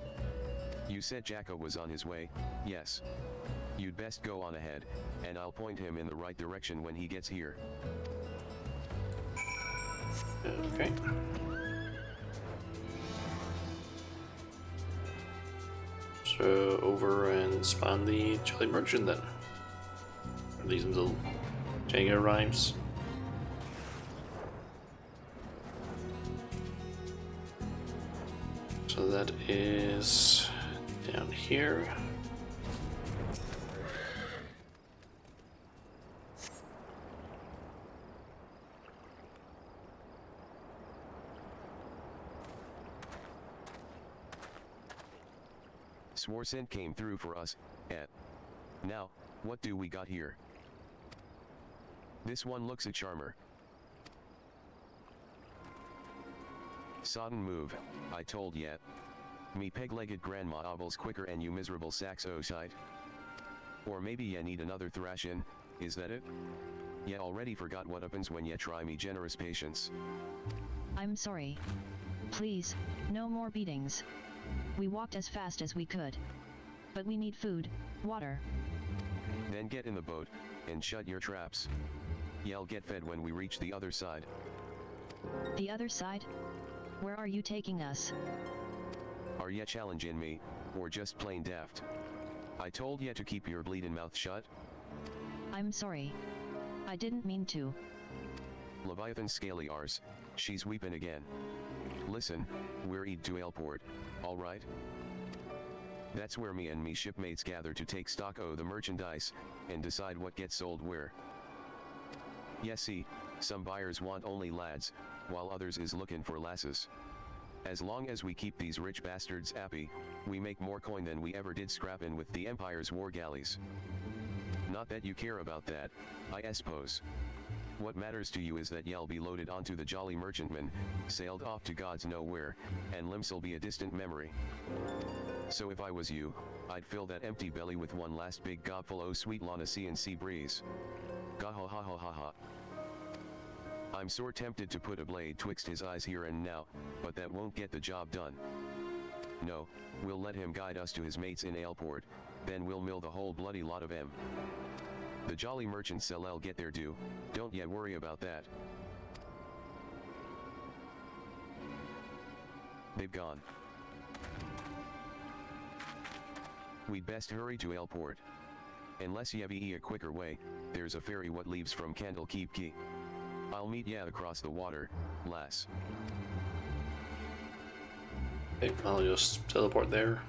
You said Jacko was on his way, yes. You'd best go on ahead, and I'll point him in the right direction when he gets here. Okay. So over and spawn the Jolly Merchant then. At least until Django arrives. So that is down here. Swarsent came through for us, Now, what do we got here? This one looks a charmer. Sodden move, I told yet. Me peg-legged grandma obbles quicker and you miserable sacks o' shite. Or maybe ya need another thrashing, is that it? Ya already forgot what happens when ya try me generous patience. I'm sorry. Please, no more beatings. We walked as fast as we could. But we need food, water. Then get in the boat, and shut your traps. Y'all get fed when we reach the other side. The other side? Where are you taking us? Are ya challenging me, or just plain daft? I told ya to keep your bleeding mouth shut. I'm sorry. I didn't mean to. Leviathan scaly arse, she's weeping again. Listen, we're eat to Ailport, alright? That's where me and me shipmates gather to take stock o' the merchandise, and decide what gets sold where. Yes, see, some buyers want only lads, while others is looking for lasses. As long as we keep these rich bastards happy, we make more coin than we ever did scrappin' with the Empire's war galleys. Not that you care about that, I suppose. What matters to you is that y'all be loaded onto the Jolly Merchantman, sailed off to God's nowhere, and Lims'll be a distant memory. So if I was you, I'd fill that empty belly with one last big gobful o' sweet Lanacy and sea breeze. Gah ha ha ha ha ha. I'm sore tempted to put a blade twixt his eyes here and now, but that won't get the job done. No, we'll let him guide us to his mates in Ailport, then we'll mill the whole bloody lot of 'em. The Jolly Merchants will get their due, don't ya worry about that. They've gone. We'd best hurry to Ailport. Unless ye be a quicker way, there's a ferry what leaves from Candlekeep Key. I'll meet ya across the water, lass. Okay, I'll just teleport there.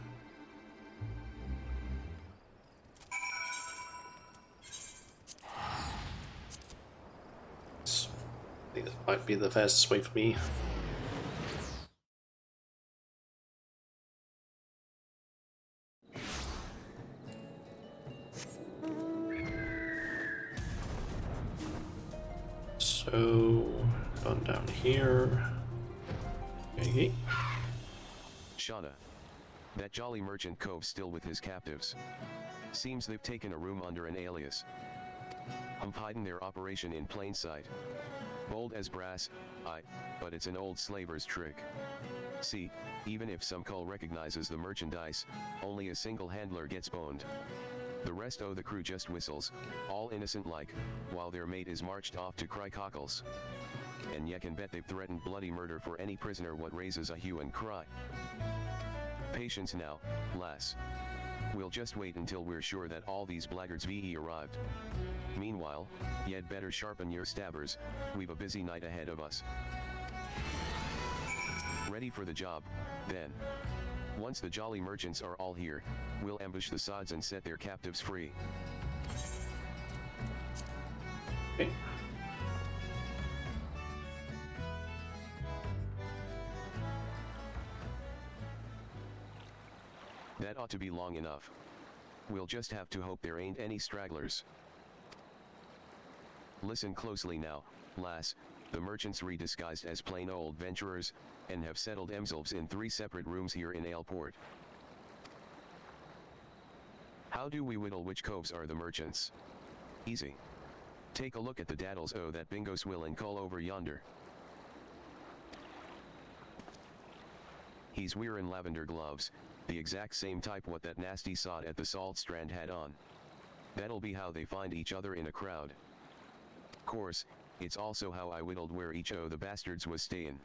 I think that might be the fastest way for me. So, going down here. Okay. Shauna. That jolly merchant cove's still with his captives. Seems they've taken a room under an alias. Hiding their operation in plain sight. Bold as brass, but it's an old slaver's trick. See, even if some cull recognizes the merchandise, only a single handler gets boned. The rest of the crew just whistles, all innocent like, while their mate is marched off to cry cockles. And you can bet they've threatened bloody murder for any prisoner what raises a hue and cry. Patience now, lass. We'll just wait until we're sure that all these blackguards be arrived. Meanwhile, you'd better sharpen your stabbers, we've a busy night ahead of us. Ready for the job, then. Once the jolly merchants are all here, we'll ambush the sods and set their captives free. Okay. That ought to be long enough. We'll just have to hope there ain't any stragglers. Listen closely now, lass. The merchants redisguised as plain old venturers, and have settled themselves in 3 separate rooms here in Aleport. How do we whittle which coves are the merchants? Easy. Take a look at the daddles o' that bingo swill and cull over yonder. He's wearin' lavender gloves, the exact same type what that nasty sod at the Salt Strand had on. That'll be how they find each other in a crowd. Course, it's also how I whittled where each o' the bastards was stayin'.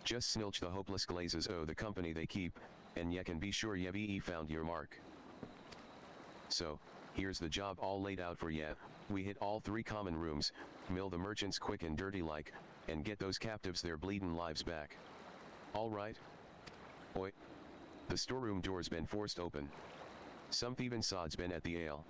Just snilch the hopeless glazes o' the company they keep, and ye can be sure ye found your mark. So, here's the job all laid out for ye. We hit all 3 common rooms, mill the merchants quick and dirty like, and get those captives their bleedin' lives back. All right? Oi. The storeroom door's been forced open. Some thievin' sod's been at the ale.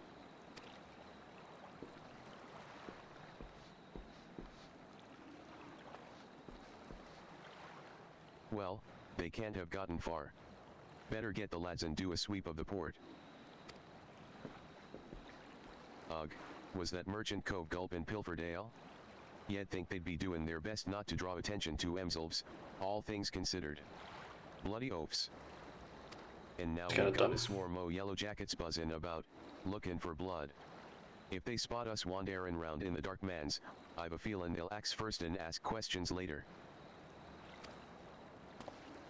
Well, they can't have gotten far. Better get the lads and do a sweep of the port. Ugh, was that merchant cove gulpin' pilfered ale? You'd think they'd be doing their best not to draw attention to themselves, all things considered. Bloody oafs. And now we've got a swarm o' yellow jackets buzzin' about, lookin' for blood. If they spot us wanderin' round in the dark mans, I've a feelin' they'll axe first and ask questions later.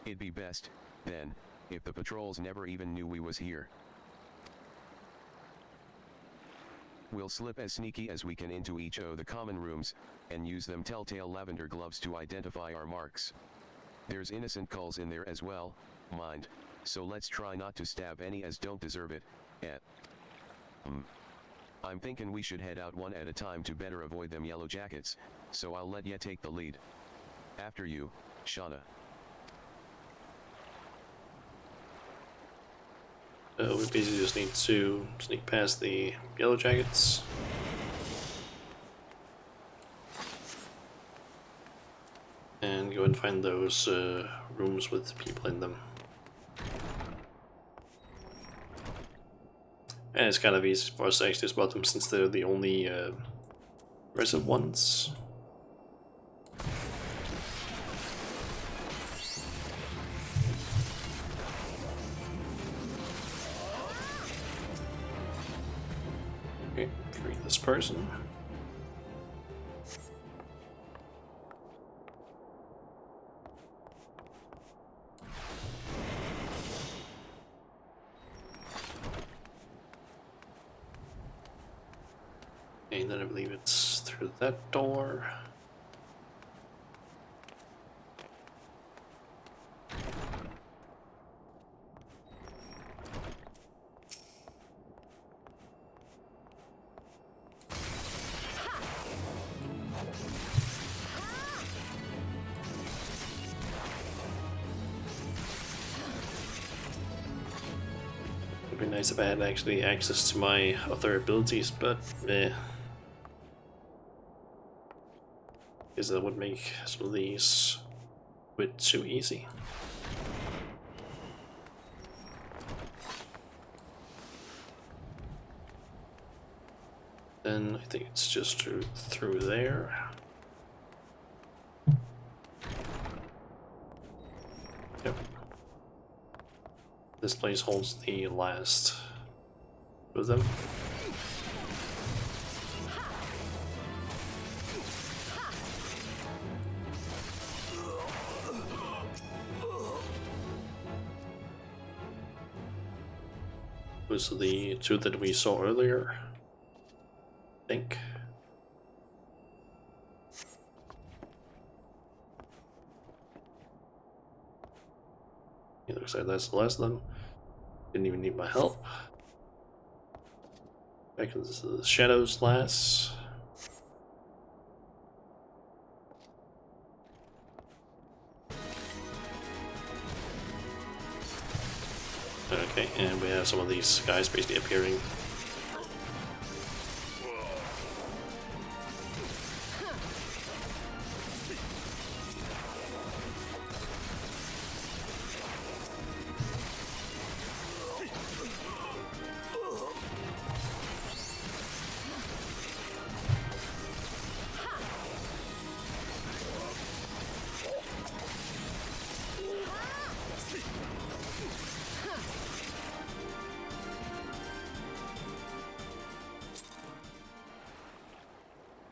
It'd be best, then, if the patrols never even knew we was here. We'll slip as sneaky as we can into each o' the common rooms, and use them telltale lavender gloves to identify our marks. There's innocent culls in there as well, mind, so let's try not to stab any as don't deserve it, I'm thinking we should head out one at a time to better avoid them yellow jackets, so I'll let ye take the lead. After you, Shauna. We basically just need to sneak past the yellow jackets. And go and find those rooms with people in them. And it's kind of easy for us to actually spot them since they're the only aggressive ones. Okay, free this person. And then I believe it's through that door. It'd be nice if I had actually access to my other abilities, but eh. Because that would make some of these a bit too easy. Then I think it's just through there. This place holds the last of them. Was the two that we saw earlier, I think. It looks like that's the last of them. Didn't even need my help. Back into the shadows last. Okay, and we have some of these guys basically appearing.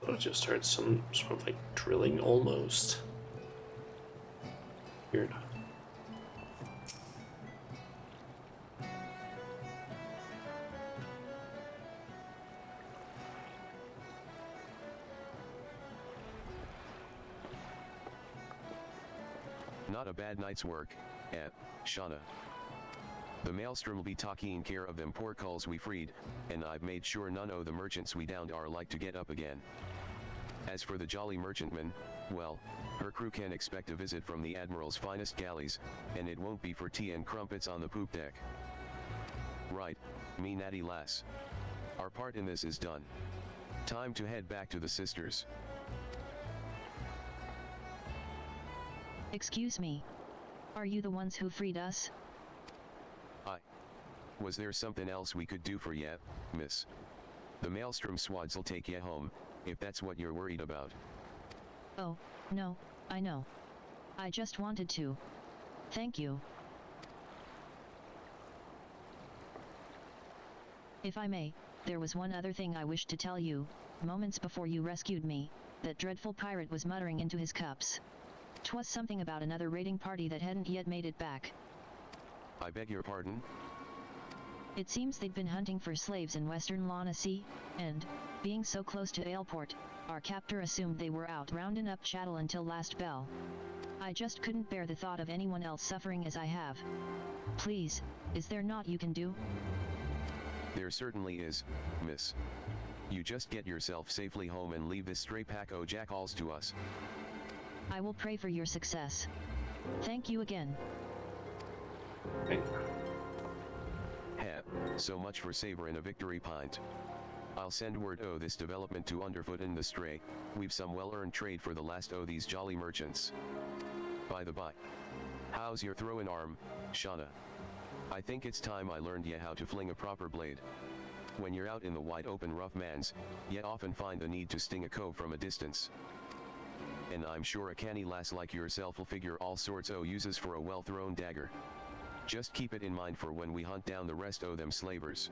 I just heard some sort of like drilling almost. Weird. Not a bad night's work, Shauna. The Maelstrom will be taking care of them poor culls we freed, and I've made sure none of the merchants we downed are like to get up again. As for the Jolly Merchantman, well, her crew can expect a visit from the Admiral's finest galleys, and it won't be for tea and crumpets on the poop deck. Right, me natty lass. Our part in this is done. Time to head back to the sisters. Excuse me. Are you the ones who freed us? Was there something else we could do for ya, miss? The Maelstrom swads'll take ya home, if that's what you're worried about. Oh, no, I know. I just wanted to. Thank you. If I may, there was one other thing I wished to tell you. Moments before you rescued me, that dreadful pirate was muttering into his cups. 'Twas something about another raiding party that hadn't yet made it back. I beg your pardon? It seems they'd been hunting for slaves in western Lana Sea, and, being so close to Aleport, our captor assumed they were out rounding up chattel until last bell. I just couldn't bear the thought of anyone else suffering as I have. Please, is there naught you can do? There certainly is, miss. You just get yourself safely home and leave this stray pack o' jackals to us. I will pray for your success. Thank you again. Okay. So much for savoring a victory pint. I'll send word o' this development to Underfoot and the Stray. We've some well-earned trade for the last o' these jolly merchants. By the by, how's your throwing arm, Shauna? I think it's time I learned ya how to fling a proper blade. When you're out in the wide open rough mans, ya often find the need to sting a cove from a distance. And I'm sure a canny lass like yourself will figure all sorts o' uses for a well-thrown dagger. Just keep it in mind for when we hunt down the rest o' them slavers.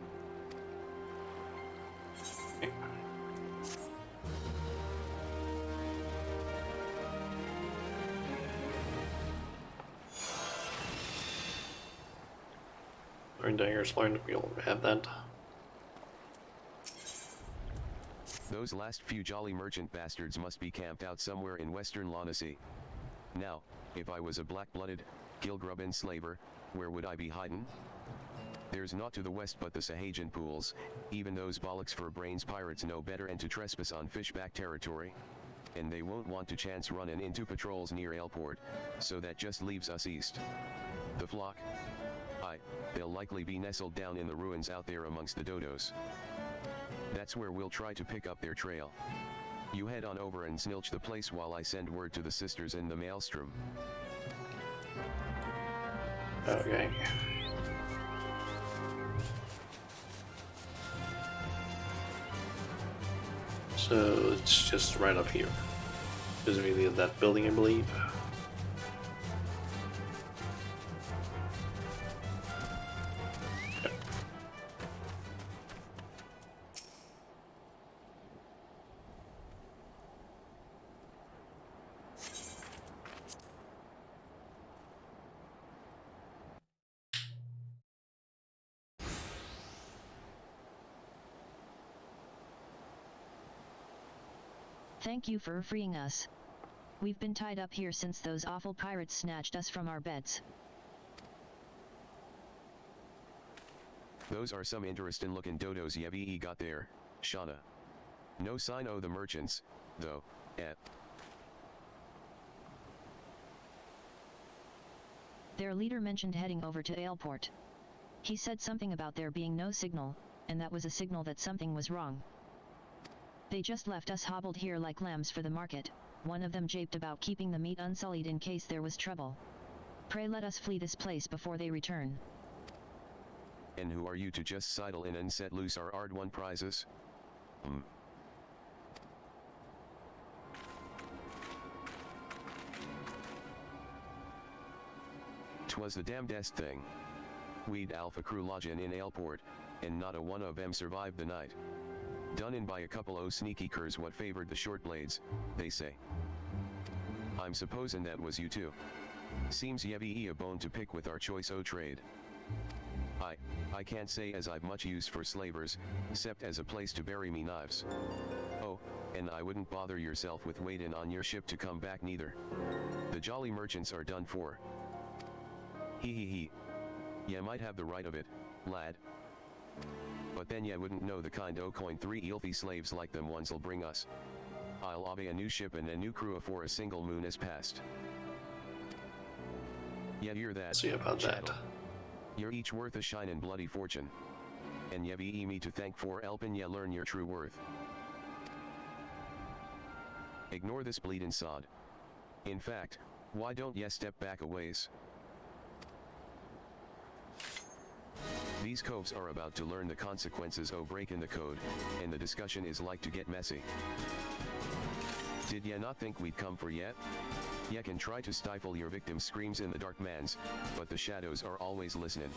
Learn daggers, learn, we'll have that. Those last few jolly merchant bastards must be camped out somewhere in western Lana Sea. Now, if I was a black-blooded, Gilgrub enslaver, where would I be hiding? There's naught to the west but the Sahajan pools, even those bollocks for brains pirates know better and to trespass on fishback territory. And they won't want to chance running into patrols near Aleport, so that just leaves us east. The flock? They'll likely be nestled down in the ruins out there amongst the dodos. That's where we'll try to pick up their trail. You head on over and snilch the place while I send word to the sisters in the Maelstrom. Okay. So it's just right up here. Specifically that building, I believe. Thank you for freeing us. We've been tied up here since those awful pirates snatched us from our beds. Those are some interesting looking dodos Yevi got there, Shauna. No sign o' the merchants, though, Their leader mentioned heading over to Aleport. He said something about there being no signal, and that was a signal that something was wrong. They just left us hobbled here like lambs for the market. One of them japed about keeping the meat unsullied in case there was trouble. Pray let us flee this place before they return. And who are you to just sidle in and set loose our Ard-1 prizes? 'Twas the damnedest thing. We'd Alpha crew lodgin' in Aleport, and not a one of 'em survived the night. Done in by a couple o' sneaky curs what favored the short blades, they say. I'm supposin' that was you too. Seems Yevi a bone to pick with our choice o' trade. I can't say as I've much use for slavers, except as a place to bury me knives. Oh, and I wouldn't bother yourself with waitin' on your ship to come back neither. The jolly merchants are done for. He. Ya might have the right of it, lad. But then ya wouldn't know the kind o' coin 3 eelthy slaves like them ones'll bring us. I'll obey a new ship and a new crew afore a single moon is passed. Ya hear that? See about that. chattel? You're each worth a shinin' bloody fortune. And ye be me to thank for helpin' ye learn your true worth. Ignore this bleedin' sod. In fact, why don't ye step back a ways? These coves are about to learn the consequences o' breaking the code, and the discussion is like to get messy. Did ye not think we'd come for yet? Ye can try to stifle your victim's screams in the dark mans, but the shadows are always listening.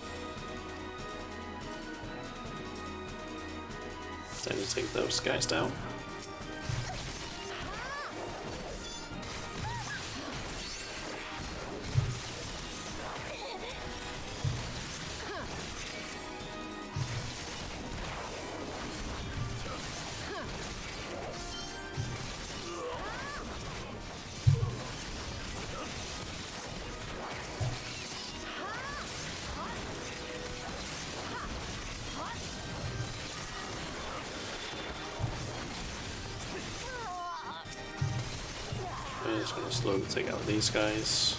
Time to take those guys down. I'm just gonna slowly take out these guys.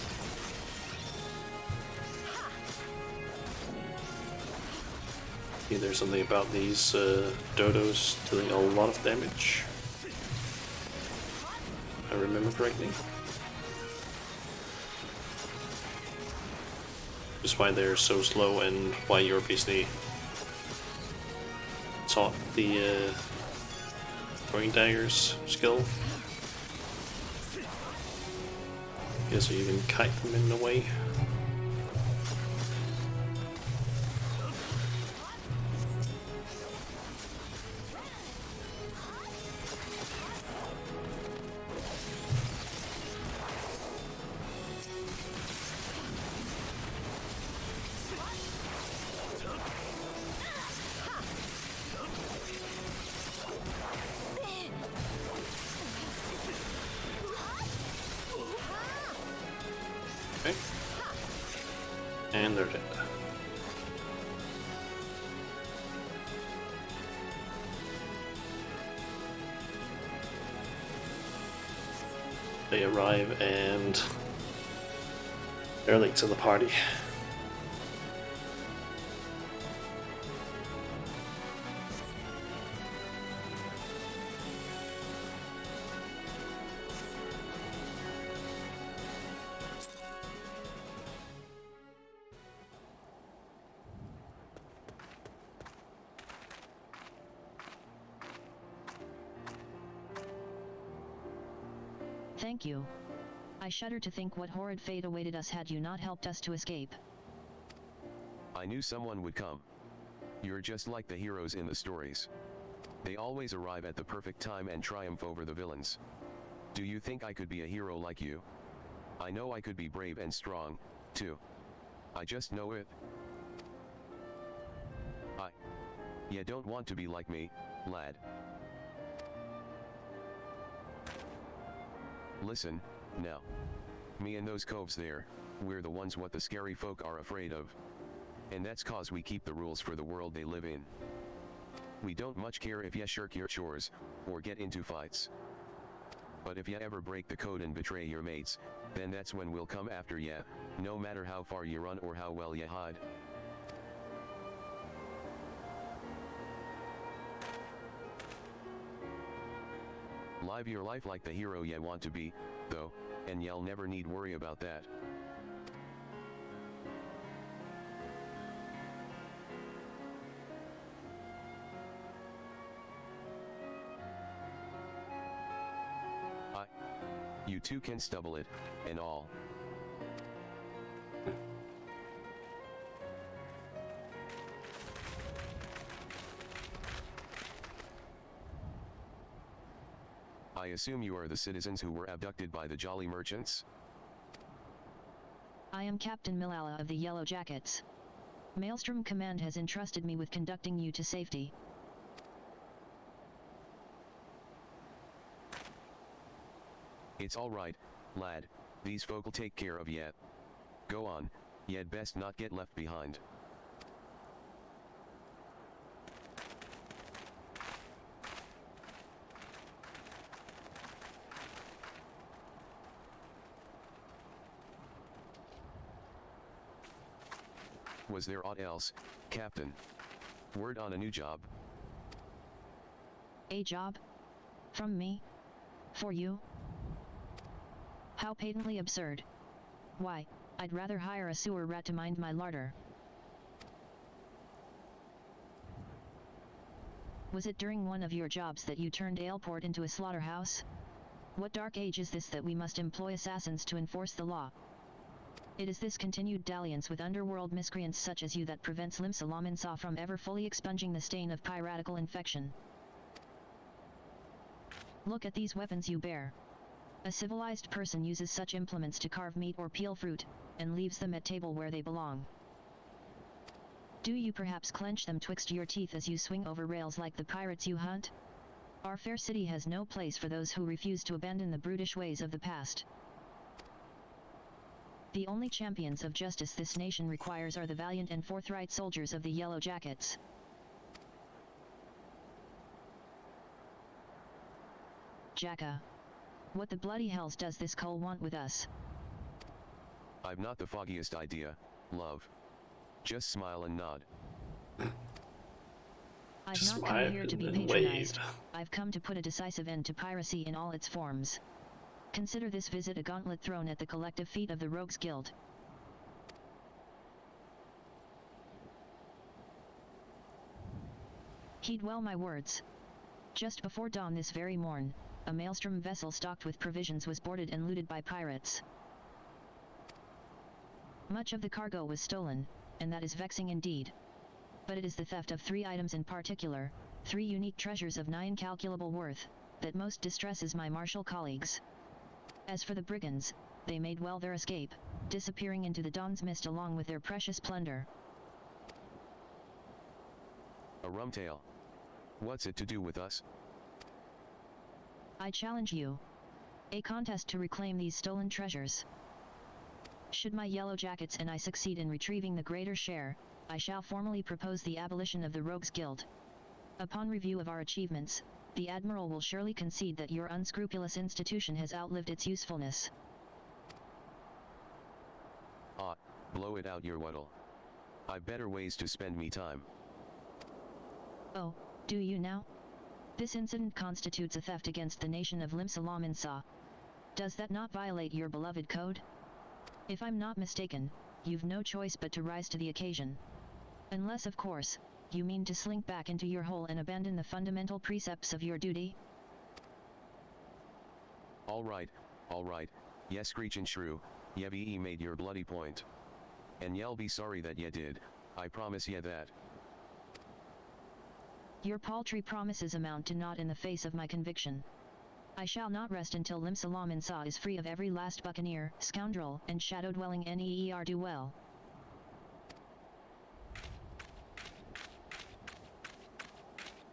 Yeah, there's something about these dodos dealing a lot of damage. If I remember correctly. Just why they're so slow and why you're basically taught the throwing daggers skill. Yeah, so you can kite them in a way. Okay. And they're dead. They arrive and they're late to the party. Thank you. I shudder to think what horrid fate awaited us had you not helped us to escape. I knew someone would come. You're just like the heroes in the stories. They always arrive at the perfect time and triumph over the villains. Do you think I could be a hero like you? I know I could be brave and strong, too. I just know it. You don't want to be like me, lad. Listen, now. Me and those coves there, we're the ones what the scary folk are afraid of. And that's cause we keep the rules for the world they live in. We don't much care if ya shirk your chores, or get into fights. But if ya ever break the code and betray your mates, then that's when we'll come after ya, no matter how far you run or how well ya hide. Live your life like the hero ya want to be, though, and y'all never need worry about that. You too can stubble it, and all. I assume you are the citizens who were abducted by the Jolly Merchants? I am Captain Milala of the Yellow Jackets. Maelstrom Command has entrusted me with conducting you to safety. It's all right, lad, these folk'll take care of ya. Go on, y'ad best not get left behind. Was there aught else, Captain? Word on a new job? A job? From me? For you? How patently absurd. Why, I'd rather hire a sewer rat to mind my larder. Was it during one of your jobs that you turned Aleport into a slaughterhouse? What dark age is this that we must employ assassins to enforce the law? It is this continued dalliance with underworld miscreants such as you that prevents Limsa from ever fully expunging the stain of piratical infection. Look at these weapons you bear. A civilized person uses such implements to carve meat or peel fruit, and leaves them at table where they belong. Do you perhaps clench them twixt your teeth as you swing over rails like the pirates you hunt? Our fair city has no place for those who refuse to abandon the brutish ways of the past. The only champions of justice this nation requires are the valiant and forthright soldiers of the Yellow Jackets. Jacka. What the bloody hells does this Cole want with us? I've not the foggiest idea, love. Just smile and nod. I've Just not smile come here to be and patronized. wave. I've come to put a decisive end to piracy in all its forms. Consider this visit a gauntlet thrown at the collective feet of the Rogues Guild. Heed well my words. Just before dawn this very morn, a maelstrom vessel stocked with provisions was boarded and looted by pirates. Much of the cargo was stolen, and that is vexing indeed. But it is the theft of 3 items in particular, 3 unique treasures of nigh incalculable worth, that most distresses my martial colleagues. As for the brigands, they made well their escape, disappearing into the dawn's mist along with their precious plunder. A rum tale. What's it to do with us? I challenge you. A contest to reclaim these stolen treasures. Should my Yellow Jackets and I succeed in retrieving the greater share, I shall formally propose the abolition of the Rogues Guild. Upon review of our achievements, the Admiral will surely concede that your unscrupulous institution has outlived its usefulness. Ah, blow it out your waddle. I've better ways to spend me time. Oh, do you now? This incident constitutes a theft against the nation of Limsa. Does that not violate your beloved code? If I'm not mistaken, you've no choice but to rise to the occasion. Unless, of course, you mean to slink back into your hole and abandon the fundamental precepts of your duty? All right, yes screechin' shrew, ye made your bloody point. And ye'll be sorry that ye did, I promise ye that. Your paltry promises amount to naught in the face of my conviction. I shall not rest until Limsa is free of every last buccaneer, scoundrel, and shadow-dwelling ne'er-do-well.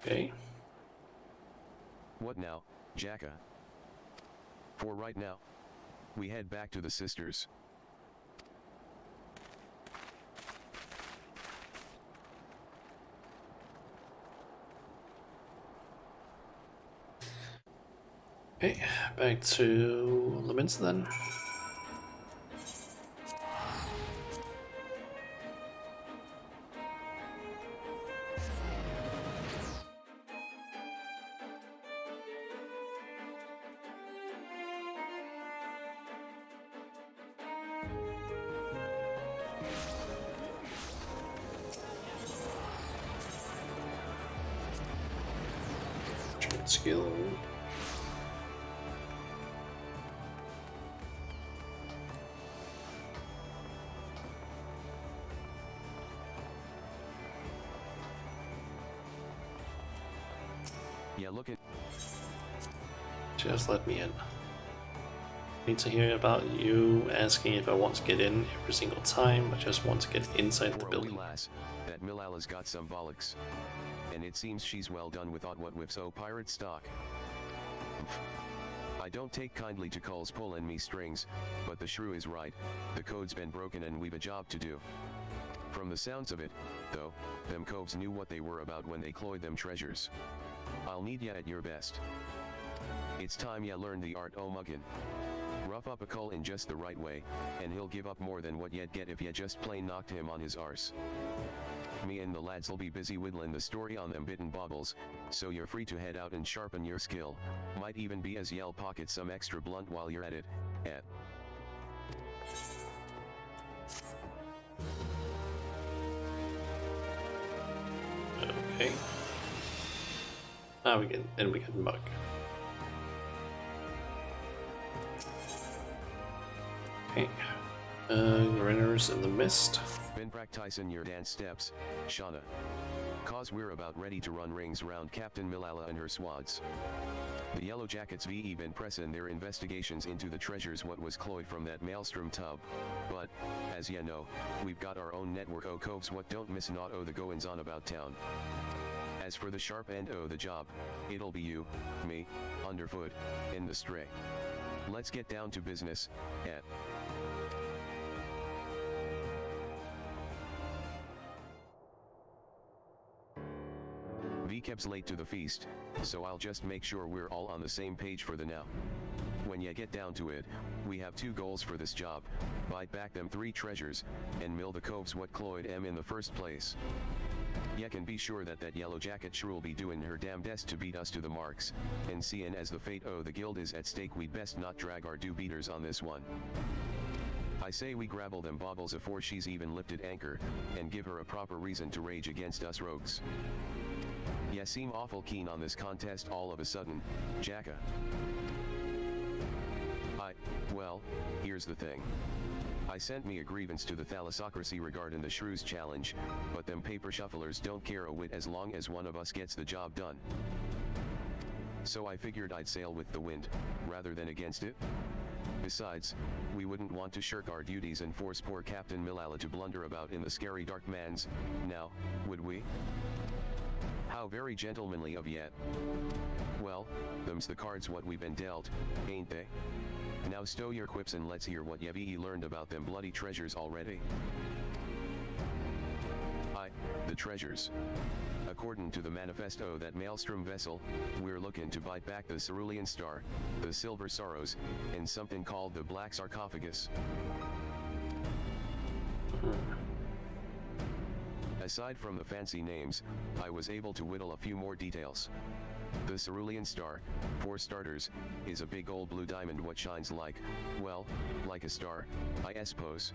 Okay. What now, Jacka? For right now, we head back to the sisters. Okay, back to Laments then. Trade skill. Yeah, look at. Just let me in. Need to hear about you asking if I want to get in every single time. I just want to get inside the Poor building. lass, that Milala's got some bollocks. And it seems she's well done with what whiffs o pirate stock. I don't take kindly to Cole's pullin' me strings, but the shrew is right, the code's been broken and we've a job to do. From the sounds of it, though, them coves knew what they were about when they cloyed them treasures. I'll need ya at your best. It's time ya learned the art o muggin'. Rough up a cull in just the right way, and he'll give up more than what y'd get if ya just plain knocked him on his arse. Me and the lads'll be busy whittling the story on them bitten baubles, so you're free to head out and sharpen your skill. Might even be as y'll pocket some extra blunt while you're at it, Okay. Now we get mug. Okay. Grinners in the mist. Been practicing your dance steps, Shauna. Cause we're about ready to run rings round Captain Milala and her swads. The Yellow Jackets VE been pressin' their investigations into the treasures what was cloyed from that maelstrom tub, but, as ya know, we've got our own network o coves what don't miss not o the goin's on about town. As for the sharp end o the job, it'll be you, me, underfoot, and the stray. Let's get down to business, V-Kep's late to the feast, so I'll just make sure we're all on the same page for the now. When ya get down to it, we have two goals for this job: bite back them 3 treasures, and mill the coves what cloyed em in the first place. Ya can be sure that Yellow Jacket shure'll be doing her damnedest to beat us to the marks, and seein' as the fate o the guild is at stake, we'd best not drag our do-beaters on this one. I say we grabble them baubles afore she's even lifted anchor, and give her a proper reason to rage against us rogues. Ya seem awful keen on this contest all of a sudden, Jacka. Well, here's the thing. I sent me a grievance to the thalassocracy regarding the Shrews challenge, but them paper shufflers don't care a whit as long as one of us gets the job done. So I figured I'd sail with the wind, rather than against it. Besides, we wouldn't want to shirk our duties and force poor Captain Milala to blunder about in the scary dark mans, now, would we? How very gentlemanly of yet. Well, them's the cards what we've been dealt, ain't they? Now stow your quips and let's hear what you've learned about them bloody treasures already. The treasures. According to the manifesto that Maelstrom vessel, we're looking to bite back the Cerulean Star, the Silver Sorrows, and something called the Black Sarcophagus. Aside from the fancy names, I was able to whittle a few more details. The Cerulean Star, for starters, is a big old blue diamond what shines like, well, like a star, I suppose.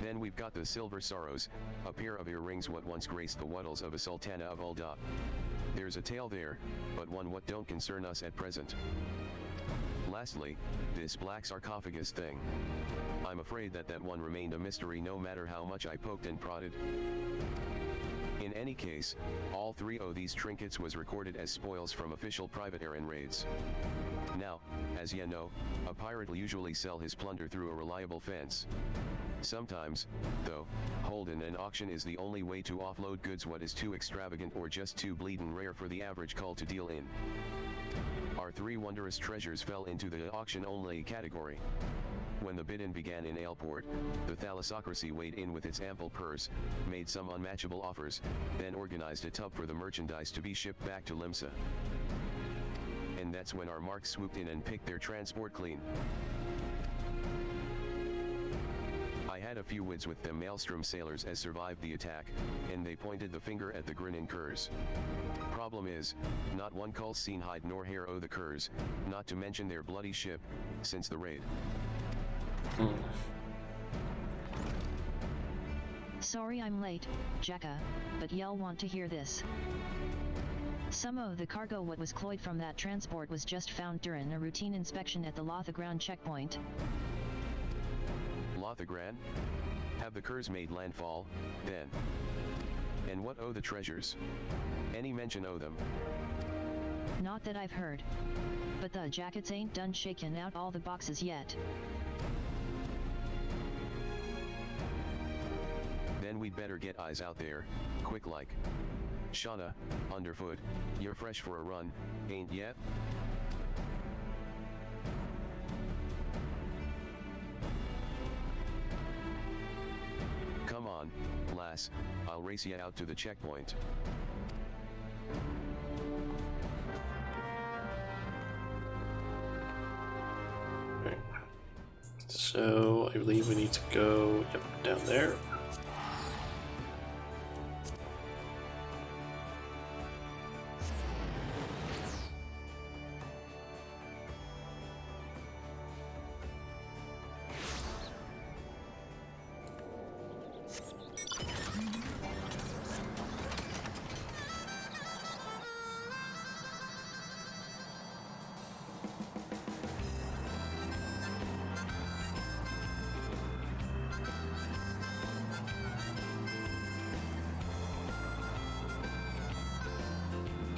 Then we've got the Silver Sorrows, a pair of earrings what once graced the wattles of a sultana of Ulda. There's a tale there, but one what don't concern us at present. Lastly, this black sarcophagus thing. I'm afraid that one remained a mystery no matter how much I poked and prodded. In any case, all 3 of these trinkets was recorded as spoils from official privateering raids. Now, as ya know, a pirate'll usually sell his plunder through a reliable fence. Sometimes, though, holding an auction is the only way to offload goods what is too extravagant or just too bleedin' rare for the average cull to deal in. Our 3 wondrous treasures fell into the auction-only category. When the bid-in began in Aleport, the thalassocracy weighed in with its ample purse, made some unmatchable offers, then organized a tub for the merchandise to be shipped back to Limsa. And that's when our marks swooped in and picked their transport clean. I had a few words with them Maelstrom sailors as survived the attack, and they pointed the finger at the grinning curs. Problem is, not one cull's seen hide nor hair o' the curs, not to mention their bloody ship, since the raid. Sorry I'm late, Jacka, but y'all want to hear this. Some of the cargo what was cloyed from that transport was just found during a routine inspection at the Lothagran checkpoint. Lothagran? Have the curs made landfall, then? And what o' the treasures? Any mention o' them? Not that I've heard. But the jackets ain't done shaking out all the boxes yet. Then we'd better get eyes out there, quick like. Shauna, underfoot, you're fresh for a run, ain't yet? Come on, lass, I'll race ya out to the checkpoint. Right. So I believe we need to go down there.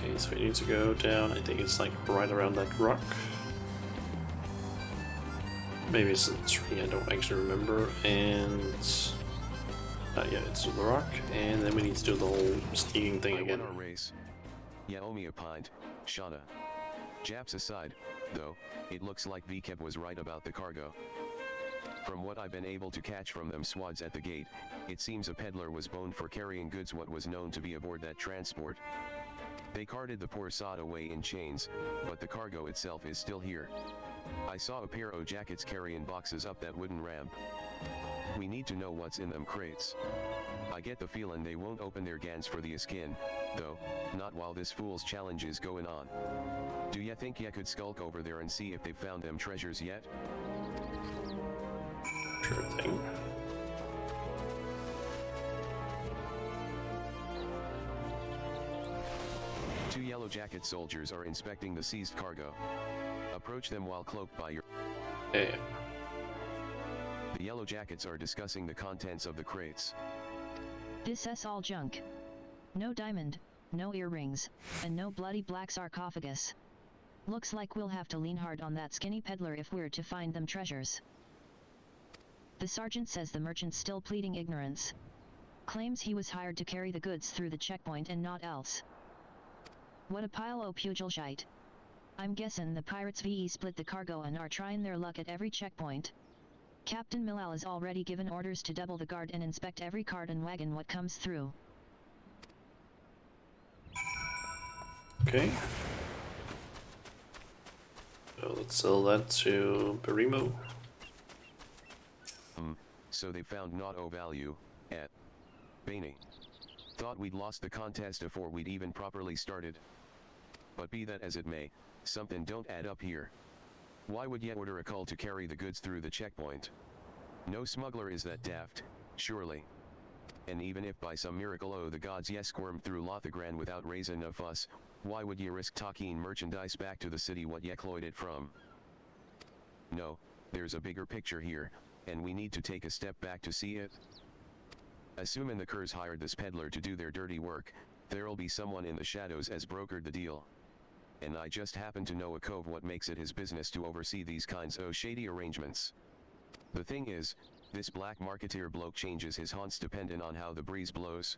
Okay, so we need to go down, I think it's like right around that rock. Maybe it's a tree, I don't actually remember, and... yeah, it's the rock, and then we need to do the whole sneaking thing again. I won our race. Ya owe me a pint, Shauna. Japs aside, though, it looks like VKeb was right about the cargo. From what I've been able to catch from them swads at the gate, it seems a peddler was boned for carrying goods what was known to be aboard that transport. They carted the poor sod away in chains, but the cargo itself is still here. I saw a pair o' jackets carrying boxes up that wooden ramp. We need to know what's in them crates. I get the feelin' they won't open their gans for the skin, though, not while this fool's challenge is going on. Do ya think ya could skulk over there and see if they've found them treasures yet? Sure thing. Two yellow jacket soldiers are inspecting the seized cargo. Approach them while cloaked by your... Yeah. The yellow jackets are discussing the contents of the crates. This is all junk. No diamond, no earrings, and no bloody black sarcophagus. Looks like we'll have to lean hard on that skinny peddler if we're to find them treasures. The sergeant says the merchant's still pleading ignorance. Claims he was hired to carry the goods through the checkpoint and not else. What a pile o' pugil shite. I'm guessing the pirates VE split the cargo and are trying their luck at every checkpoint. Captain Millal has already given orders to double the guard and inspect every cart and wagon what comes through. Okay. So let's sell that to Berimo. So they found not o' value, at Bainey. Thought we'd lost the contest before we'd even properly started. But be that as it may, something don't add up here. Why would ye order a cull to carry the goods through the checkpoint? No smuggler is that daft, surely. And even if by some miracle o' the gods ye squirmed through Lothagran without raising a fuss, why would ye risk talking merchandise back to the city what ye cloyed it from? No, there's a bigger picture here, and we need to take a step back to see it. Assuming the curs hired this peddler to do their dirty work, there'll be someone in the shadows as brokered the deal. And I just happen to know a cove what makes it his business to oversee these kinds o' shady arrangements. The thing is, this black marketeer bloke changes his haunts depending on how the breeze blows.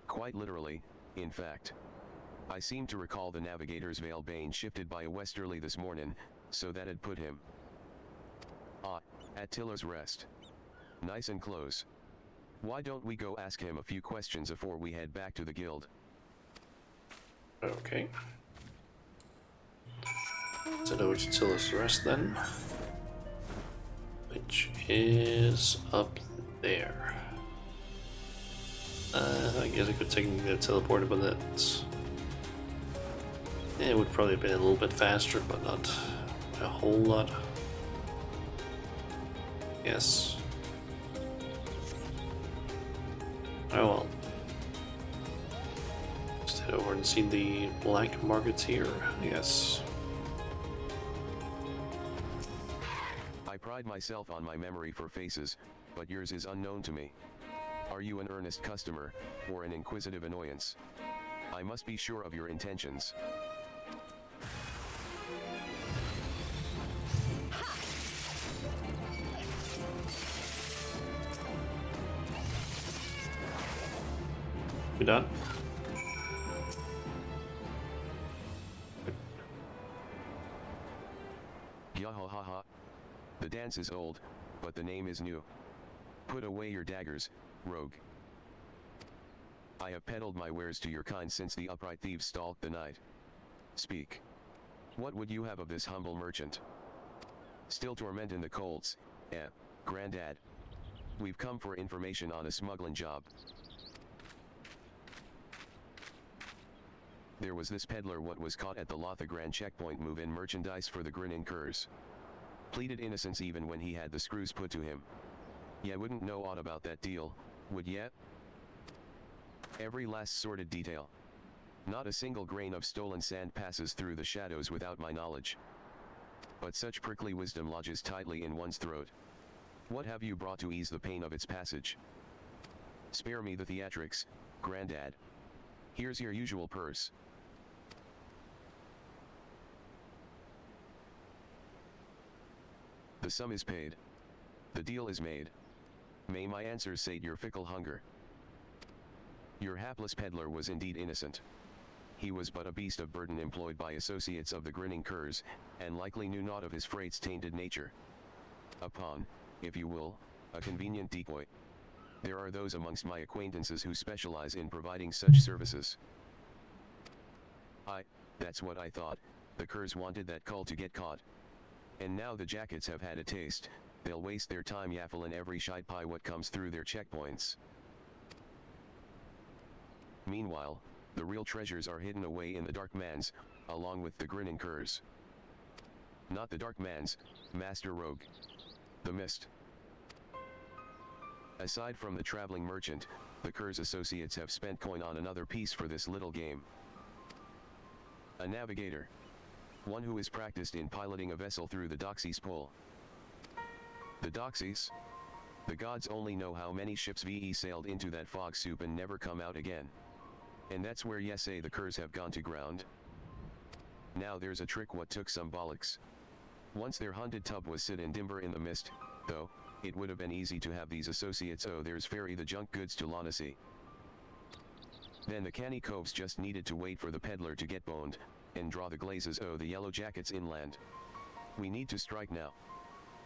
Quite literally, in fact. I seem to recall the navigator's veil bane shifted by a westerly this morning, so that'd put him at Tilla's Rest. Nice and close. Why don't we go ask him a few questions before we head back to the guild? Okay. So over to Tilla's Rest then. Which is up there. I guess I could technically teleport, but that's... It would probably have been a little bit faster, but not a whole lot. Yes. Oh well. Just head over and see the black markets here, I guess. I pride myself on my memory for faces, but yours is unknown to me. Are you an earnest customer, or an inquisitive annoyance? I must be sure of your intentions. We done? Yahahaha. The dance is old, but the name is new. Put away your daggers, rogue. I have peddled my wares to your kind since the upright thieves stalked the night. Speak. What would you have of this humble merchant? Still tormenting the colts, Grandad? We've come for information on a smuggling job. There was this peddler what was caught at the Lothagran checkpoint moving merchandise for the Grinning Curs. Pleaded innocence even when he had the screws put to him. Ya wouldn't know aught about that deal, would ya? Every last sordid detail. Not a single grain of stolen sand passes through the shadows without my knowledge. But such prickly wisdom lodges tightly in one's throat. What have you brought to ease the pain of its passage? Spare me the theatrics, Grandad. Here's your usual purse. The sum is paid. The deal is made. May my answers sate your fickle hunger. Your hapless peddler was indeed innocent. He was but a beast of burden employed by associates of the Grinning Curs, and likely knew naught of his freight's tainted nature. A pawn, if you will, a convenient decoy. There are those amongst my acquaintances who specialize in providing such services. That's what I thought, the Curs wanted that cull to get caught. And now the jackets have had a taste, they'll waste their time yaffling every shite pie what comes through their checkpoints. Meanwhile, the real treasures are hidden away in the Dark Mans, along with the Grinning Curs. Not the Dark Mans, Master Rogue. The Mist. Aside from the traveling merchant, the Curs associates have spent coin on another piece for this little game. A navigator. One who is practiced in piloting a vessel through the Doxies Pull. The Doxies? The gods only know how many ships VE sailed into that fog soup and never come out again. And that's where yes say the Curs have gone to ground. Now there's a trick what took some bollocks. Once their hunted tub was sit in dimber in the mist, though, it would have been easy to have these associates there's ferry the junk goods to Lonacy. Then the canny coves just needed to wait for the peddler to get boned, and draw the glazes the yellow jackets inland. We need to strike now.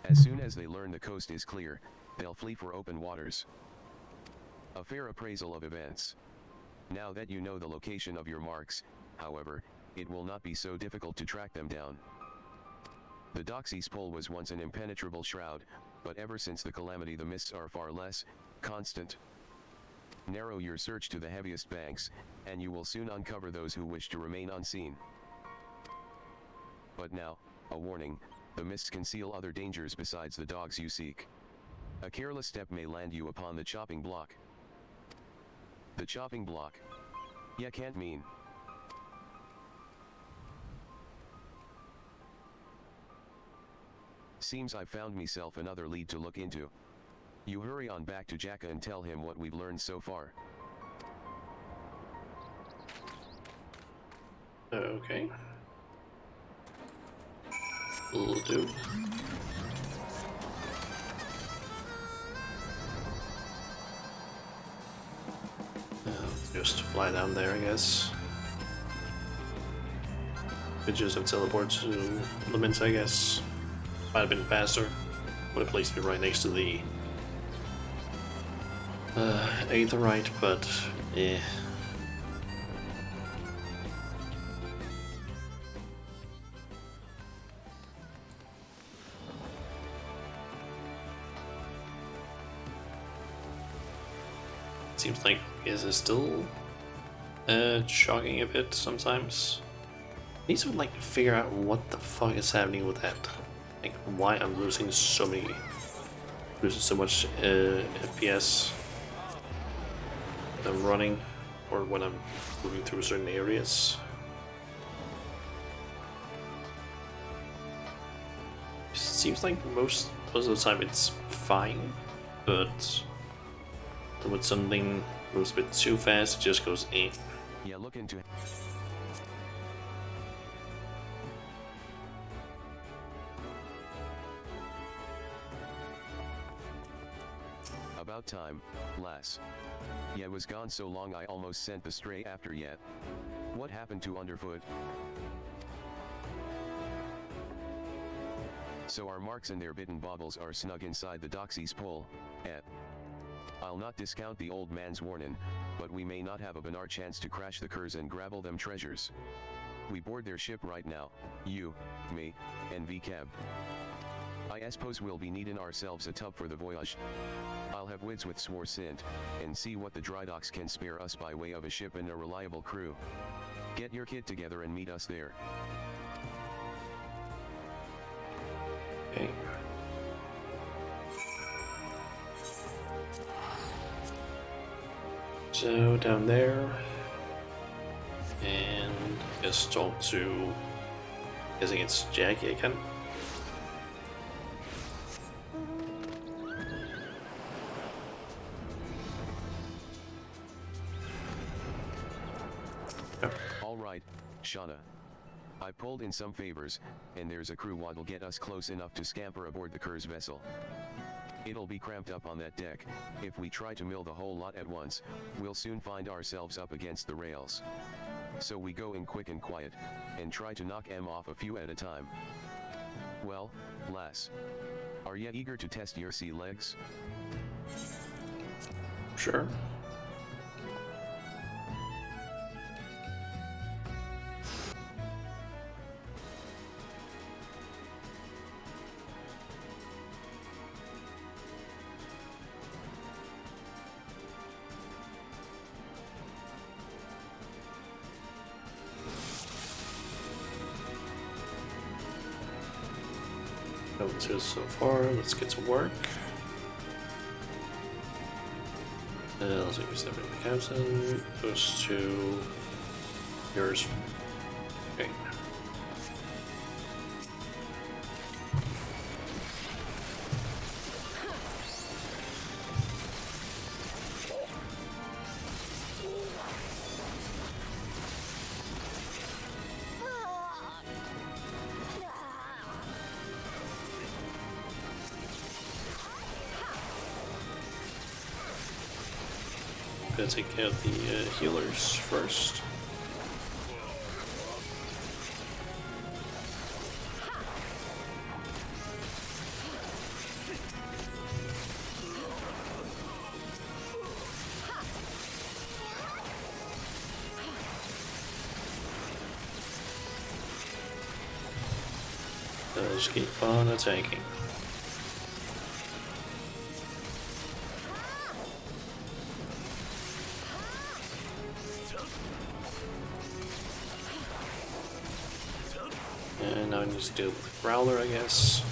As soon as they learn the coast is clear, they'll flee for open waters. A fair appraisal of events. Now that you know the location of your marks, however, it will not be so difficult to track them down. The Doxies Pull was once an impenetrable shroud, but ever since the calamity the mists are far less constant. Narrow your search to the heaviest banks, and you will soon uncover those who wish to remain unseen. But now, a warning, the mists conceal other dangers besides the dogs you seek. A careless step may land you upon the chopping block. The chopping block. Ya can't mean. Seems I've found myself another lead to look into. You hurry on back to Jacka and tell him what we've learned so far. Okay. Will do. Just fly down there, I guess. Could just have teleported to Limits, I guess. Might have been faster. Would have placed me right next to the Aetherite, but eh. Seems like is it still shocking a bit sometimes. I need to like figure out what the fuck is happening with that. Like why I'm losing so much FPS when I'm running or when I'm moving through certain areas. Seems like most of the time it's fine, but when something moves a bit too fast, it just goes in. Yeah, look into it. About time, lass. Yeah, was gone so long I almost sent the stray after yet. What happened to Underfoot? So our marks and their bitten baubles are snug inside the Doxy's pole, I'll not discount the old man's warning, but we may not have a benar chance to crash the curs and grabble them treasures. We board their ship right now, you, me, and VCab. I suppose we'll be needing ourselves a tub for the voyage. I'll have wids with Swarsint, and see what the dry docks can spare us by way of a ship and a reliable crew. Get your kit together and meet us there. Okay. So down there, and just talk to, guessing it's Jackie again. Alright, Shauna. I pulled in some favors, and there's a crew what'll get us close enough to scamper aboard the Cur's vessel. It'll be cramped up on that deck. If we try to mill the whole lot at once, we'll soon find ourselves up against the rails. So we go in quick and quiet, and try to knock 'em off a few at a time. Well, lass. Are ya eager to test your sea legs? Sure. So far, let's get to work. Let's see, we step in the captain. Goes to yours. Okay. Gotta take care of the healers first. Just keep on attacking. And now I need to deal with the Growler, I guess.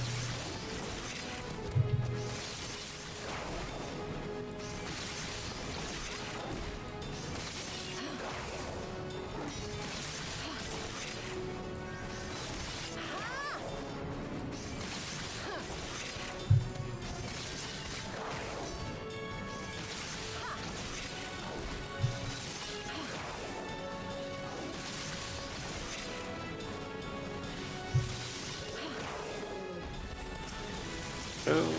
Oh.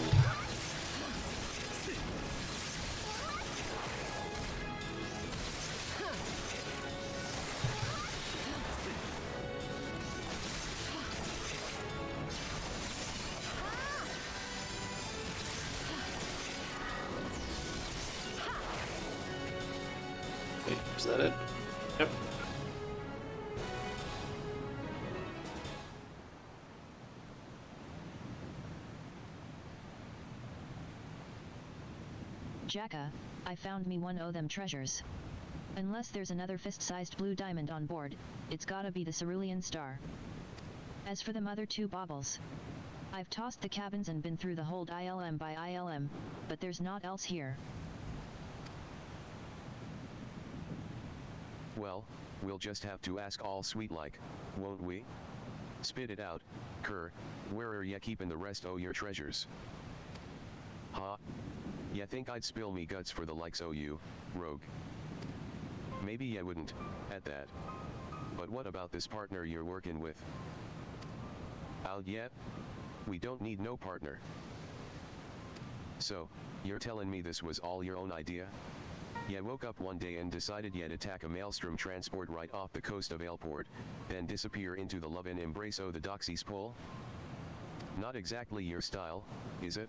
Is that it? Yep. Jacka, I found me one o' them treasures. Unless there's another fist-sized blue diamond on board, it's gotta be the cerulean star. As for them other two baubles, I've tossed the cabins and been through the hold ILM by ILM, but there's naught else here. Well, we'll just have to ask all sweet like, won't we? Spit it out, cur, where are ya keepin' the rest o' your treasures? Ha? Ya think I'd spill me guts for the likes o' you, rogue? Maybe ya wouldn't, at that. But what about this partner you're working with? Out yet? We don't need no partner. So, you're telling me this was all your own idea? Ya woke up one day and decided you'd attack a maelstrom transport right off the coast of Airport, then disappear into the lovin' embrace o' the Doxies pole? Not exactly your style, is it?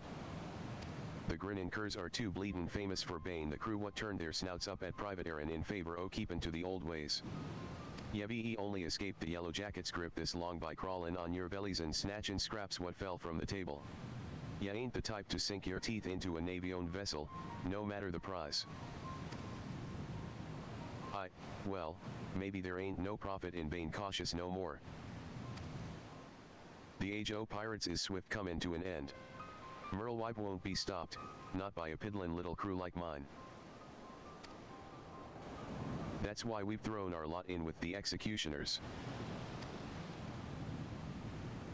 The Grinnin' Curs are too bleedin' famous for bane the crew what turned their snouts up at privateerin' in favor o' keepin' to the old ways. Ye only escaped the Yellow Jackets' grip this long by crawlin' on your bellies and snatchin' scraps what fell from the table. Ya ain't the type to sink your teeth into a Navy-owned vessel, no matter the price. Well, maybe there ain't no profit in being cautious no more. The age o' pirates is swift comin' to an end. Merlewipe won't be stopped, not by a piddlin' little crew like mine. That's why we've thrown our lot in with the executioners.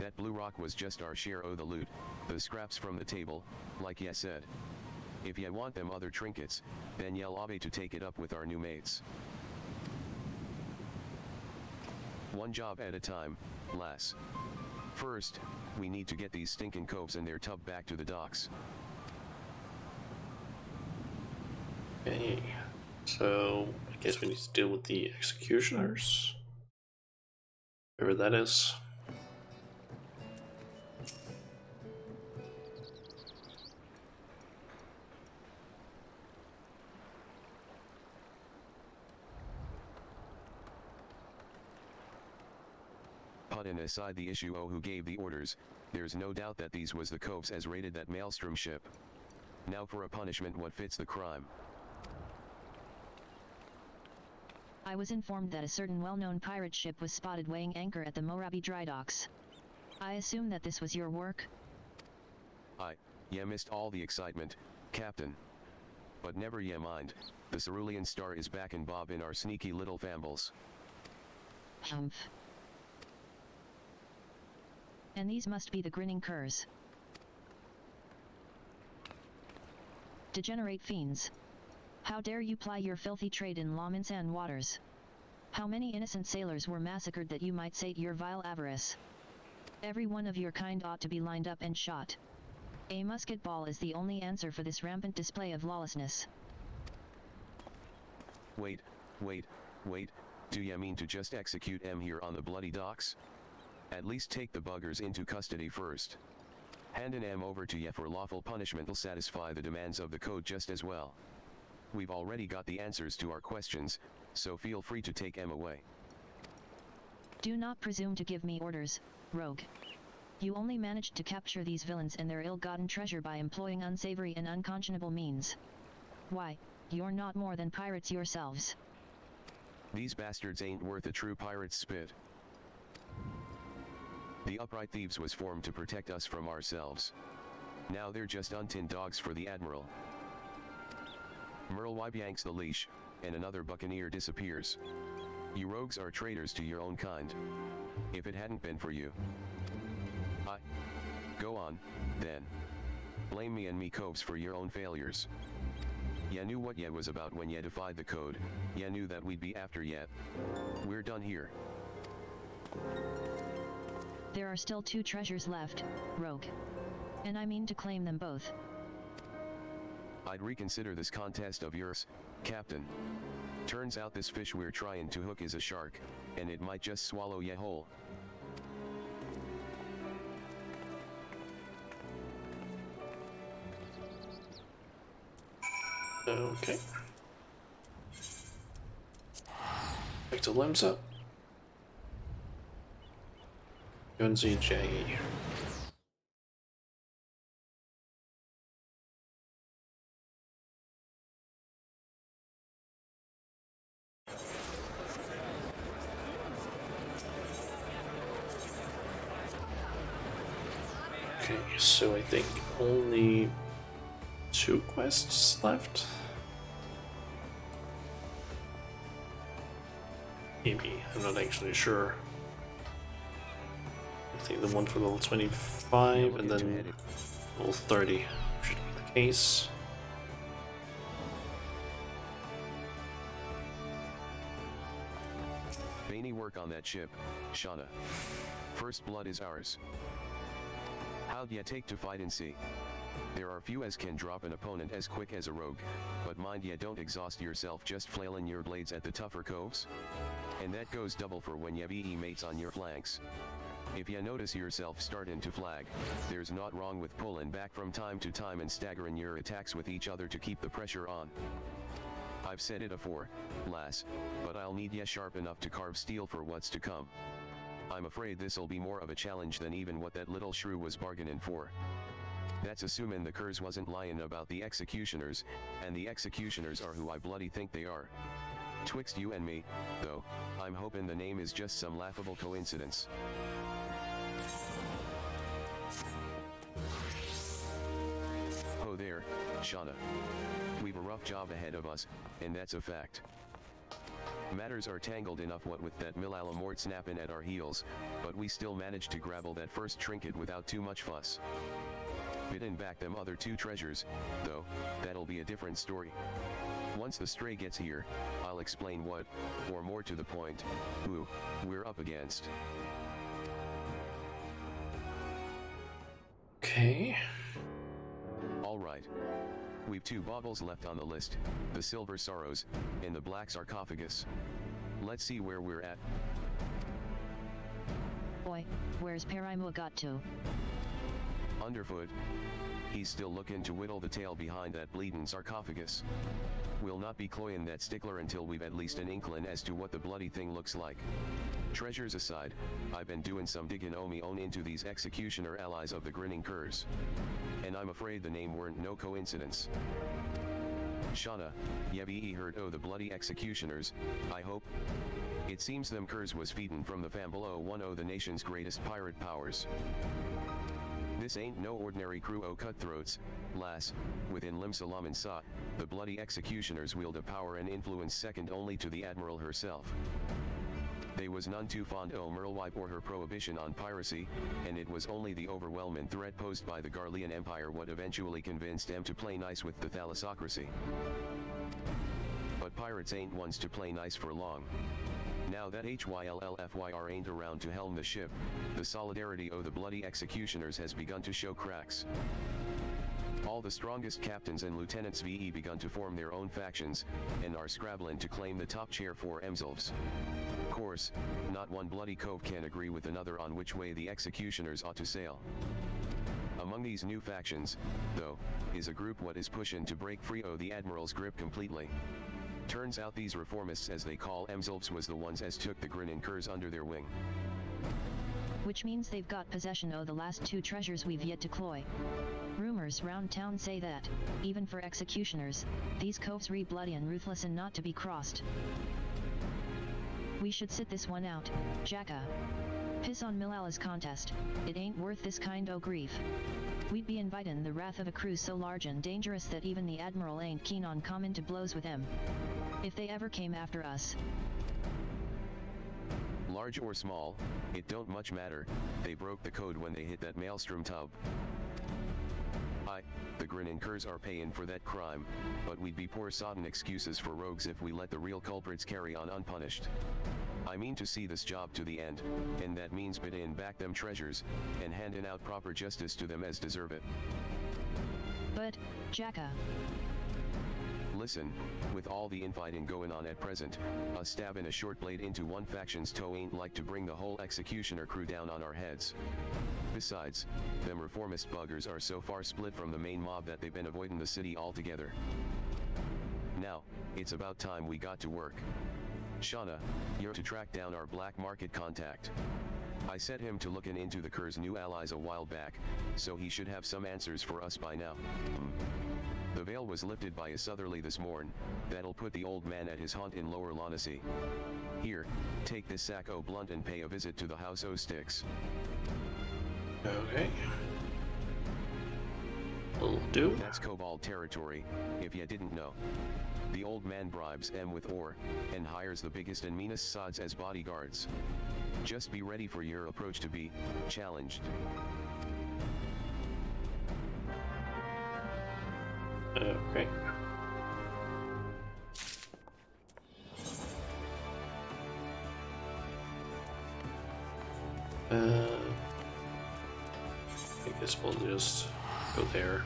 That blue rock was just our share o' the loot, the scraps from the table, like ya said. If ya want them other trinkets, then ye'll obey to take it up with our new mates. One job at a time, lass. First, we need to get these stinkin' coves and their tub back to the docks. Okay. So, I guess we need to deal with the executioners. Whoever that is. Puttin' aside the issue o' who gave the orders, there's no doubt that these was the coves as raided that maelstrom ship. Now for a punishment what fits the crime. I was informed that a certain well-known pirate ship was spotted weighing anchor at the Morabi dry docks. I assume that this was your work? Ya missed all the excitement, Captain. But never ye mind, the cerulean star is back and bob in our sneaky little fambles. Humph. And these must be the Grinning Curs. Degenerate fiends. How dare you ply your filthy trade in Lawmansan waters? How many innocent sailors were massacred that you might sate your vile avarice? Every one of your kind ought to be lined up and shot. A musket ball is the only answer for this rampant display of lawlessness. Wait, do ya mean to just execute em here on the bloody docks? At least take the buggers into custody first. Handin' em over to ya for lawful punishment'll satisfy the demands of the code just as well. We've already got the answers to our questions, so feel free to take em away. Do not presume to give me orders, rogue. You only managed to capture these villains and their ill-gotten treasure by employing unsavory and unconscionable means. Why, you're not more than pirates yourselves. These bastards ain't worth a true pirate's spit. The Upright Thieves was formed to protect us from ourselves. Now they're just untinned dogs for the Admiral. Merlewipe yanks the leash, and another buccaneer disappears. You rogues are traitors to your own kind. If it hadn't been for you. Go on, then. Blame me and me coves for your own failures. Ya knew what ya was about when ya defied the code, ya knew that we'd be after ya. We're done here. There are still 2 treasures left, rogue. And I mean to claim them both. I'd reconsider this contest of yours, Captain. Turns out this fish we're trying to hook is a shark, and it might just swallow ya whole. Okay. to Limsa. Gunsy and Shaggy. Okay, so I think only 2 quests left. Maybe, I'm not actually sure. I think the one for level 25 and then level 30 should be the case. Veiny work on that ship, Shauna. First blood is ours. How'd ya take to fight and see? There are few as can drop an opponent as quick as a rogue, but mind ya don't exhaust yourself just flailing your blades at the tougher coves. And that goes double for when ya VE mates on your flanks. If ya notice yourself startin' to flag, there's naught wrong with pullin' back from time to time and staggerin' your attacks with each other to keep the pressure on. I've said it afore, lass, but I'll need ya sharp enough to carve steel for what's to come. I'm afraid this'll be more of a challenge than even what that little shrew was bargainin' for. That's assumin' the curs wasn't lyin' about the executioners, and the executioners are who I bloody think they are. Twixt you and me, though, I'm hopin' the name is just some laughable coincidence. Oh there, Shauna. We've a rough job ahead of us, and that's a fact. Matters are tangled enough what with that Milalamort snappin' at our heels, but we still managed to grabble that first trinket without too much fuss. Bidden back them other 2 treasures, though, that'll be a different story. Once the stray gets here, I'll explain what, or more to the point, who, we're up against. Okay. Alright. We've 2 baubles left on the list, the Silver Sorrows, and the Black Sarcophagus. Let's see where we're at. Boy, where's Paraimua got to? Underfoot. He's still looking to whittle the tail behind that bleedin' sarcophagus. We'll not be cloyin' that stickler until we've at least an inkling as to what the bloody thing looks like. Treasures aside, I've been doing some diggin' o' me own into these executioner allies of the grinning curs. And I'm afraid the name weren't no coincidence. Shauna, ye heard o' the bloody executioners, I hope? It seems them curs was feedin' from the fam below one o' the nation's greatest pirate powers. This ain't no ordinary crew o' cutthroats, lass. Within Lim Salam and Sa, the bloody executioners wield a power and influence second only to the Admiral herself. They was none too fond o' Merlewipe or her prohibition on piracy, and it was only the overwhelming threat posed by the Garlean Empire what eventually convinced them to play nice with the thalassocracy. But pirates ain't ones to play nice for long. Now that HYLLFYR ain't around to helm the ship, the solidarity o' the bloody executioners has begun to show cracks. All the strongest captains and lieutenants VE begun to form their own factions, and are scrabbling to claim the top chair for Emsylves. Course, not one bloody cove can agree with another on which way the executioners ought to sail. Among these new factions, though, is a group what is pushin' to break free o' the Admiral's grip completely. Turns out these reformists as they call Emsylves was the ones as took the grinnin' curs under their wing. Which means they've got possession o' the last 2 treasures we've yet to cloy. Rumors round town say that, even for executioners, these coves re bloody and ruthless and not to be crossed. We should sit this one out, Jacka. Piss on Milala's contest, it ain't worth this kind o' grief. We'd be invitin' the wrath of a crew so large and dangerous that even the Admiral ain't keen on comin' to blows with them. If they ever came after us. Large or small, it don't much matter, they broke the code when they hit that maelstrom tub. The grinnin' curs are payin' for that crime, but we'd be poor sodden excuses for rogues if we let the real culprits carry on unpunished. I mean to see this job to the end, and that means biddin' back them treasures, and handin' out proper justice to them as deserve it. But, Jacka. Listen, with all the infighting going on at present, a stab and a short blade into one faction's toe ain't like to bring the whole executioner crew down on our heads. Besides, them reformist buggers are so far split from the main mob that they've been avoiding the city altogether. Now, it's about time we got to work. Shauna, you're to track down our black market contact. I set him to looking into the Kerr's new allies a while back, so he should have some answers for us by now. The veil was lifted by a southerly this morn, that'll put the old man at his haunt in Lower Lonacy. Here, take this sack o' blunt and pay a visit to the House o' Sticks. Okay. Will do. That's Cobalt territory, if ya didn't know. The old man bribes them with ore, and hires the biggest and meanest sods as bodyguards. Just be ready for your approach to be challenged. Okay. I guess we'll just go there.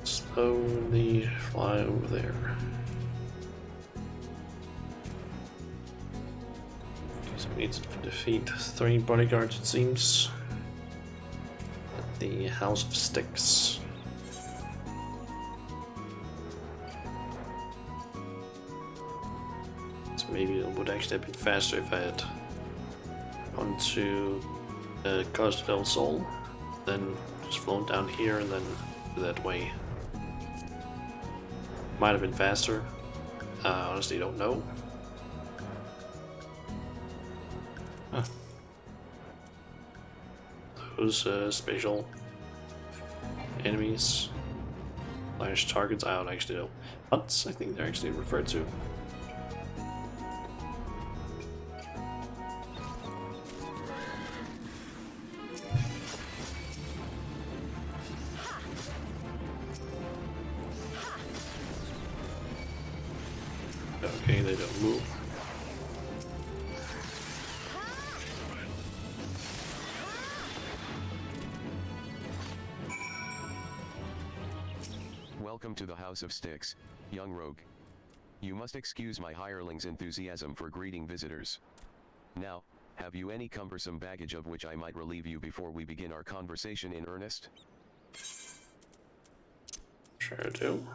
Slowly fly over there. Okay, so we need to defeat 3 bodyguards, it seems, at the House of Sticks. So maybe it would actually have been faster if I had gone to Costa del Sol, then just flown down here and then that way. Might have been faster. Honestly, don't know. Huh. Those spatial enemies / targets, I don't actually know. But I think they're actually referred to. Okay, they don't move. Welcome to the House of Sticks, young rogue. You must excuse my hireling's enthusiasm for greeting visitors. Now, have you any cumbersome baggage of which I might relieve you before we begin our conversation in earnest? Sure do.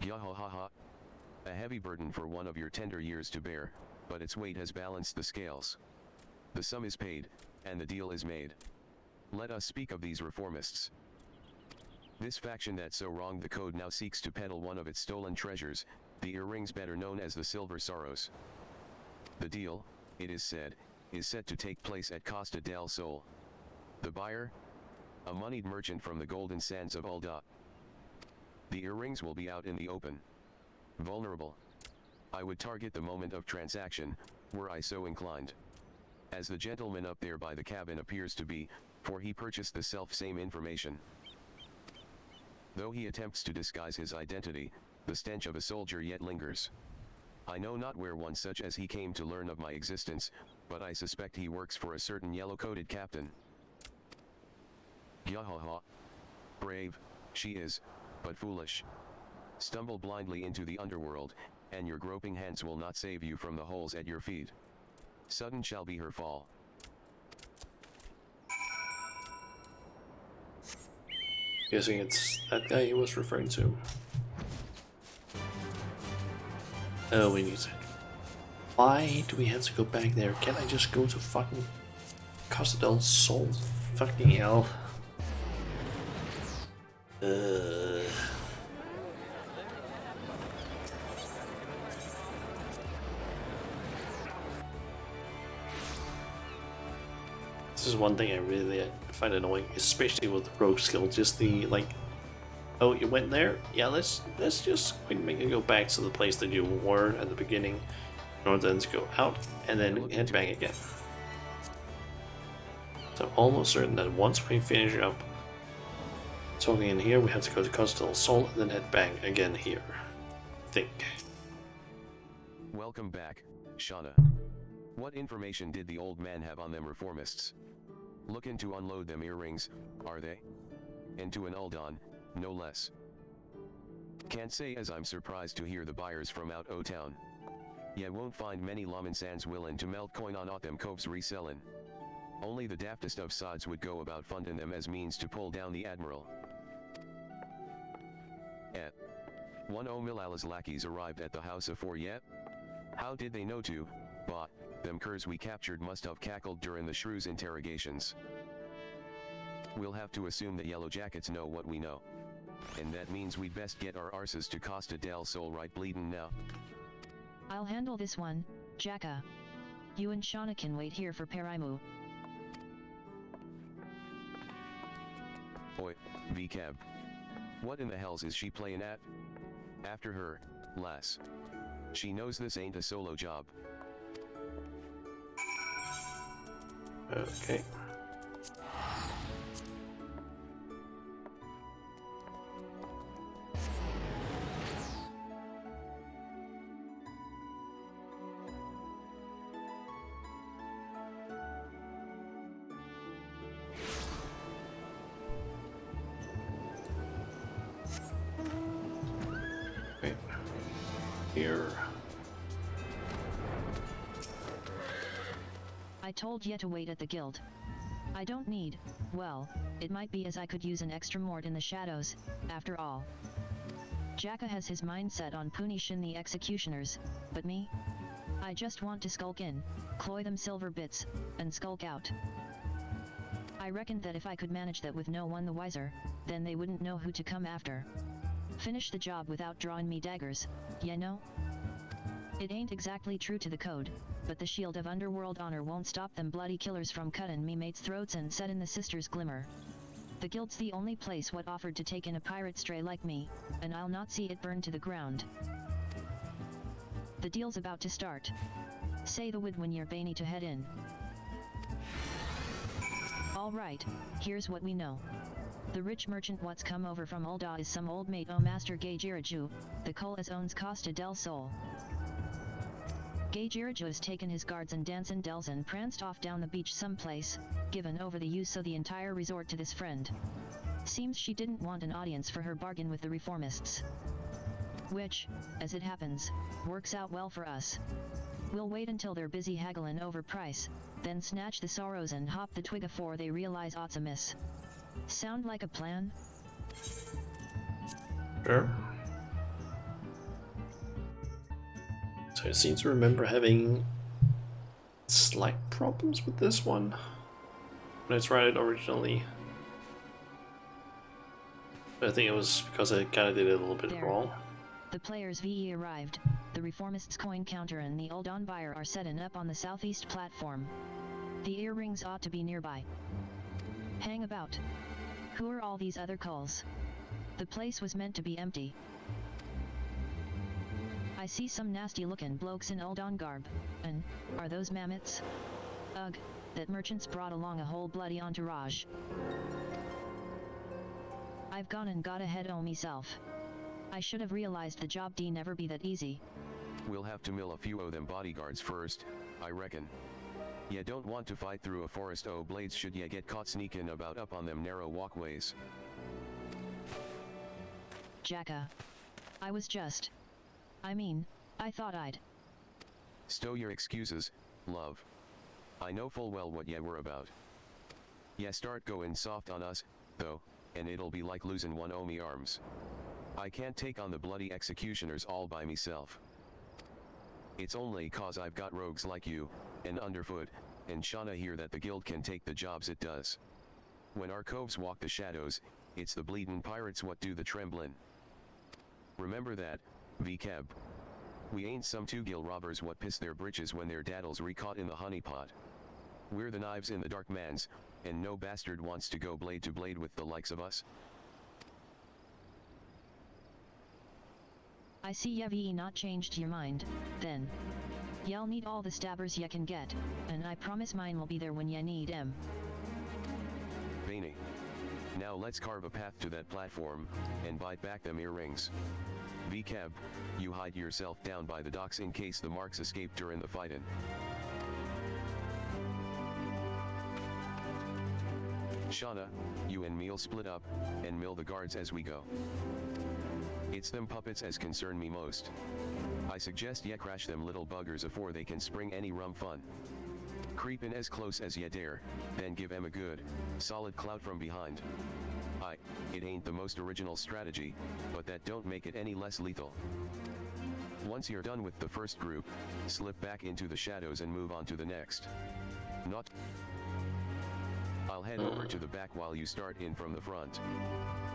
Yahahaha. A heavy burden for one of your tender years to bear, but its weight has balanced the scales. The sum is paid, and the deal is made. Let us speak of these reformists. This faction that so wronged the code now seeks to peddle one of its stolen treasures, the earrings better known as the Silver Sorrows. The deal, it is said, is set to take place at Costa del Sol. The buyer? A moneyed merchant from the golden sands of Ulda. The earrings will be out in the open. Vulnerable. I would target the moment of transaction, were I so inclined. As the gentleman up there by the cabin appears to be, for he purchased the self-same information. Though he attempts to disguise his identity, the stench of a soldier yet lingers. I know not where one such as he came to learn of my existence, but I suspect he works for a certain yellow-coated captain. Yahaha. Brave, she is, but foolish. Stumble blindly into the underworld, and your groping hands will not save you from the holes at your feet. Sudden shall be her fall. Guessing it's that guy he was referring to. Oh, we need it. Why do we have to go back there? Can't I just go to fucking Costa del Sol? Fucking hell. This is one thing I really find annoying, especially with the rogue skill. Just the like, oh, you went there? Yeah, let's just make you go back to the place that you were at the beginning, in order then to go out and then head back again. So I'm almost certain that once we finish up talking in here, we have to go to Costa del Sol and then head back again here. I think. Welcome back, Shauna. What information did the old man have on them reformists? Looking to unload them earrings, are they? And to an Uldon, no less. Can't say as I'm surprised to hear the buyers from out o' town. Ye won't find many Lomansans willin' to melt coin on aught them coves resellin'. Only the daftest of sods would go about funding them as means to pull down the admiral. Et. One o' Millala's lackeys arrived at the house afore yet? How did they know to, but, them curs we captured must have cackled during the shrew's interrogations. We'll have to assume that Yellow Jackets know what we know. And that means we'd best get our arses to Costa del Sol right bleedin' now. I'll handle this one, Jacka. You and Shauna can wait here for Perimu. Oi, VCAB. What in the hells is she playin' at? After her, lass. She knows this ain't a solo job. Okay. Here. I told ye to wait at the guild. I don't need, well, it might be as I could use an extra mort in the shadows, after all. Jacka has his mind set on punishing the executioners, but me? I just want to skulk in, cloy them silver bits, and skulk out. I reckoned that if I could manage that with no one the wiser, then they wouldn't know who to come after. Finish the job without drawing me daggers, ye know? It ain't exactly true to the code, but the shield of underworld honor won't stop them bloody killers from cutting me mates' throats and setting the sisters glimmer. The guild's the only place what offered to take in a pirate stray like me, and I'll not see it burn to the ground. The deal's about to start. Say the word when you're Baney to head in. Alright, here's what we know. The rich merchant what's come over from Ulda is some old mate o' Master Gay Jiraju, the cull as owns Costa del Sol. Gay Jiraju has taken his guards and dancin' dels and pranced off down the beach someplace, given over the use of the entire resort to this friend. Seems she didn't want an audience for her bargain with the reformists. Which, as it happens, works out well for us. We'll wait until they're busy haggling over price, then snatch the sorrows and hop the twig afore they realize aught's amiss. Sound like a plan? Sure. So I seem to remember having slight problems with this one when I tried it originally. But I think it was because I kind of did it a little bit wrong. The players' VE arrived. The reformists' coin counter and the Uldon buyer are setting up on the southeast platform. The earrings ought to be nearby. Hang about. Who are all these other culls? The place was meant to be empty. I see some nasty-looking blokes in Uldon garb, and, are those mammoths? Ugh, that merchant's brought along a whole bloody entourage. I've gone and got ahead o' meself. I should have realized the job d never be that easy. We'll have to mill a few o' them bodyguards first, I reckon. Ya don't want to fight through a forest o' blades should ya get caught sneaking about up on them narrow walkways. Jacka. I was just... I thought I'd... Stow your excuses, love. I know full well what ye were about. Ya start goin' soft on us, though, and it'll be like losing one o' me arms. I can't take on the bloody executioners all by meself. It's only cause I've got rogues like you, and Underfoot, and Shauna here that the guild can take the jobs it does. When our coves walk the shadows, it's the bleedin' pirates what do the tremblin'. Remember that, VCAB. We ain't some two-gill robbers what piss their britches when their daddles recaught in the honeypot. We're the knives in the dark mans, and no bastard wants to go blade to blade with the likes of us. I see ye've not changed your mind, then. Y'all need all the stabbers ye can get, and I promise mine will be there when ye need 'em. Vaney. Now let's carve a path to that platform, and bite back them earrings. VCAB, you hide yourself down by the docks in case the marks escape during the fightin'. Shauna, you and me'll split up, and mill the guards as we go. It's them puppets as concern me most. I suggest ya crash them little buggers afore they can spring any rum fun. Creep in as close as ya dare, then give em a good, solid clout from behind. It ain't the most original strategy, but that don't make it any less lethal. Once you're done with the first group, slip back into the shadows and move on to the next. I'll head over to the back while you start in from the front.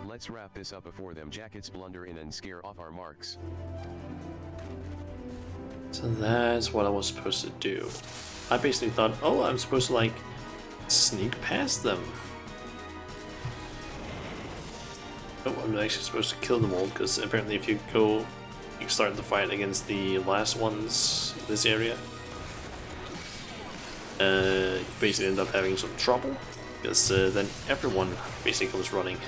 Let's wrap this up before them jackets blunder in and scare off our marks. So that's what I was supposed to do. I basically thought, oh, I'm supposed to like sneak past them. Oh, I'm actually supposed to kill them all, because apparently if you go, you start the fight against the last ones in this area, you basically end up having some trouble, because then everyone basically comes running.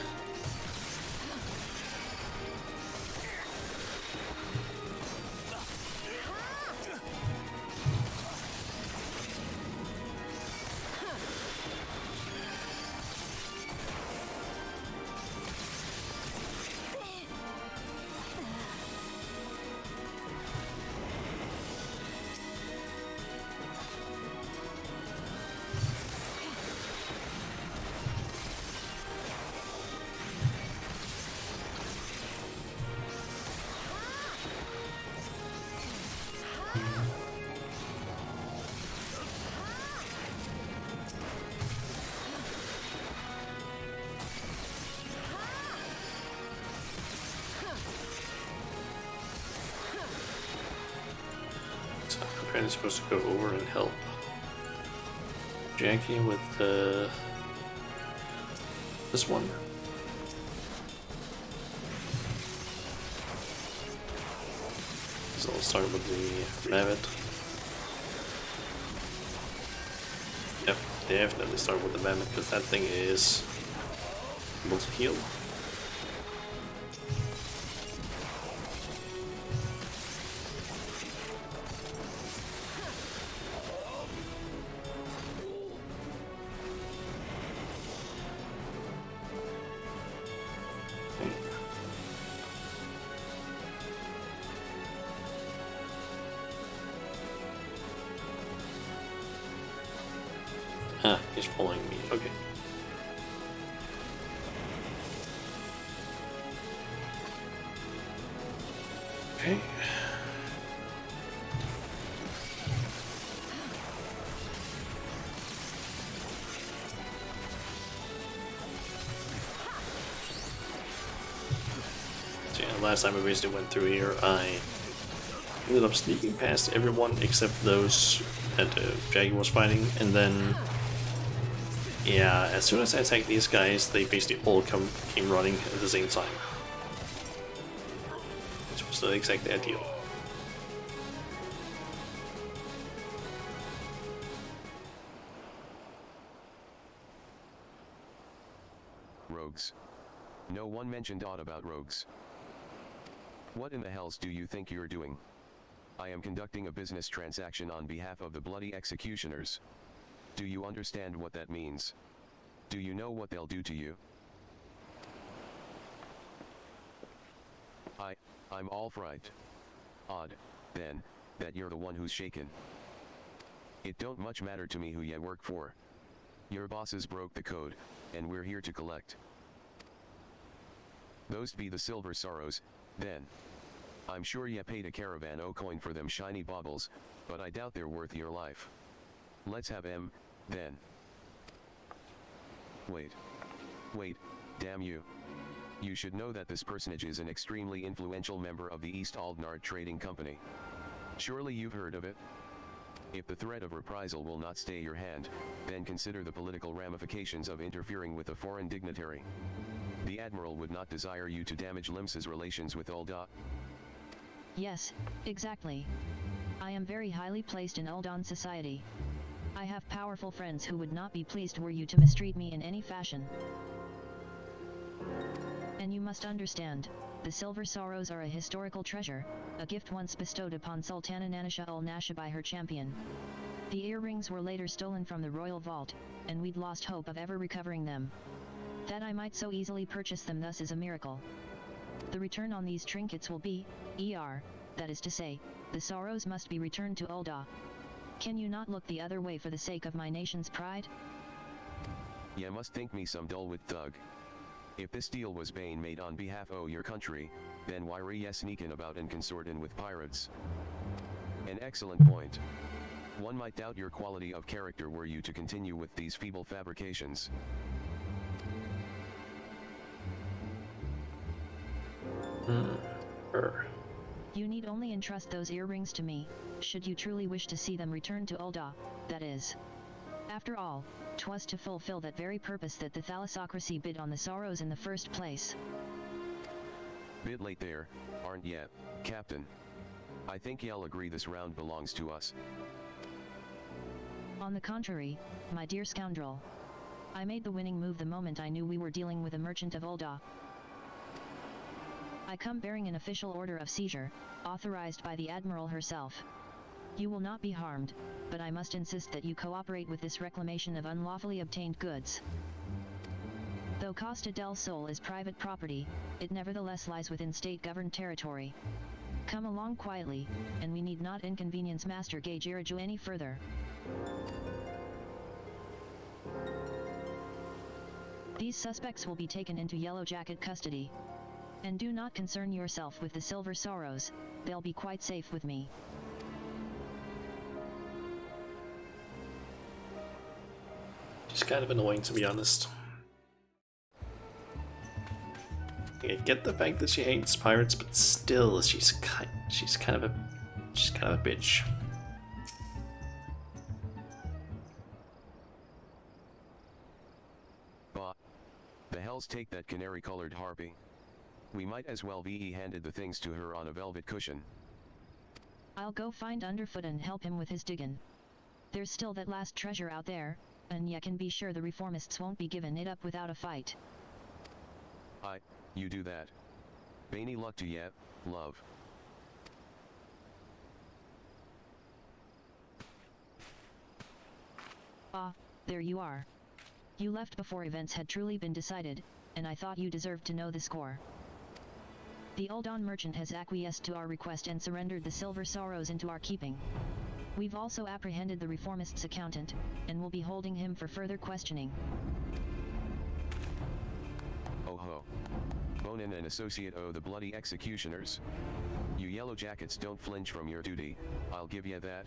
I'm supposed to go over and help Jackie with this one. So I'll start with the Rabbit. Yep, definitely start with the Mammoth, because that thing is able to heal. Ah, he's following me. Okay. Okay. So yeah, last time I basically went through here, I ended up sneaking past everyone except those that Jackie was fighting, and then yeah, as soon as I attacked these guys, they basically all came running at the same time. Which was not exactly ideal. Rogues. No one mentioned aught about rogues. What in the hells do you think you're doing? I am conducting a business transaction on behalf of the bloody executioners. Do you understand what that means? Do you know what they'll do to you? I'm all fright. Odd, then, that you're the one who's shaken. It don't much matter to me who ya work for. Your bosses broke the code, and we're here to collect. Those be the silver sorrows, then. I'm sure ya paid a caravan o' coin for them shiny baubles, but I doubt they're worth your life. Let's have em, then. Wait, damn you. You should know that this personage is an extremely influential member of the East Aldnard Trading Company. Surely you've heard of it? If the threat of reprisal will not stay your hand, then consider the political ramifications of interfering with a foreign dignitary. The Admiral would not desire you to damage Limsa's relations with Ulda. Yes, exactly. I am very highly placed in Uldan society. I have powerful friends who would not be pleased were you to mistreat me in any fashion. And you must understand, the silver sorrows are a historical treasure, a gift once bestowed upon Sultana Nanisha ul Nasha by her champion. The earrings were later stolen from the royal vault, and we'd lost hope of ever recovering them. That I might so easily purchase them thus is a miracle. The return on these trinkets will be, that is to say, the sorrows must be returned to Ulda. Can you not look the other way for the sake of my nation's pride? Ya must think me some dull-wit thug. If this deal was bane made on behalf o' your country, then why were ye sneaking about and consorting with pirates? An excellent point. One might doubt your quality of character were you to continue with these feeble fabrications. You need only entrust those earrings to me, should you truly wish to see them returned to Ulda, that is. After all, 'twas to fulfill that very purpose that the thalassocracy bid on the sorrows in the first place. Bit late there, aren't ye, Captain? I think y'all agree this round belongs to us. On the contrary, my dear scoundrel. I made the winning move the moment I knew we were dealing with a merchant of Ulda. I come bearing an official order of seizure, authorized by the Admiral herself. You will not be harmed, but I must insist that you cooperate with this reclamation of unlawfully obtained goods. Though Costa del Sol is private property, it nevertheless lies within state-governed territory. Come along quietly, and we need not inconvenience Master Gage Iraju any further. These suspects will be taken into Yellow Jacket custody. And do not concern yourself with the silver sorrows, they'll be quite safe with me. She's kind of annoying, to be honest. I get the fact that she hates pirates, but still, she's kind of a bitch. Bah! The hells take that canary-colored harpy. We might as well be handed the things to her on a velvet cushion. I'll go find Underfoot and help him with his diggin'. There's still that last treasure out there, and ye can be sure the reformists won't be giving it up without a fight. You do that. Baney luck to ye, love. Ah, there you are. You left before events had truly been decided, and I thought you deserved to know the score. The Uldon merchant has acquiesced to our request and surrendered the silver sorrows into our keeping. We've also apprehended the reformist's accountant, and will be holding him for further questioning. Oh ho. Bonin and associate the bloody executioners. You yellow jackets don't flinch from your duty, I'll give ye that.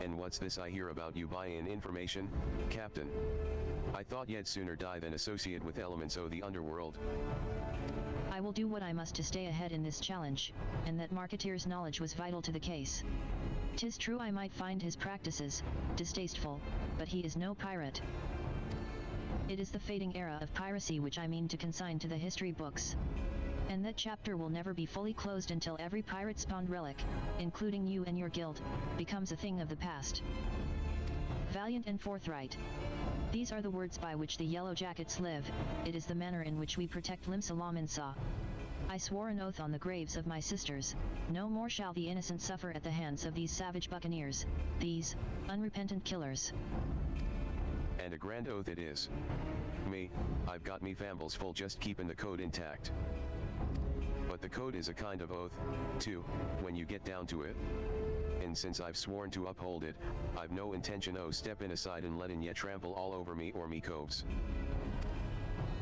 And what's this I hear about you buying information, Captain? I thought you'd sooner die than associate with elements o' the underworld. I will do what I must to stay ahead in this challenge, and that Marketeer's knowledge was vital to the case. 'Tis true I might find his practices distasteful, but he is no pirate. It is the fading era of piracy which I mean to consign to the history books. And that chapter will never be fully closed until every pirate-spawned relic, including you and your guild, becomes a thing of the past. Valiant and forthright. These are the words by which the Yellow Jackets live, it is the manner in which we protect Limsa. I swore an oath on the graves of my sisters, no more shall the innocent suffer at the hands of these savage buccaneers, these unrepentant killers. And a grand oath it is. I've got me fambles full just keeping the code intact. But the code is a kind of oath, too, when you get down to it. And since I've sworn to uphold it, I've no intention o' stepping aside and letting ye trample all over me or me coves.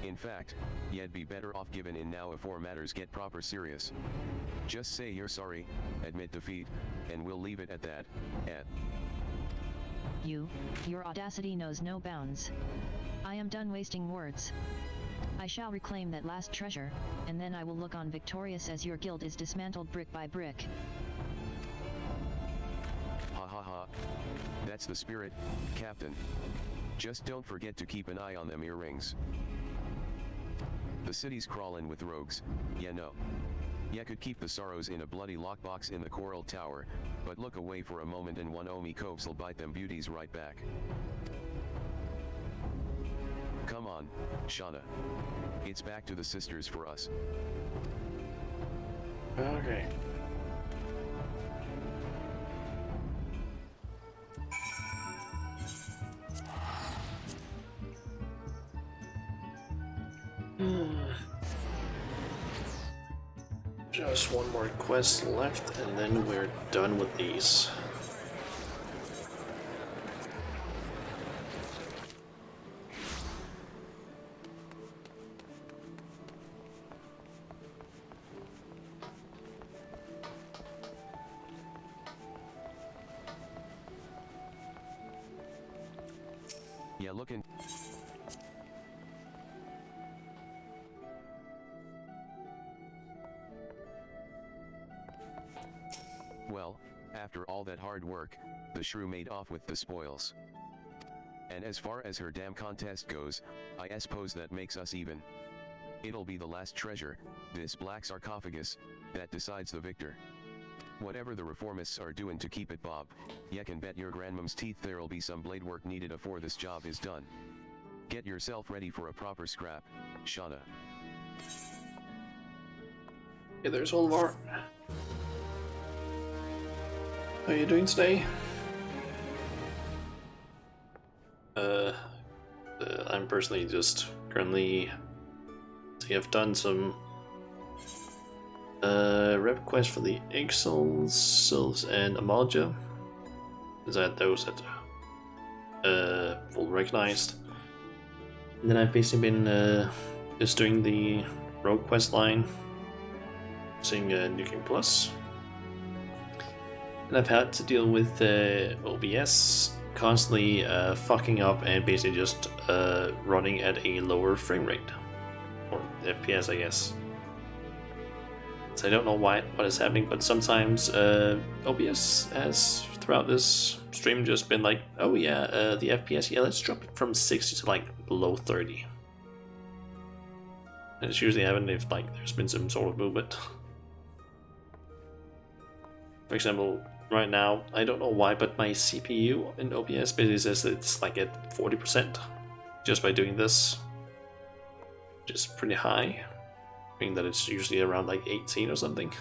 In fact, ye'd be better off giving in now afore matters get proper serious. Just say you're sorry, admit defeat, and we'll leave it at that, Your audacity knows no bounds. I am done wasting words. I shall reclaim that last treasure, and then I will look on victorious as your guild is dismantled brick by brick. Ha ha ha. That's the spirit, Captain. Just don't forget to keep an eye on them earrings. The city's crawling with rogues, ye know. Ye could keep the sorrows in a bloody lockbox in the Coral Tower, but look away for a moment and one o' me coves'll bite them beauties right back. Come on, on, Shauna. It's back to the sisters for us. Okay. Just one more quest left, and then we're done with these. Yeah, looking. Well, after all that hard work, the shrew made off with the spoils. And as far as her damn contest goes, I suppose that makes us even. It'll be the last treasure, this black sarcophagus, that decides the victor. Whatever the reformists are doing to keep it, Bob, you can bet your grandmom's teeth there'll be some blade work needed afore this job is done. Get yourself ready for a proper scrap, Shauna. Okay, there's Olvar. How are you doing today? I'm personally just currently, I've done some rep quests for the Ixals, Sylphs, and Amalja. Is that those that full recognized? And then I've basically been just doing the rogue quest line, using Nuking Plus. And I've had to deal with OBS constantly fucking up and basically just running at a lower frame rate, or FPS, I guess. So I don't know what is happening, but sometimes OBS has throughout this stream just been like, oh yeah, the FPS, yeah, let's drop it from 60 to like below 30. And it's usually happened if like there's been some sort of movement. For example, right now, I don't know why, but my CPU in OBS basically says that it's like at 40% just by doing this, which is pretty high, meaning that it's usually around like 18 or something.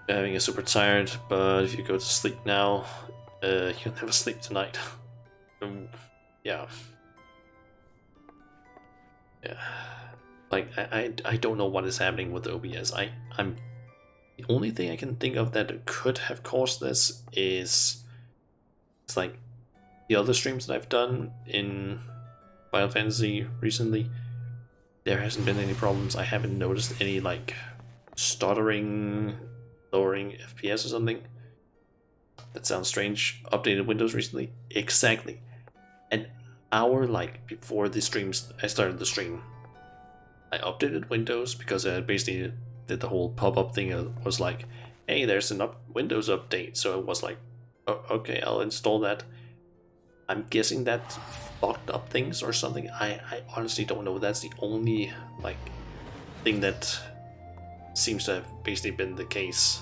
Having a super tired, but if you go to sleep now, you'll never sleep tonight. Yeah. Yeah. Like, I don't know what is happening with the OBS. I'm the only thing I can think of that could have caused this is it's like the other streams that I've done in Final Fantasy recently. There hasn't been any problems. I haven't noticed any like stuttering, lowering FPS or something. That sounds strange. Updated Windows recently. Exactly. An hour like before the streams, I started the stream. I updated Windows because I basically did the whole pop-up thing. It was like, hey, there's an Windows update. So it was like, oh, okay, I'll install that. I'm guessing that fucked up things or something. I honestly don't know. That's the only like thing that seems to have basically been the case.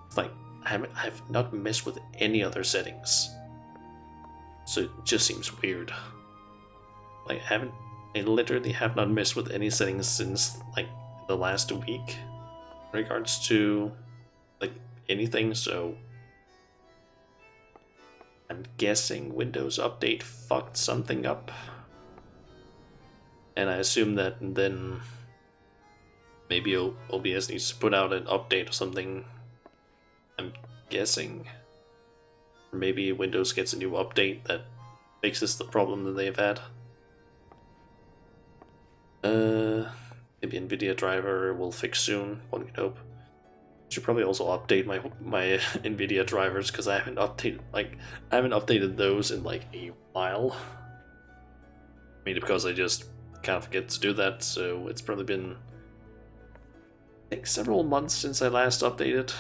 It's like I've not messed with any other settings, so it just seems weird. Like I literally have not messed with any settings since like the last week in regards to like anything, so I'm guessing Windows Update fucked something up. And I assume that then maybe OBS needs to put out an update or something. I'm guessing. Or maybe Windows gets a new update that fixes the problem that they've had. Maybe NVIDIA driver will fix soon, one can hope. Should probably also update my NVIDIA drivers because I haven't updated those in like a while. Maybe because I just kind of forget to do that, so it's probably been I think several months since I last updated.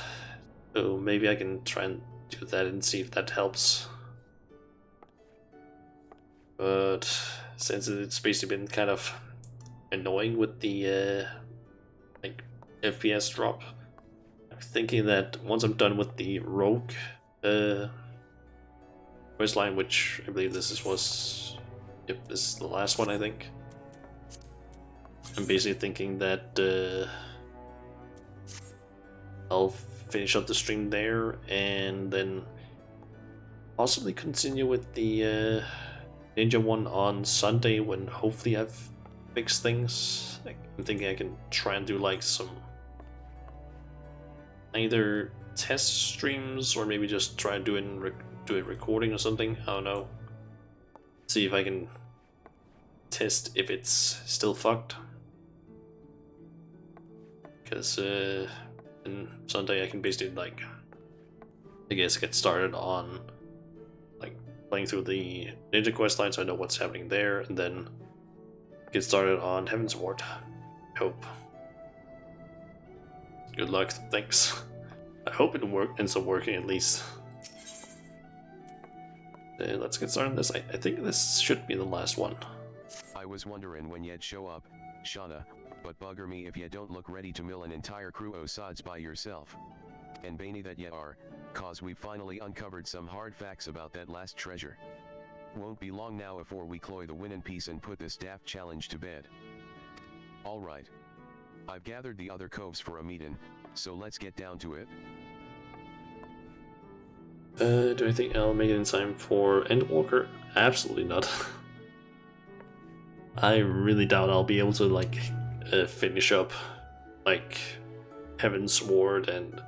So maybe I can try and do that and see if that helps. But since it's basically been kind of annoying with the like FPS drop, I'm thinking that once I'm done with the rogue quest line, which I believe was, yep, this is the last one, I think. I'm basically thinking that I'll finish up the stream there and then possibly continue with the Ninja one on Sunday when hopefully I've fixed things. I'm thinking I can try and do like some either test streams or maybe just try and do a recording or something. I don't know. See if I can test if it's still fucked. Because in Sunday I can basically like, I guess, get started on like playing through the Ninja quest line so I know what's happening there, and then get started on Heaven's Ward. Hope. Good luck, thanks. I hope it ends up working at least. Let's get started on this. I think this should be the last one. I was wondering when you'd show up, Shauna, but bugger me if you don't look ready to mill an entire crew o' sods by yourself. And Bainey that you are, cause we've finally uncovered some hard facts about that last treasure. Won't be long now afore we cloy the winning piece and put this daft challenge to bed. Alright. I've gathered the other coves for a meeting, so let's get down to it. Do I think I'll make it in time for Endwalker? Absolutely not. I really doubt I'll be able to like finish up like Heaven's Ward and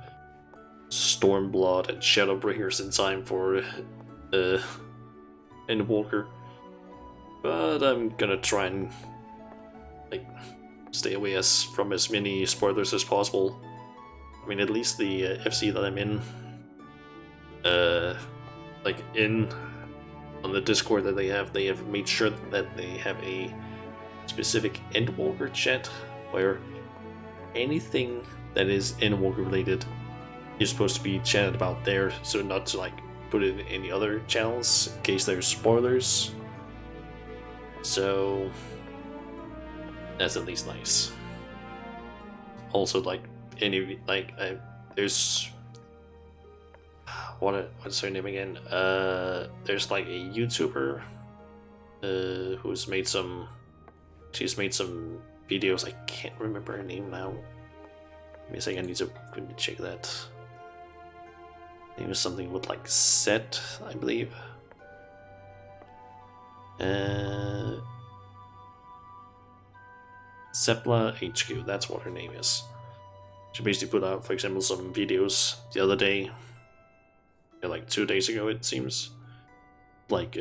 Stormblood and Shadowbringers in time for Endwalker, but I'm gonna try and like stay away from as many spoilers as possible. I mean, at least the FC that I'm in, like on the Discord that they have made sure that they have a specific Endwalker chat where anything that is Endwalker related is supposed to be chatted about there, so not to like put it in any other channels in case there's spoilers. So that's at least nice. Also, like there's what's her name again? There's like a YouTuber who's made some. She's made some videos. I can't remember her name now. Give me a second. I need to quickly check that. It was something with like set, I believe. Sepla HQ, that's what her name is. She basically put out, for example, some videos the other day, like 2 days ago it seems, like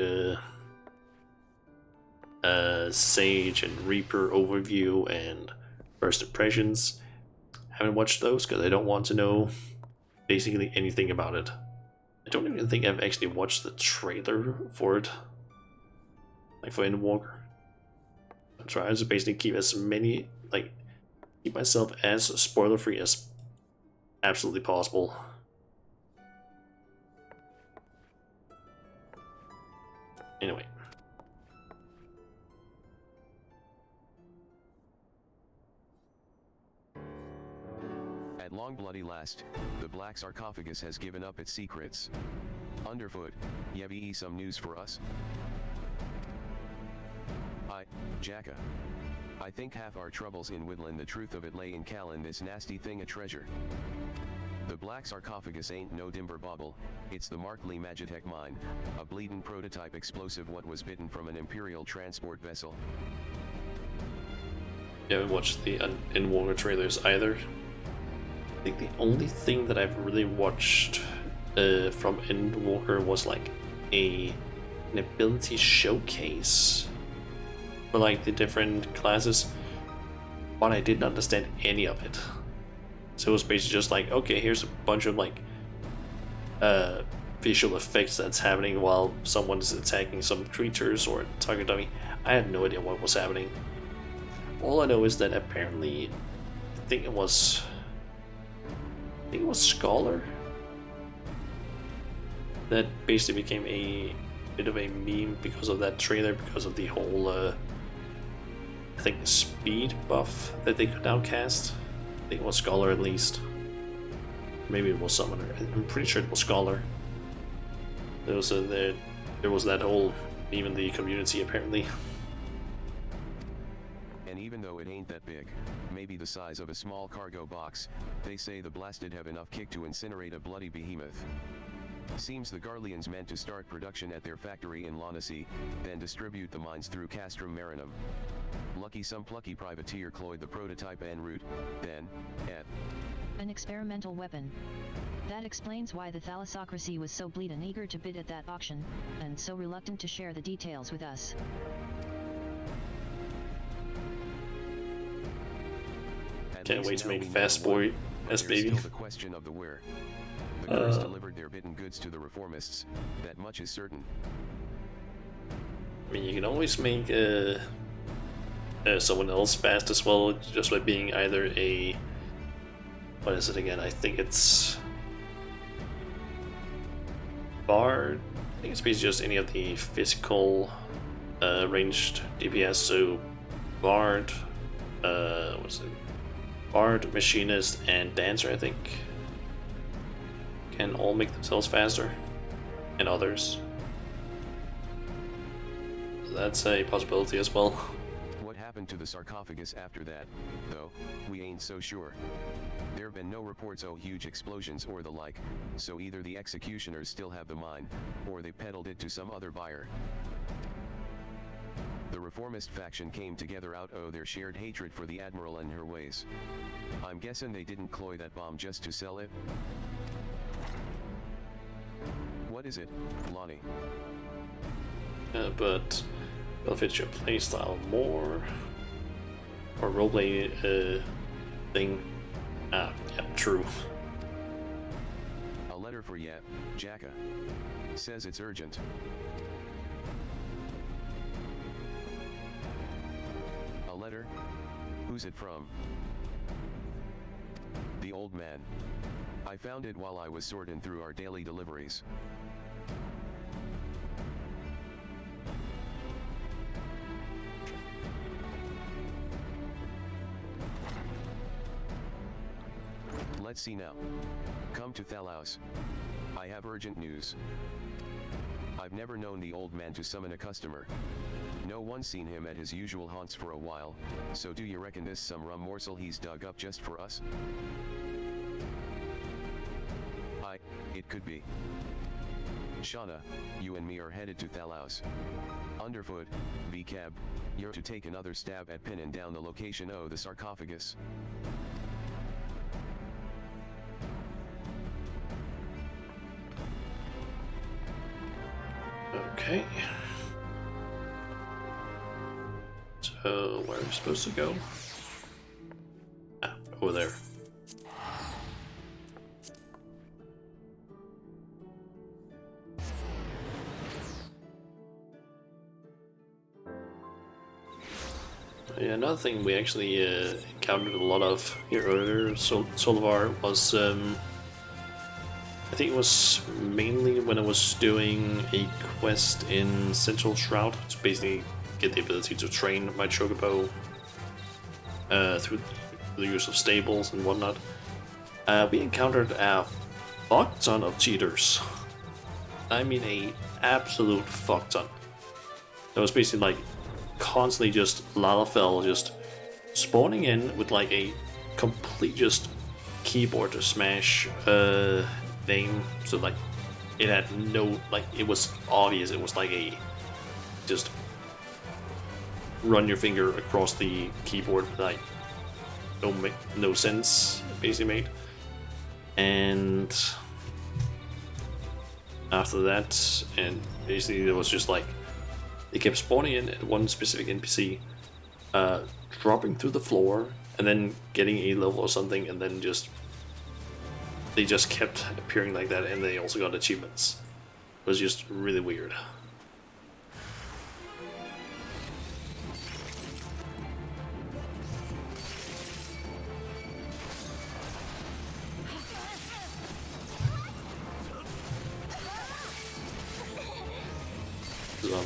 Sage and Reaper overview and first impressions. I haven't watched those because I don't want to know basically anything about it. I don't even think I've actually watched the trailer for it, like for Endwalker. I'm trying to basically keep myself as spoiler free as absolutely possible. Anyway. At long bloody last, the black sarcophagus has given up its secrets. Underfoot, Yevi some news for us? Jacka. I think half our troubles in Woodland, the truth of it lay in Callan this nasty thing a treasure. The black sarcophagus ain't no dimber bauble, it's the Mark Lee Magitech mine, a bleedin' prototype explosive what was bitten from an Imperial transport vessel. I haven't watched the Endwalker trailers either. I think the only thing that I've really watched from Endwalker was like an ability showcase for like the different classes, but I didn't understand any of it. So it was basically just like, okay, here's a bunch of like visual effects that's happening while someone's attacking some creatures or target dummy. I had no idea what was happening. All I know is that apparently, I think it was Scholar that basically became a bit of a meme because of that trailer, because of the whole I think speed buff that they could now cast. I think it was Scholar at least. Maybe it was Summoner. I'm pretty sure it was Scholar. There was there was that whole meme in the community apparently. And even though it ain't that big, maybe the size of a small cargo box, they say the blasted have enough kick to incinerate a bloody behemoth. Seems the Garleans meant to start production at their factory in Lonacy, then distribute the mines through Castrum Marinum. Lucky some plucky privateer cloyed the prototype en route, then, at An experimental weapon. That explains why the thalassocracy was so bleedin' eager to bid at that auction, and so reluctant to share the details with us. Can't wait to make Fast Boy as baby. Still the question of the where. The Gurs delivered their bitten goods to the reformists, that much is certain. I mean, you can always make someone else fast as well, just by being either a... What is it again? I think it's... Bard? I think it's basically just any of the physical ranged DPS, so Bard, what's it? Bard, Machinist, and Dancer, I think, can all make themselves faster, and others. So that's a possibility as well. What happened to the sarcophagus after that, though, we ain't so sure. There've been no reports of huge explosions or the like, so either the executioners still have the mine, or they peddled it to some other buyer. The reformist faction came together out of their shared hatred for the Admiral and her ways. I'm guessing they didn't cloy that bomb just to sell it. What is it, Lonnie? But will fit your playstyle more, or roleplay thing. Ah, yeah, true. A letter for Yep, Jacka. Says it's urgent. A letter? Who's it from? The old man. I found it while I was sorting through our daily deliveries. Let's see now. Come to Thalaus. I have urgent news. I've never known the old man to summon a customer. No one's seen him at his usual haunts for a while, so do you reckon this some rum morsel he's dug up just for us? It could be. Shauna, you and me are headed to Thalaus. Underfoot, V-Cab, you're to take another stab at pinning down the location of the sarcophagus. Okay. So, where are we supposed to go? Ah, over there. Yeah, another thing we actually encountered a lot of here earlier, Solivar, was I think it was mainly when I was doing a quest in Central Shroud to basically get the ability to train my Chocobo through the use of stables and whatnot. We encountered a fuck ton of cheaters. I mean a absolute fuck ton. That was basically like constantly just Lalafell just spawning in with like a complete just keyboard to smash name, so like it had no, like it was obvious it was like a just run your finger across the keyboard, like no sense basically made. And after that, and basically there was just like they kept spawning in at one specific NPC, dropping through the floor and then getting a level or something, and then they just kept appearing like that, and they also got achievements. It was just really weird.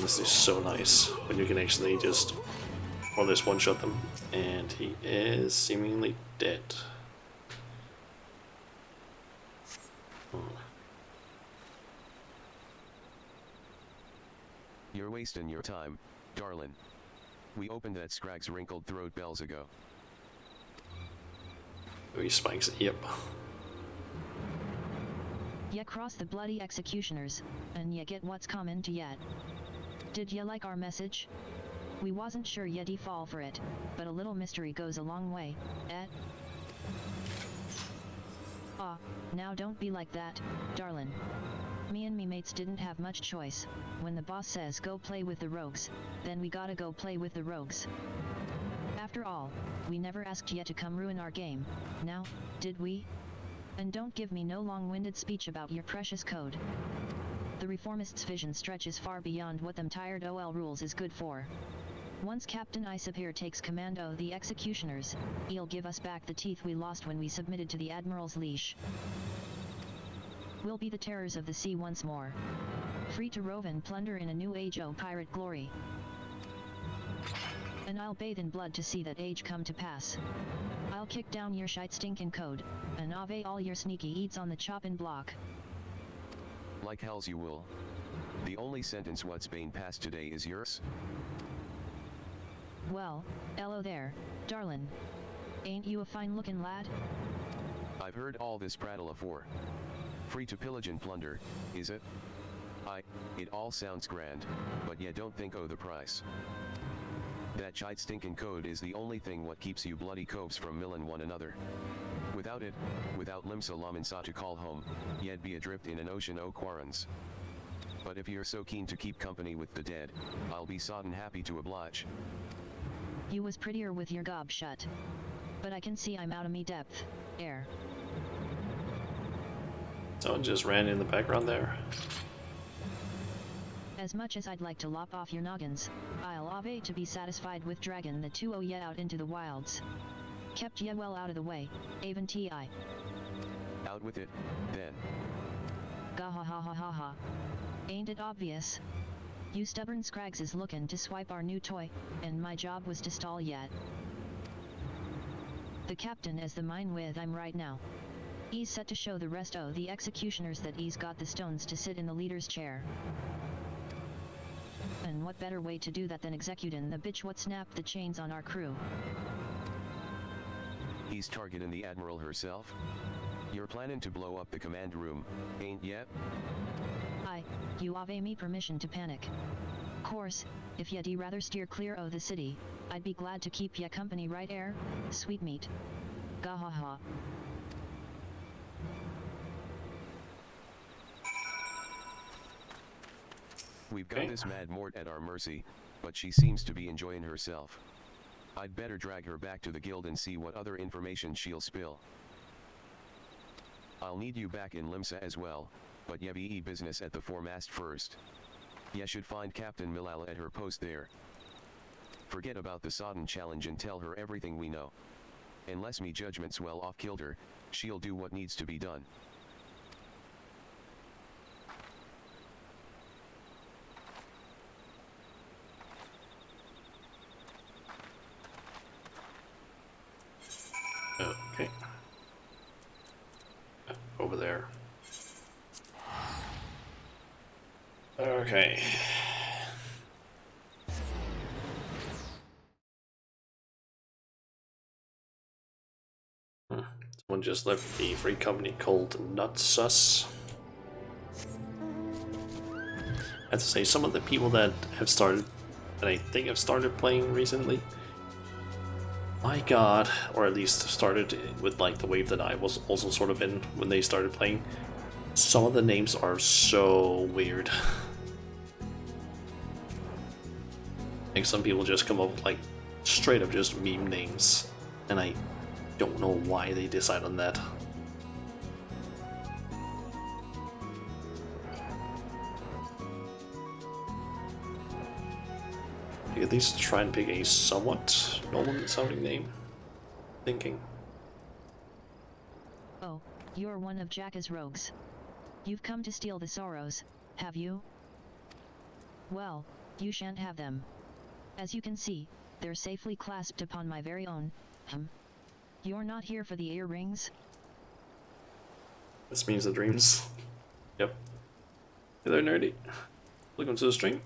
This is so nice when you can actually just more or less one-shot them, and he is seemingly dead. You're wasting your time, darlin'. We opened that Scrag's wrinkled throat bells ago. Oh, he spikes. Yep. Ya cross the bloody executioners, and ya get what's comin' to yet. Did ya like our message? We wasn't sure yet'd fall for it, but a little mystery goes a long way, eh? Ah, now don't be like that, darlin'. Me and me mates didn't have much choice. When the boss says go play with the rogues, then we gotta go play with the rogues. After all, we never asked ya to come ruin our game, now, did we? And don't give me no long-winded speech about your precious code. The reformists' vision stretches far beyond what them tired OL rules is good for. Once Captain Isop here takes command o' the executioners, he'll give us back the teeth we lost when we submitted to the Admiral's leash. We'll be the terrors of the sea once more. Free to rove and plunder in a new age o' pirate glory. And I'll bathe in blood to see that age come to pass. I'll kick down your shite stinkin' code, and ave all your sneaky eats on the choppin' block. Like hells you will. The only sentence what's been passed today is yours? Well, hello there, darlin'. Ain't you a fine-lookin' lad? I've heard all this prattle afore. Free to pillage and plunder, is it? It all sounds grand, but ya don't think o' the price. That shite stinkin' code is the only thing what keeps you bloody coves from millin' one another. Without it, without Limsa Laminsa to call home, ye'd be adrift in an ocean o' quarrons. But if you're so keen to keep company with the dead, I'll be sodden happy to oblige. You was prettier with your gob shut. But I can see I'm out of me depth, air. Someone just ran in the background there. As much as I'd like to lop off your noggins, I'll ave to be satisfied with draggin' the 2 o' ye out into the wilds. Kept ye well out of the way, aven ti. Out with it, then. Ga ha ha ha ha ha. Ain't it obvious? You stubborn scrags is lookin' to swipe our new toy, and my job was to stall yet. The captain is the mine with I'm right now. He's set to show the rest o' the executioners that he's got the stones to sit in the leader's chair. And what better way to do that than executin' the bitch what snapped the chains on our crew? He's targeting the Admiral herself? You're planning to blow up the command room, ain't yet? You ave me permission to panic. Course, if ye'd rather steer clear o' the city, I'd be glad to keep ye company right air, sweetmeat. Ga ha ha. We've got this mad Mort at our mercy, but she seems to be enjoying herself. I'd better drag her back to the guild and see what other information she'll spill. I'll need you back in Limsa as well, but ye be business at the foremast first. Ye should find Captain Milala at her post there. Forget about the sodden challenge and tell her everything we know. Unless me judgment's well off kilter, she'll do what needs to be done. Okay. Over there. Okay. Someone just left the free company called Nutsus. I have to say, some of the people that have started, that I think have started playing recently, my god, or at least started with like the wave that I was also sort of in when they started playing, some of the names are so weird. Like some people just come up with like straight up just meme names, and I don't know why they decide on that. At least try and pick a somewhat normal sounding name. Thinking. Oh, you're one of Jacka's rogues. You've come to steal the sorrows, have you? Well, you shan't have them. As you can see, they're safely clasped upon my very own, You're not here for the earrings? This means the dreams. Yep. Hey there, nerdy. Welcome to the stream.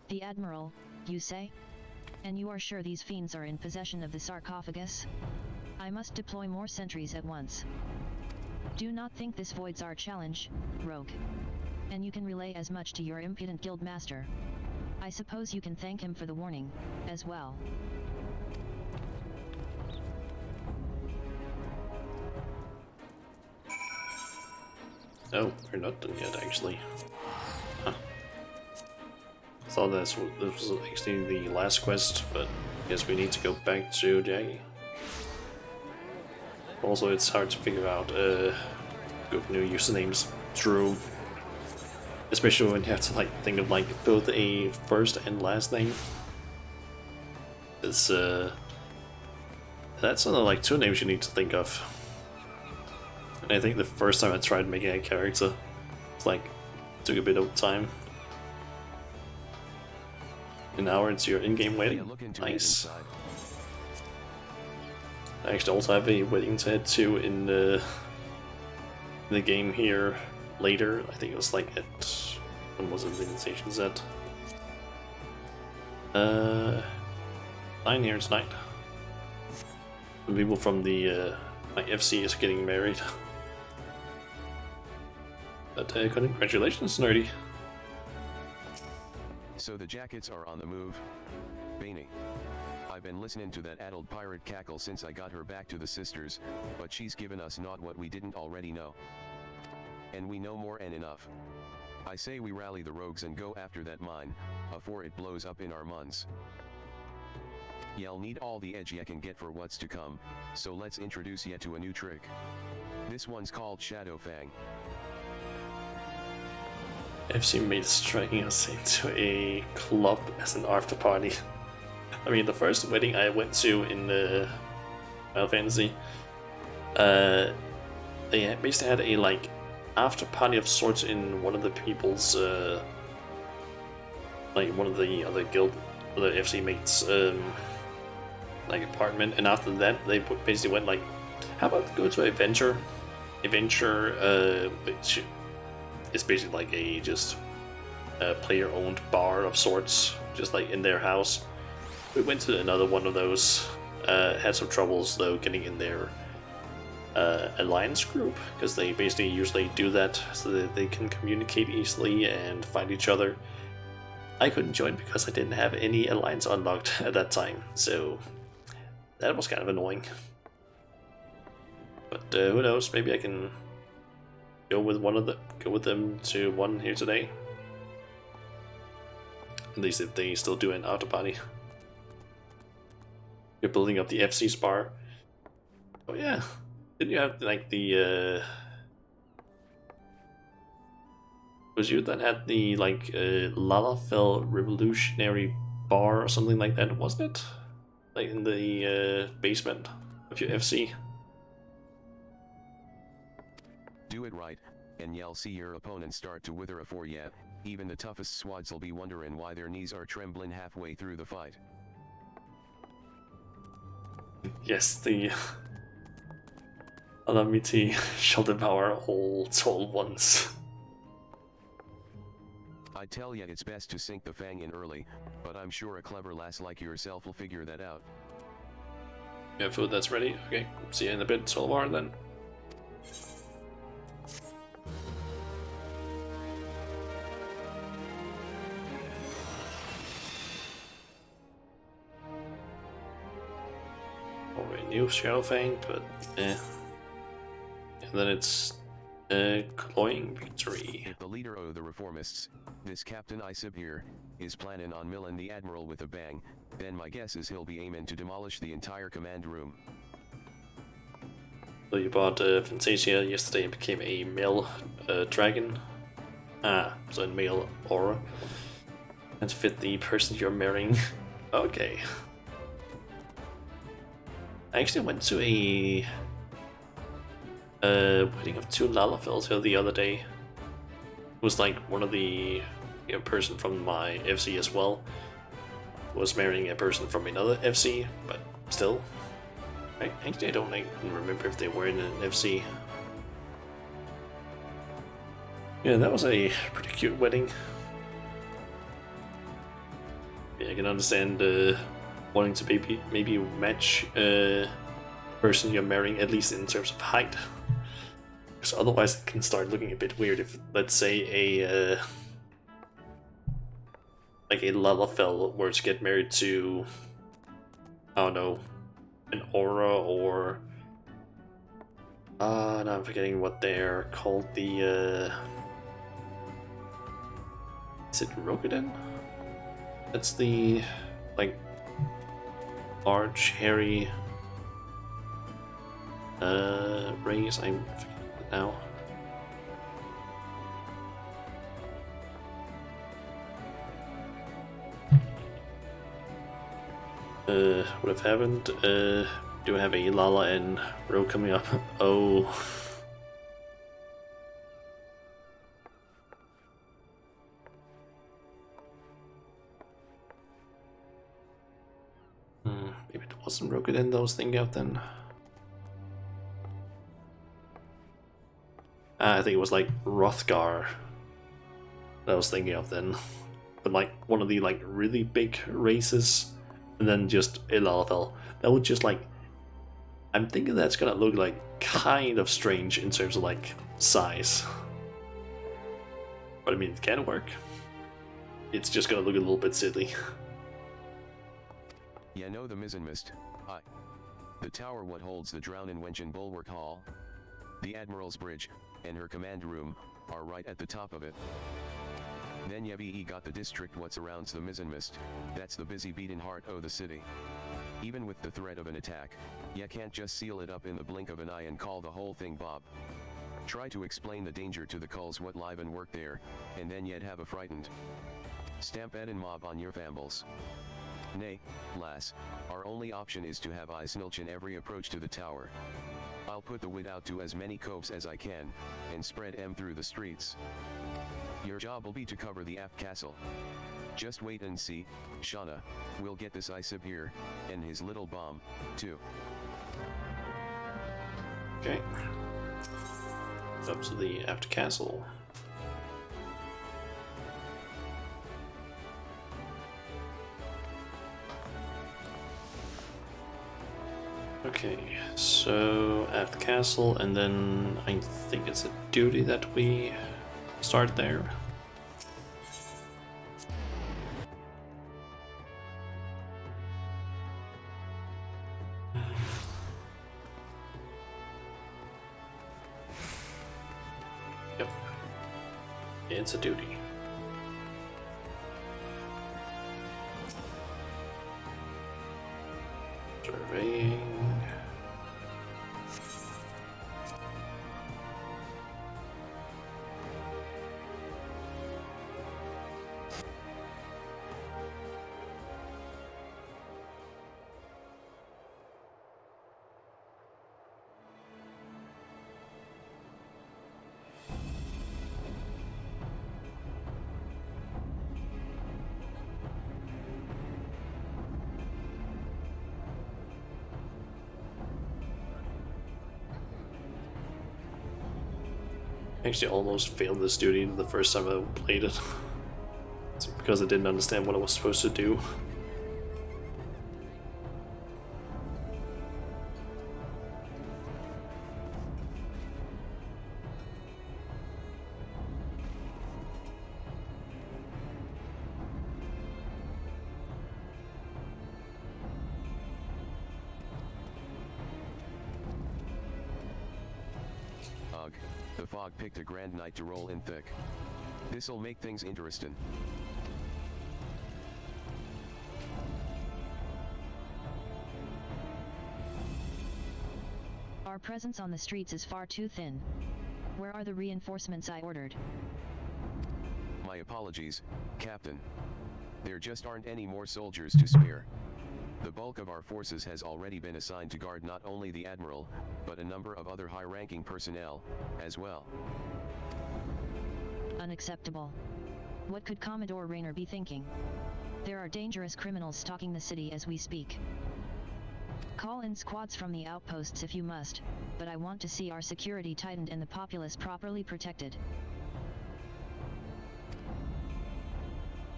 The Admiral, you say? And you are sure these fiends are in possession of the sarcophagus? I must deploy more sentries at once. Do not think this voids our challenge, rogue. And you can relay as much to your impudent guildmaster. I suppose you can thank him for the warning, as well. Oh, we're not done yet, actually. Huh. I thought this was actually the last quest, but I guess we need to go back to Jackie. Also, it's hard to figure out good new usernames through, especially when you have to like think of like both a first and last name. It's that's only like two names you need to think of. And I think the first time I tried making a character, it's like took a bit of time. And now it's your in-game wedding. Nice. I actually also have a wedding to head to in the game here later. I think it was like at, when was it, the invitation set? 9 here tonight. The people from the my FC is getting married. But congratulations, Nerdy. So the jackets are on the move. Bainey. I've been listening to that addled pirate cackle since I got her back to the sisters, but she's given us not what we didn't already know. And we know more and enough. I say we rally the rogues and go after that mine, afore it blows up in our muns. Y'all need all the edge ye can get for what's to come, so let's introduce ye to a new trick. This one's called Shadow Fang. FC mates dragging us into a club as an after party. I mean, the first wedding I went to in Final Fantasy, they basically had a like after party of sorts in one of the people's like one of the other guild, the FC mates like apartment, and after that they basically went like, how about go to a venture, which is basically like a just a player owned bar of sorts, just like in their house. We went to another one of those, had some troubles though getting in their alliance group, because they basically usually do that so that they can communicate easily and find each other. I couldn't join because I didn't have any alliance unlocked at that time, so that was kind of annoying. But who knows, maybe I can go with them to one here today. At least if they still do an after party. You're building up the FC's bar. Oh yeah, didn't you have like the was you that had the like Lalafell Revolutionary Bar or something like that, wasn't it? Like in the basement of your FC. Do it right, and y'all see your opponent start to wither afore yet. Even the toughest swads'll be wondering why their knees are trembling halfway through the fight. Yes, the Alamity shall devour all tall ones. I tell ya it's best to sink the fang in early, but I'm sure a clever lass like yourself will figure that out. You have food that's ready? Okay, see you in a bit, Solvar, then. Alright, new Shadowfang, but eh. And then it's cloying victory. If the leader of the reformists, this Captain Isib here, is planning on milling the Admiral with a bang, then my guess is he'll be aiming to demolish the entire command room. So you bought Fantasia yesterday and became a male dragon. Ah, so a male aura. And to fit the person you're marrying. Okay. I actually went to a wedding of 2 Lalafells here the other day. It was like one of the person from my FC as well was marrying a person from another FC, but still. Actually, I don't even remember if they were in an FC. Yeah, that was a pretty cute wedding. Yeah, I can understand wanting to maybe match person you're marrying, at least in terms of height. Because otherwise it can start looking a bit weird if, let's say, a like a Lalafell were to get married to, I don't know, an Aura or now I'm forgetting what they're called. The is it Rokuden? That's the like large, hairy race. I'm forgetting it now. What have happened? Do I have a Lala and Ro coming up? Oh. Maybe it wasn't Rokuden that I was thinking of then. I think it was like Rothgar that I was thinking of then. But like one of the like really big races, and then just a Lalafell. That would just like, I'm thinking that's gonna look like kind of strange in terms of like size. But I mean, it can work. It's just gonna look a little bit silly. Yeah, no, the Mizzen Mist. Hi. The tower what holds the Drownin' Wenchen Bulwark Hall, the Admiral's Bridge, and her command room, are right at the top of it. Then Yevi got the district what surrounds the Mizzen Mist, that's the busy beatin' heart o' the city. Even with the threat of an attack, ya can't just seal it up in the blink of an eye and call the whole thing Bob. Try to explain the danger to the culls what live and work there, and then you'd have a frightened stampede and mob on your fambles. Nay, lass, our only option is to have eyes snilch in every approach to the tower. I'll put the wit out to as many coves as I can, and spread em through the streets. Your job will be to cover the aft castle. Just wait and see, Shauna, we'll get this Isib here, and his little bomb, too. Okay. Up to the aft castle. Okay, so aft castle, and then I think it's a duty that we start there. Yep, it's a duty. Surveying. Actually almost failed this duty the first time I played it. It's because I didn't understand what I was supposed to do. Ugh, the fog picked a grand night to roll in thick. This'll make things interesting. Our presence on the streets is far too thin. Where are the reinforcements I ordered? My apologies, Captain. There just aren't any more soldiers to spare. The bulk of our forces has already been assigned to guard not only the Admiral, but a number of other high-ranking personnel, as well. Unacceptable. What could Commodore Raynor be thinking? There are dangerous criminals stalking the city as we speak. Call in squads from the outposts if you must, but I want to see our security tightened and the populace properly protected.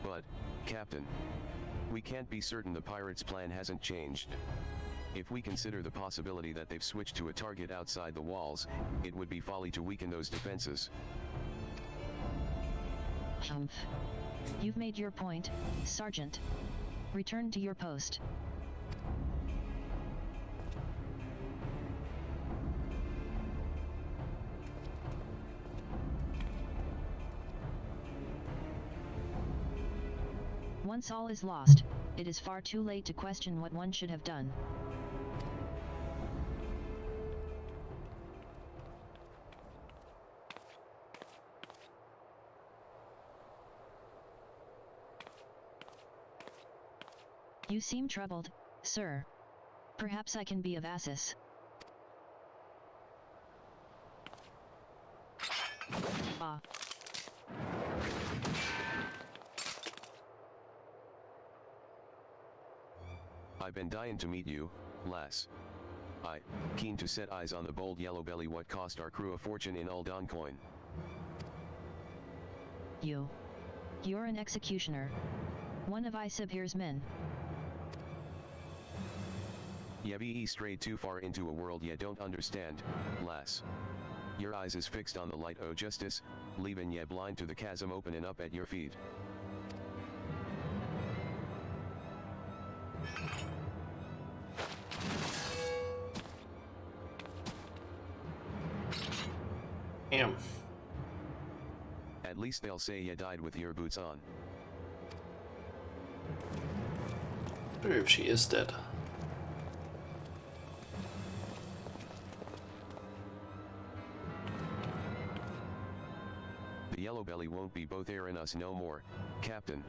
But, Captain, We can't be certain the pirates' plan hasn't changed. If we consider the possibility that they've switched to a target outside the walls, it would be folly to weaken those defenses. Humph. You've made your point, Sergeant. Return to your post. Once all is lost, it is far too late to question what one should have done. You seem troubled, sir. Perhaps I can be of assistance. Ah. I've been dying to meet you, lass. Keen to set eyes on the bold yellow belly what cost our crew a fortune in Uldon coin. You're an executioner. One of XIV's men. Ye be strayed too far into a world ye don't understand, lass. Your eyes is fixed on the light o' justice, leaving ye blind to the chasm opening up at your feet. Damn. At least they'll say ye died with your boots on. Or if she is dead. The yellow belly won't be both airin' us no more, Captain.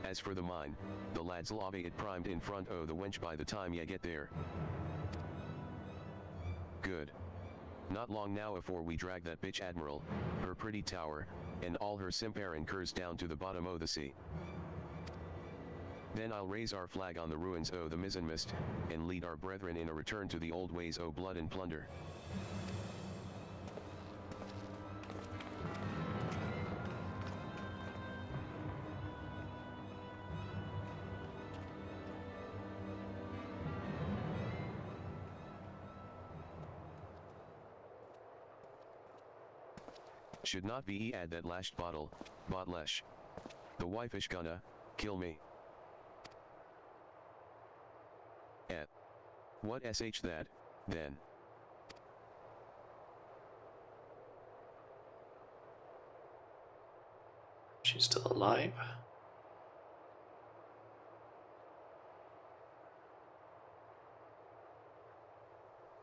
As for the mine, the lads lobby it primed in front o' the wench by the time ye get there. Good. Not long now afore we drag that bitch Admiral, her pretty tower, and all her simparin curs down to the bottom o' the sea. Then I'll raise our flag on the ruins o' the mizzenmast, and lead our brethren in a return to the old ways o' blood and plunder. Should not be at that lashed bottle, botlesh. The wife ish gonna kill me. What sh that, then? She's still alive.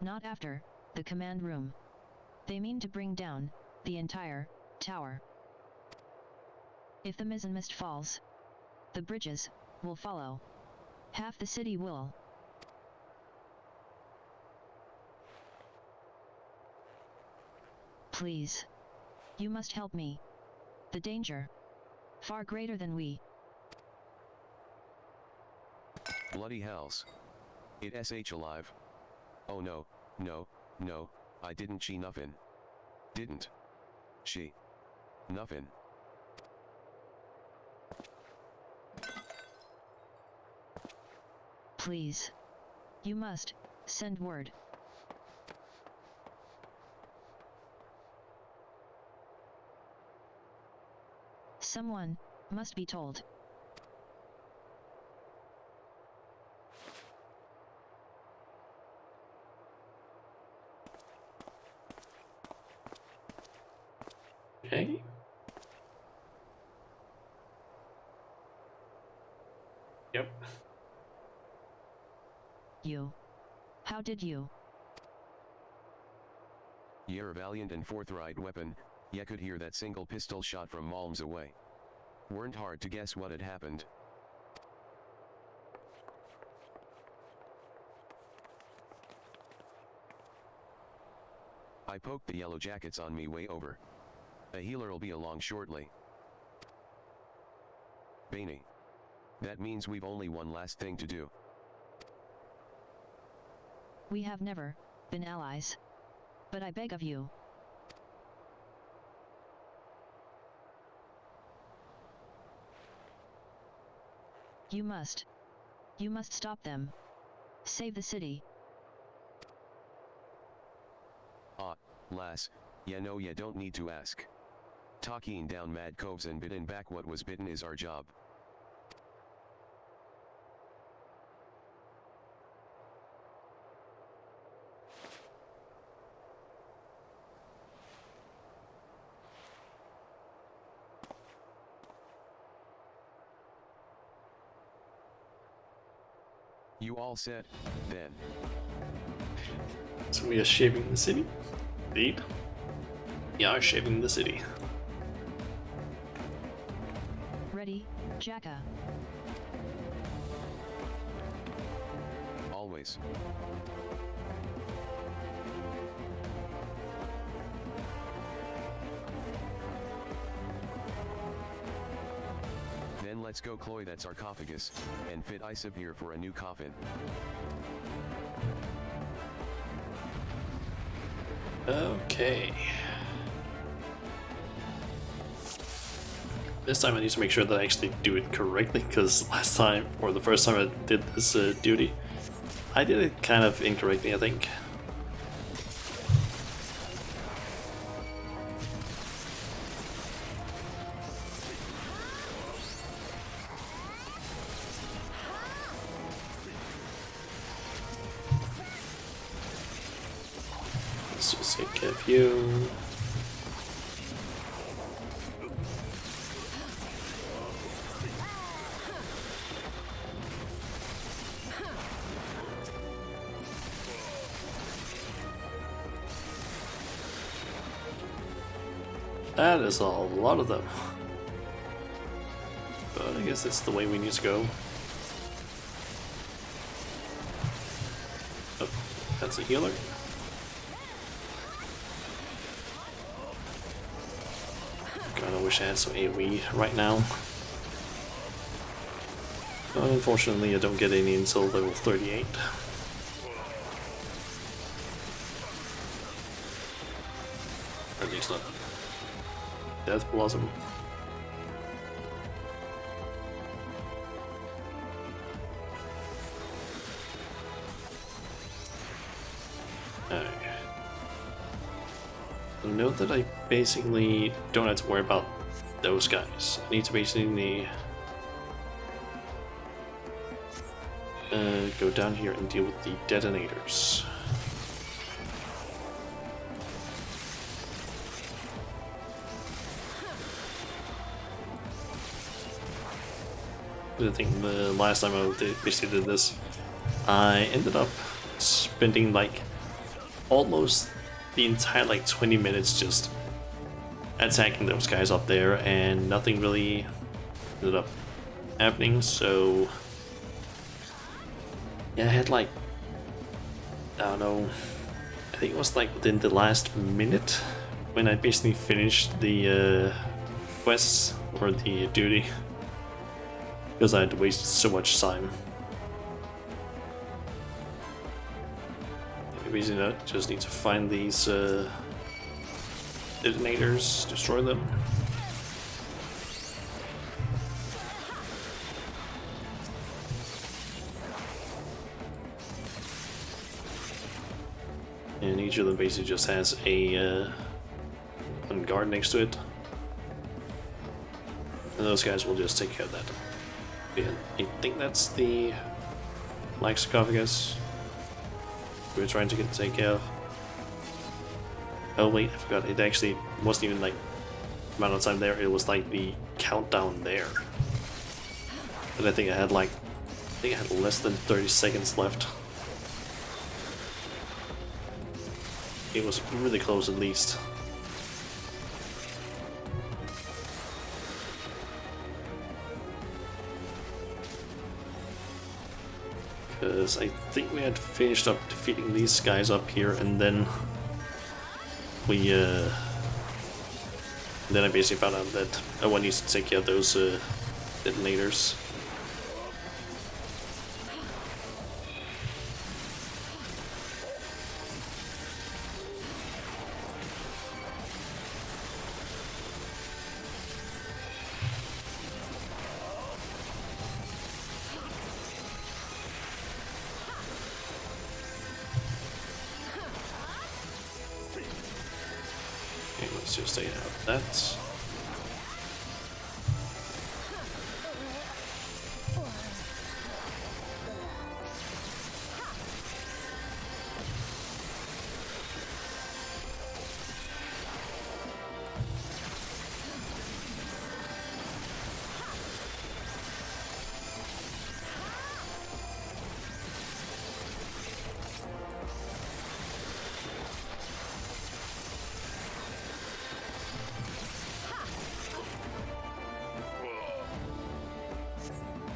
Not after the command room. They mean to bring down the entire tower. If the mizzenmast falls, the bridges will follow. Half the city will. Please. You must help me. The danger. Far greater than we. Bloody hells. It sh alive. Oh no, I didn't she nuffin. Didn't. She. Nuffin. Please. You must send word. Someone must be told. Okay. Yep. You. How did you? Ye're a valiant and forthright weapon, ye could hear that single pistol shot from Malms away. Weren't hard to guess what had happened. I poked the yellow jackets on me way over. A healer'll be along shortly. Bainey. That means we've only one last thing to do. We have never been allies. But I beg of you. You must. You must stop them. Save the city. Ah, lass, ya know ya don't need to ask. Talking down mad coves and bitten back what was bitten is our job. You all set, then. So we are shaping the city? Indeed. We are shaping the city. Ready, Jacka. Always. Then let's go cloy that sarcophagus, and fit Isip here for a new coffin. Okay. This time I need to make sure that I actually do it correctly, because last time, or the first time I did this duty, I did it kind of incorrectly, I think. Let's just take care of you. That is a lot of them. But I guess that's the way we need to go. Oh, that's a healer. Kinda wish I had some AoE right now. But unfortunately I don't get any until level 38. Or at least not Death Blossom. Okay. Note that I basically don't have to worry about those guys. I need to basically go down here and deal with the detonators. I think the last time I basically did this, I ended up spending like almost the entire like 20 minutes just attacking those guys up there, and nothing really ended up happening. So yeah, I had like, I don't know, I think it was like within the last minute when I basically finished the quests or the duty, because I had wasted so much time. Basically, I just need to find these detonators, destroy them. And each of them basically just has a one guard next to it. And those guys will just take care of that. Yeah, I think that's the black sarcophagus we were trying to take care of. Oh wait, I forgot, it actually wasn't even like the amount of time there, it was like the countdown there. But I think I had less than 30 seconds left. It was really close at least. Because I think we had finished up defeating these guys up here, and then we then I basically found out that one needs to take care of those detonators. Let's just take out that.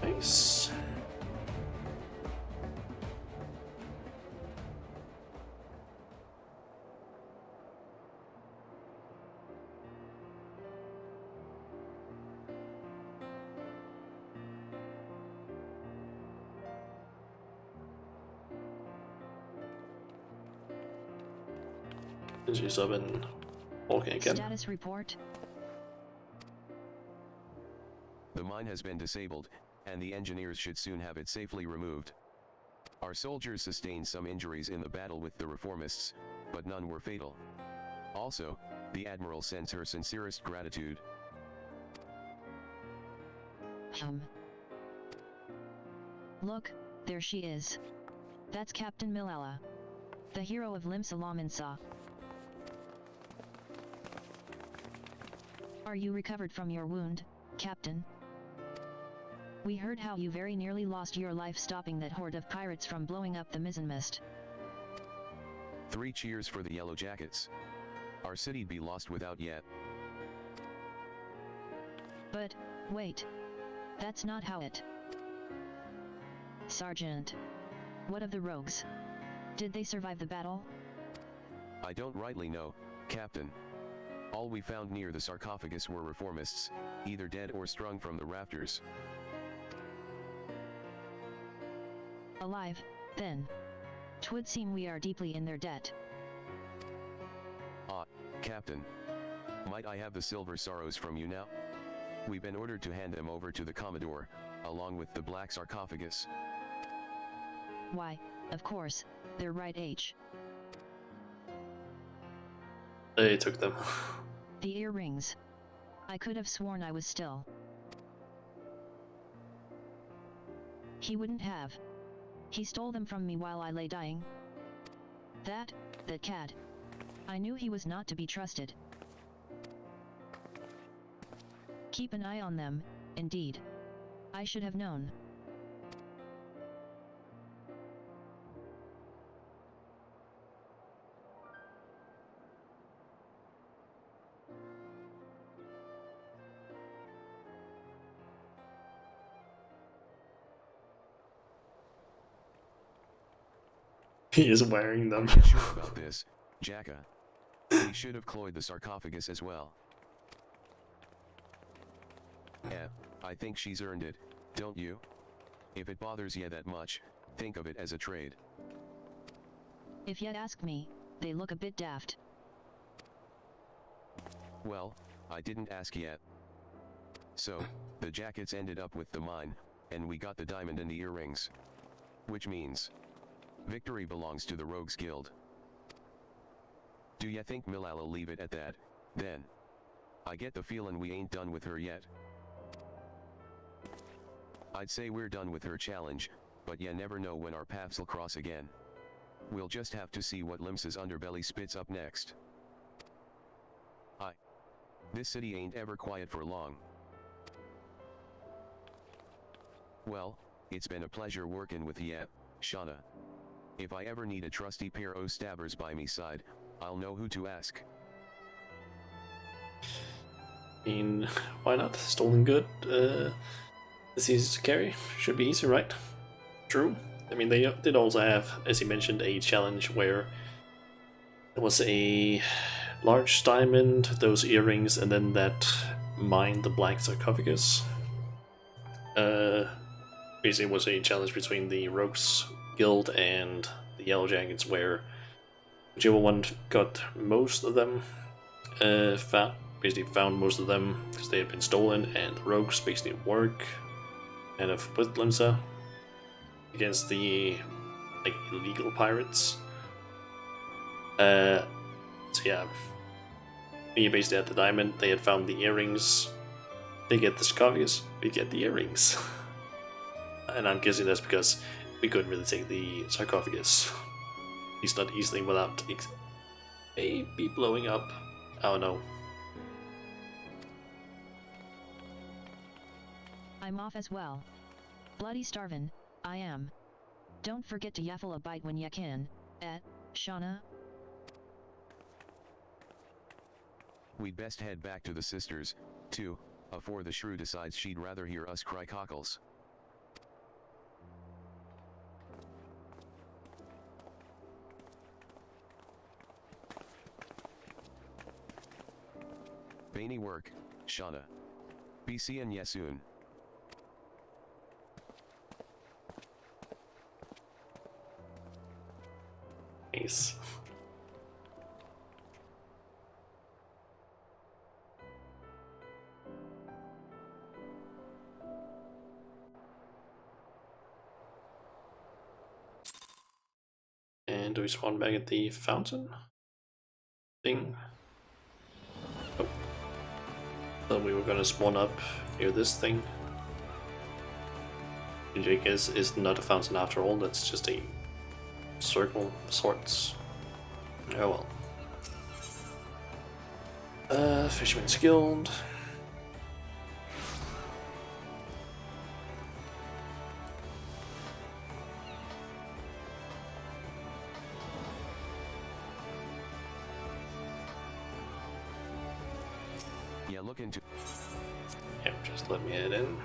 Nice. She's up and walking again. Status report. The mine has been disabled, and the engineers should soon have it safely removed. Our soldiers sustained some injuries in the battle with the reformists, but none were fatal. Also, the Admiral sends her sincerest gratitude. Look, there she is. That's Captain Milala, the hero of Lim Salamansa. Are you recovered from your wound, Captain? We heard how you very nearly lost your life stopping that horde of pirates from blowing up the mizzenmast. 3 cheers for the Yellow Jackets. Our city'd be lost without yet. But, wait. That's not how it. Sergeant. What of the rogues? Did they survive the battle? I don't rightly know, Captain. All we found near the sarcophagus were reformists, either dead or strung from the rafters. Alive, then. 'Twould seem we are deeply in their debt. Ah, Captain. Might I have the silver sorrows from you now? We've been ordered to hand them over to the Commodore, along with the black sarcophagus. Why, of course, they're right H. They took them. The earrings. I could have sworn I was still. He wouldn't have. He stole them from me while I lay dying. That cad. I knew he was not to be trusted. Keep an eye on them, indeed. I should have known. He is wearing them. I'm not sure about this, Jacka. We should have cloyed the sarcophagus as well. Yeah, I think she's earned it, don't you? If it bothers you that much, think of it as a trade. If you'd ask me, they look a bit daft. Well, I didn't ask yet. So, the jackets ended up with the mine, and we got the diamond and the earrings. Which means, victory belongs to the Rogues Guild. Do ya think Millala'll leave it at that, then? I get the feelin' we ain't done with her yet. I'd say we're done with her challenge, but ya never know when our paths'll cross again. We'll just have to see what Limsa's underbelly spits up next. This city ain't ever quiet for long. Well, it's been a pleasure workin' with ya, Shauna. If I ever need a trusty pair o' stabbers by me side, I'll know who to ask. I mean, why not? Stolen good. It's easy to carry. Should be easy, right? True. I mean, they did also have, as you mentioned, a challenge where there was a large diamond, those earrings, and then that mine, the black sarcophagus. Basically, it was a challenge between the Rogues Guild and the Yellow Jackets, where whichever one got most of them, basically found most of them because they had been stolen, and the Rogues basically work kind of with Limsa against the illegal pirates. So yeah, And you basically had the diamond, they had found the earrings, they get the sarcophagus, we get the earrings. And I'm guessing that's because we couldn't really take the sarcophagus. He's not easily without maybe blowing up. I don't know. I'm off as well. Bloody starvin', I am. Don't forget to yaffle a bite when ya can, Shauna? We'd best head back to the sisters, too, afore the shrew decides she'd rather hear us cry cockles. Bainy work, Shauna. Be seein' ya soon. Nice. And do we spawn back at the fountain thing? Oh. Thought we were gonna spawn up near this thing. Which I guess is not a fountain after all, that's just a circle of sorts. Oh well. Fisherman's Guild. Yeah, look into. Yep, just let me head in.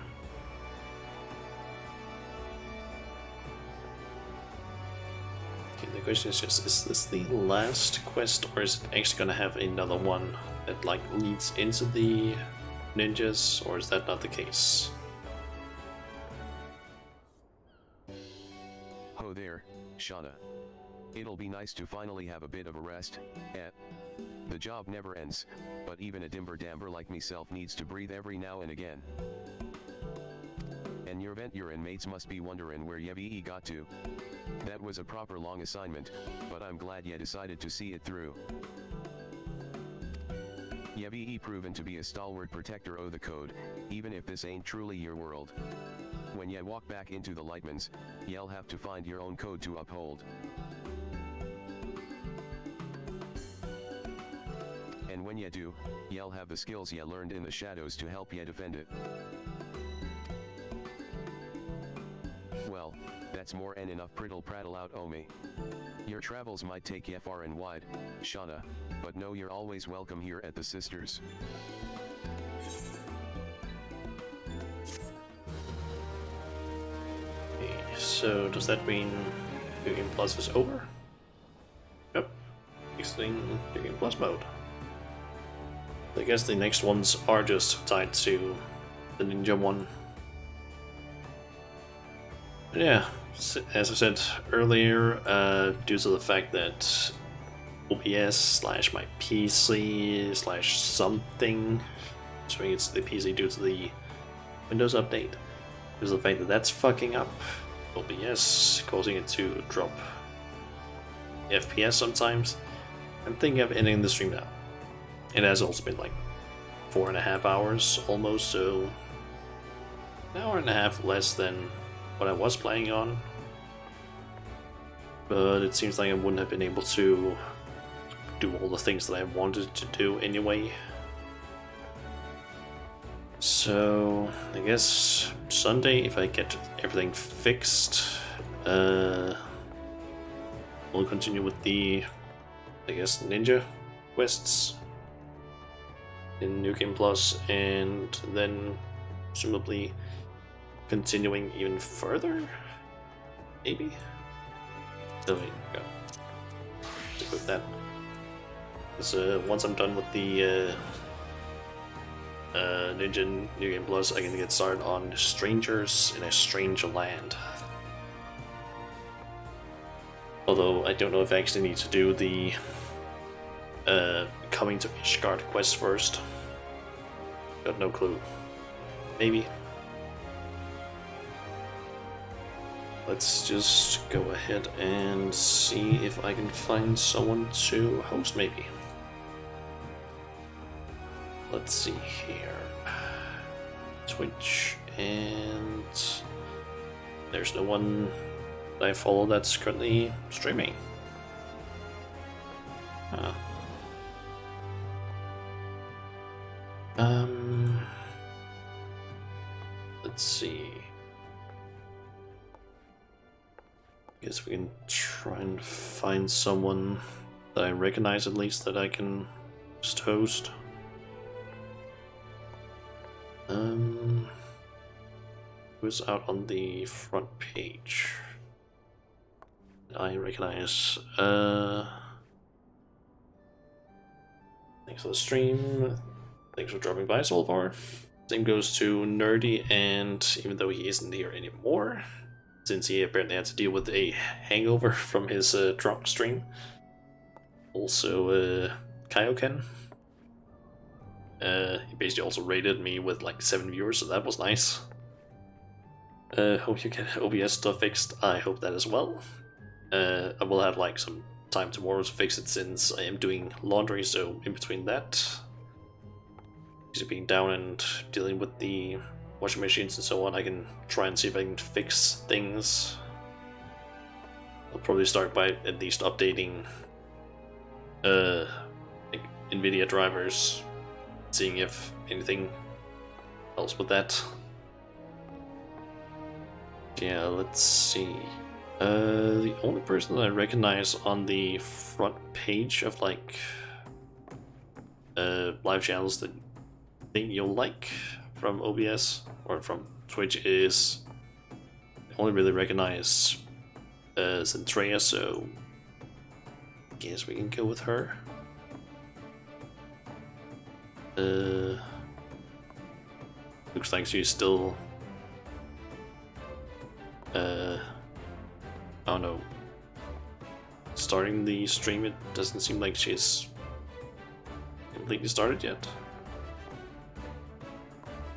Okay, the question is just, is this the last quest, or is it actually gonna have another one that like leads into the ninjas, or is that not the case? Ho there, Shauna. It'll be nice to finally have a bit of a rest, The job never ends, but even a dimber-damber like meself needs to breathe every now and again. And your mates must be wonderin' where Yevi got to. That was a proper long assignment, but I'm glad ye decided to see it through. Yevi proven to be a stalwart protector o' the code, even if this ain't truly your world. When ye walk back into the Lightmans, ye'll have to find your own code to uphold. And when ye do, ye'll have the skills ye learned in the shadows to help ye defend it. Well, that's more than enough prattle out o' me. Your travels might take ye far and wide, Shauna, but know you're always welcome here at the Sisters. Okay, so does that mean New Game Plus is over? Yep. Exiting New Game Plus mode. I guess the next ones are just tied to the ninja one. But yeah, as I said earlier, due to the fact that OBS slash my PC slash something, so it's the PC due to the Windows update, due to the fact that that's fucking up OBS, causing it to drop FPS sometimes, I'm thinking of ending the stream now. It has also been like 4.5 hours almost, so an hour and a half less than what I was planning on. But it seems like I wouldn't have been able to do all the things that I wanted to do anyway. So I guess Sunday, if I get everything fixed, we'll continue with the, I guess, ninja quests in New Game Plus, and then presumably continuing even further, maybe? So there you go. Stick with that. Because once I'm done with the Ninja New Game Plus, I can get started on Strangers in a Strange Land. Although I don't know if I actually need to do the Coming to Ishgard quest first. Got no clue. Maybe. Let's just go ahead and see if I can find someone to host, maybe. let's see here. Twitch, and there's no one that I follow that's currently streaming. Huh. Let's see. Guess we can try and find someone that I recognize at least that I can just host. Who's out on the front page? I recognize. Thanks for the stream. Thanks for dropping by so far. Same goes to Nerdy, and even though he isn't here anymore, since he apparently had to deal with a hangover from his drunk stream. Also, Kaioken. He basically also rated me with like 7 viewers, so that was nice. Hope you get OBS stuff fixed. I hope that as well. I will have like some time tomorrow to fix it since I am doing laundry, so in between that, being down and dealing with the washing machines and so on, I can try and see if I can fix things. I'll probably start by at least updating like NVIDIA drivers, seeing if anything else with that. Yeah, let's see. The only person that I recognize on the front page of like live channels that I think you'll like from OBS or from Twitch is I only really recognize Zentreya, so I guess we can go with her. Looks like she's still I don't know, starting the stream. It doesn't seem like she's completely started yet,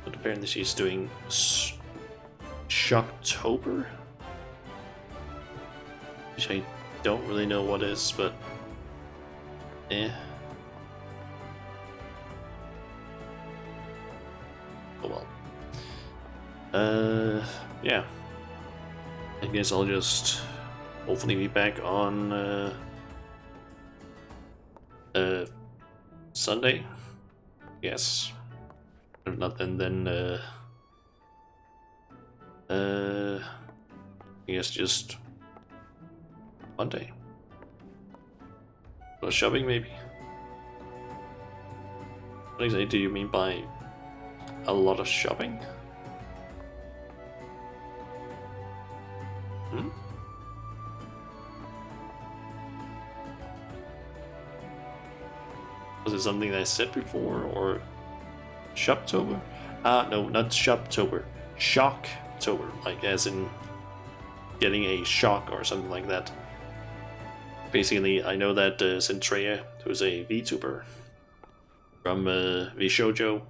but apparently she's doing Shocktober, which I don't really know what is, but eh. Oh well. Yeah. I guess I'll just hopefully be back on Sunday. Yes. If not, then I guess just Monday. Or shopping, maybe. What exactly do you mean by a lot of shopping? Hmm? Was it something that I said before, or Shoptober? No, not Shoptober. Shocktober, like as in getting a shock or something like that. Basically, I know that Zentreya, who's a VTuber from VShojo,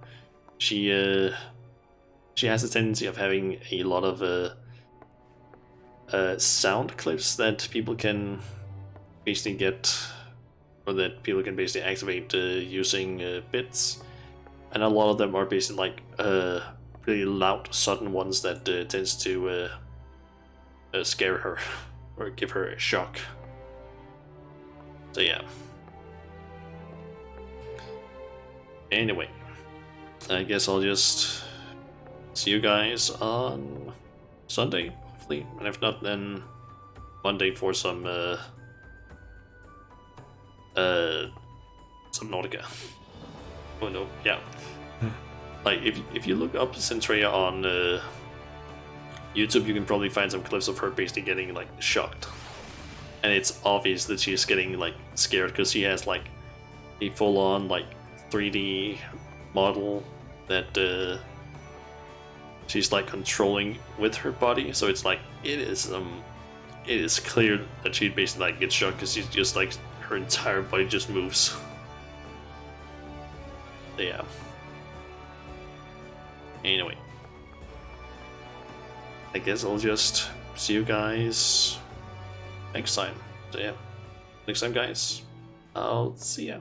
she has a tendency of having a lot of sound clips that people can basically get, or that people can basically activate using bits, and a lot of them are basically like really loud, sudden ones that tends to scare her or give her a shock. So yeah. Anyway, I guess I'll just see you guys on Sunday, hopefully, and if not, then Monday for some Nautica. Oh no, yeah. Like if you look up Zentreya on YouTube, you can probably find some clips of her basically getting like shocked, and it's obvious that she's getting like scared because she has like a full-on like 3D model that she's like controlling with her body. So it's like it is clear that she basically like gets shocked because she's just like her entire body just moves. So, yeah. Anyway, I guess I'll just see you guys next time. So yeah, next time, guys, I'll see ya.